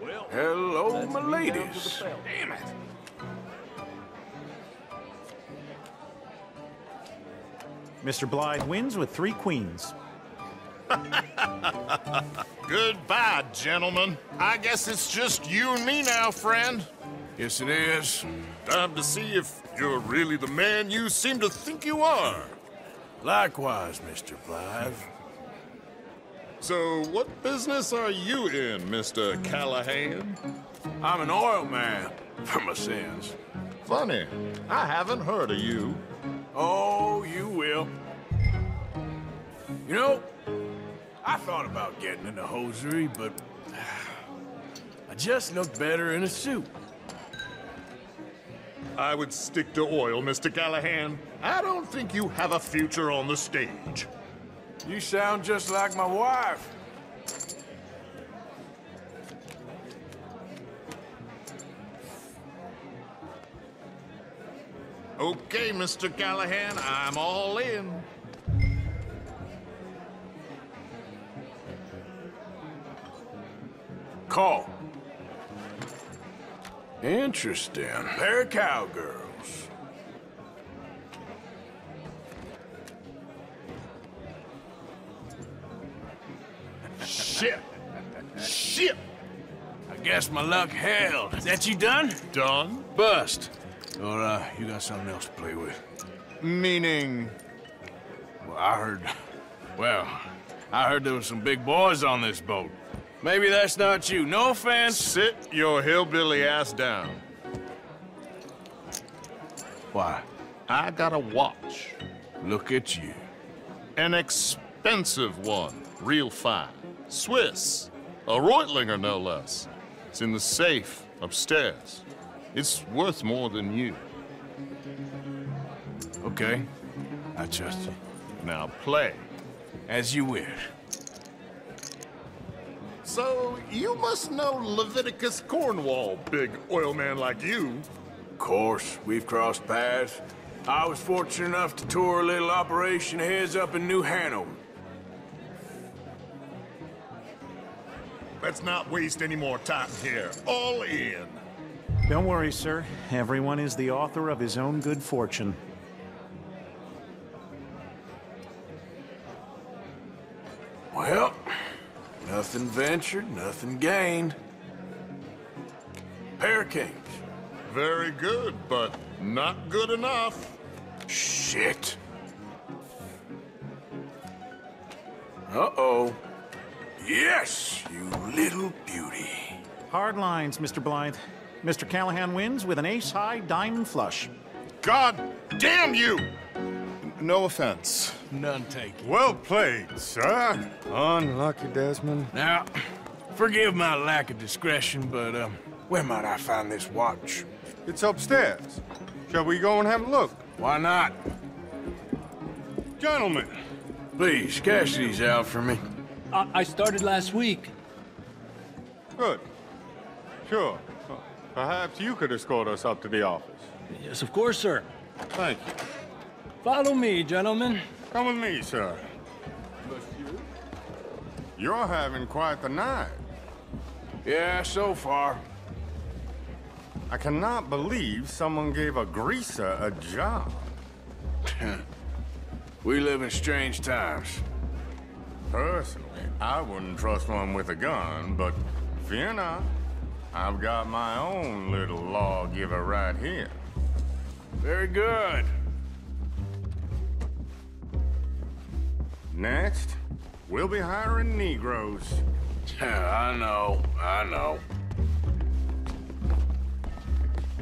Well, hello, my ladies. Damn it. Mr. Blythe wins with 3 queens. Goodbye, gentlemen. I guess it's just you and me now, friend. Yes, it is. Time to see if you're really the man you seem to think you are. Likewise, Mr. Blythe. So, what business are you in, Mr. Callahan? I'm an oil man, for my sins. Funny, I haven't heard of you. Oh, you will. You know, I thought about getting into hosiery, but I just look better in a suit. I would stick to oil, Mr. Callahan. I don't think you have a future on the stage. You sound just like my wife. Okay, Mr. Callahan, I'm all in. Call. Interesting. Pair of cowgirls. Shit! Shit! I guess my luck held. Is that you done? Done? Bust. Or, you got something else to play with? Meaning? Well, I heard there was some big boys on this boat. Maybe that's not you. No offense. Sit your hillbilly ass down. Why? I got a watch. Look at you. An expensive one. Real fine. Swiss. A Reutlinger, no less. It's in the safe upstairs. It's worth more than you. Okay. I trust you. Now play. As you wish. So, you must know Leviticus Cornwall, big oil man like you. Of course, we've crossed paths. I was fortunate enough to tour a little operation of his up in New Hanover. Let's not waste any more time here. All in. Don't worry, sir. Everyone is the author of his own good fortune. Well, nothing ventured, nothing gained. Pair of kings. Very good, but not good enough. Shit. Uh-oh. Yes, you little beauty. Hard lines, Mr. Blythe. Mr. Callahan wins with an ace-high diamond flush. God damn you! No offense. None taken. Well played, sir. Unlucky, Desmond. Now, forgive my lack of discretion, but, where might I find this watch? It's upstairs. Shall we go and have a look? Why not? Gentlemen. Please, cash these out for me. I started last week. Good. Sure. Perhaps you could escort us up to the office. Yes, of course, sir. Thank you. Follow me, gentlemen. Come with me, sir. You're having quite the night. Yeah, so far. I cannot believe someone gave a greaser a job. We live in strange times. Personally, I wouldn't trust one with a gun, but fear not. I've got my own little lawgiver right here. Very good. Next, we'll be hiring Negroes. I know.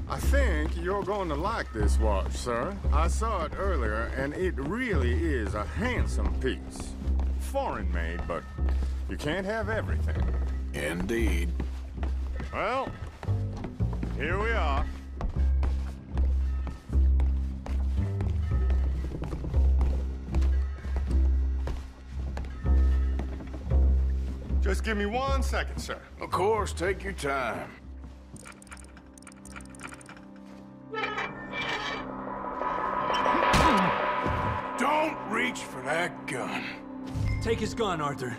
I think you're going to like this watch, sir. I saw it earlier, and it really is a handsome piece. Foreign made, but you can't have everything. Indeed. Well, here we are. Just give me 1 second, sir. Of course, take your time. Don't reach for that gun. Take his gun, Arthur.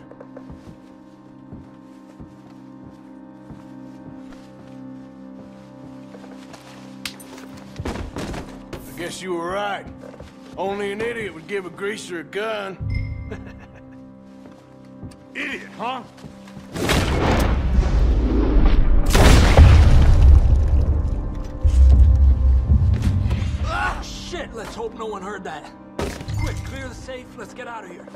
I guess you were right. Only an idiot would give a greaser a gun. Idiot, huh? Ah, shit! Let's hope no one heard that. Quick, clear the safe. Let's get out of here.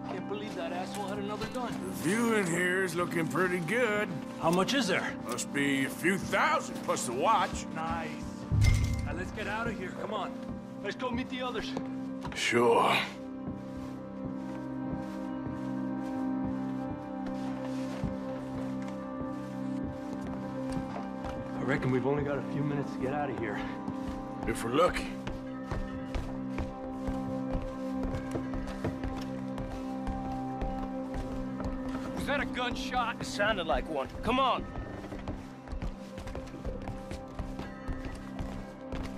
Can't believe that asshole had another gun. The view in here is looking pretty good. How much is there? Must be a few thousand plus the watch. Nice. Now let's get out of here. Come on. Let's go meet the others. Sure. I reckon we've only got a few minutes to get out of here. If we're lucky. Was that a gunshot? It sounded like one. Come on.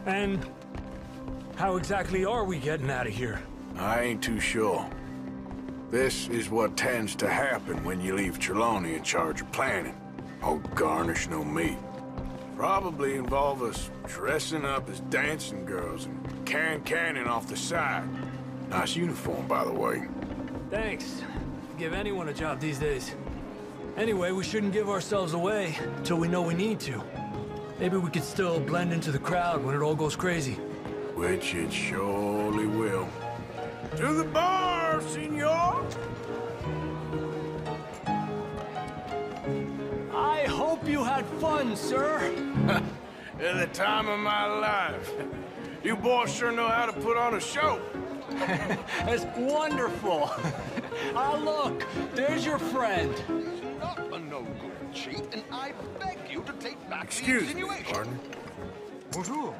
And how exactly are we getting out of here? I ain't too sure. This is what tends to happen when you leave Trelawney in charge of planning. Oh, garnish no meat. Probably involve us dressing up as dancing girls and carrying cannon off the side. Nice uniform, by the way. Thanks. Give anyone a job these days. Anyway, we shouldn't give ourselves away until we know we need to. Maybe we could still blend into the crowd when it all goes crazy. Which it surely will. To the bar, senor! I hope you had fun, sir. At the time of my life. You boys sure know how to put on a show. That's wonderful. Ah, look, there's your friend. He's not a no-good cheat, and I beg you to take back the Excuse me, insinuation. partner. Bonjour.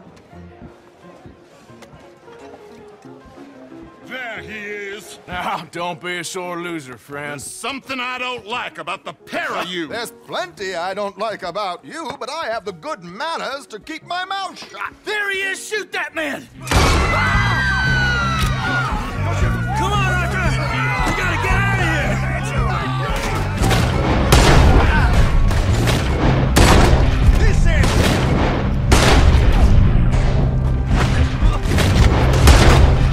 There he is. Now, don't be a sore loser, friend. There's something I don't like about the pair of you. There's plenty I don't like about you, but I have the good manners to keep my mouth shut. There he is! Shoot that man! Come on, Arthur! We gotta get out of here! This is...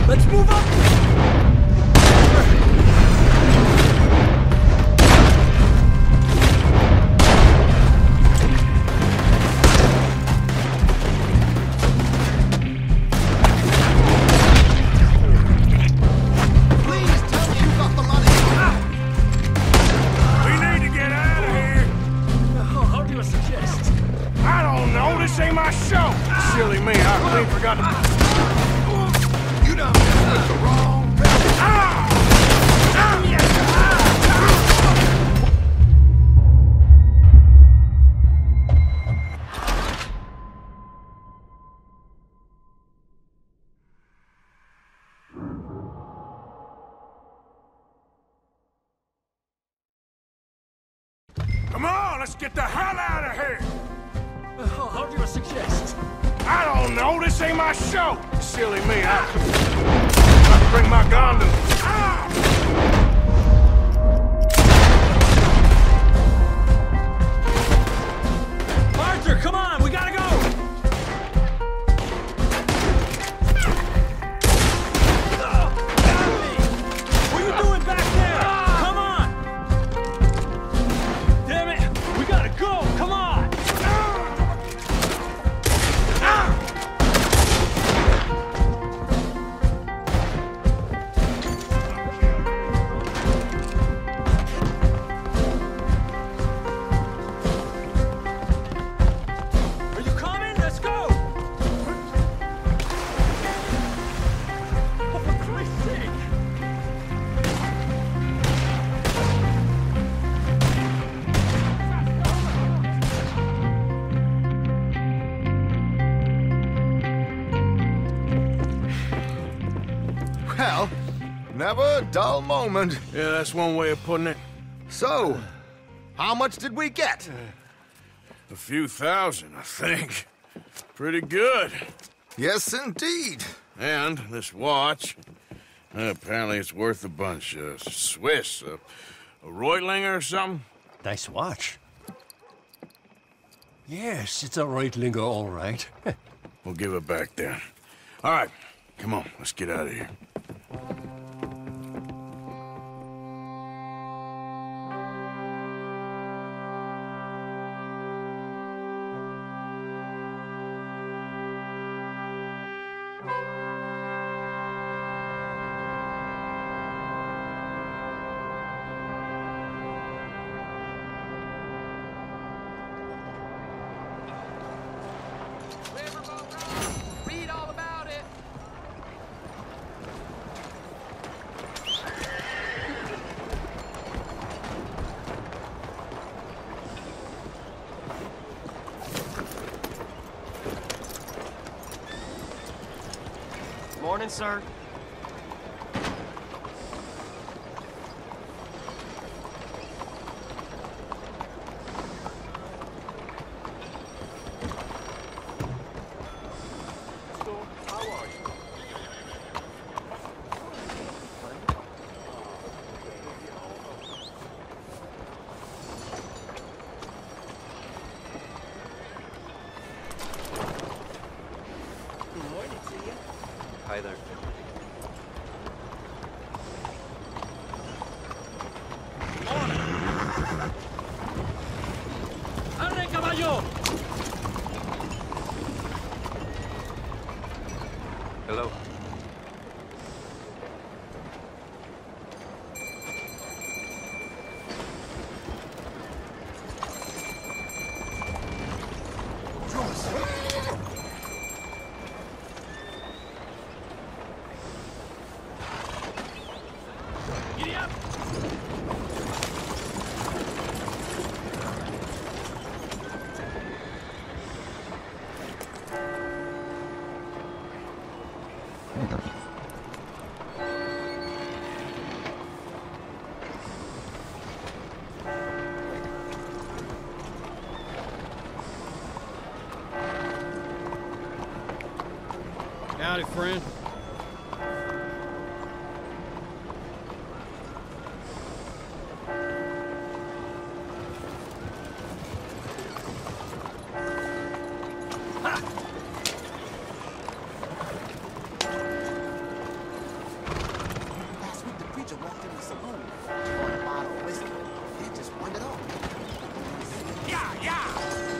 Let's move up! This ain't my show! Silly me, I clean forgot to... You done messed with the wrong person. Come on, let's get the hell out of here! How do you suggest? I don't know, this ain't my show! Silly me, I bring my gun to... Arthur, come on, we gotta go! What are you doing back there? Come on! Damn it! We gotta go! Come on! Never a dull moment. Yeah, that's one way of putting it. So, how much did we get? A few thousand, I think. Pretty good. Yes, indeed. And this watch, apparently it's worth a bunch. Swiss, a Reutlinger or something? Nice watch. Yes, it's a Reutlinger, all right. We'll give it back then. All right, come on, let's get out of here. Read all about it. Morning, sir. Hi there. ¡Arre, caballo! Hello. Giddy up! Howdy, friend. Last week, the preacher walked in the saloon, bought a bottle of whiskey, and just wandered off. Yeah, yeah!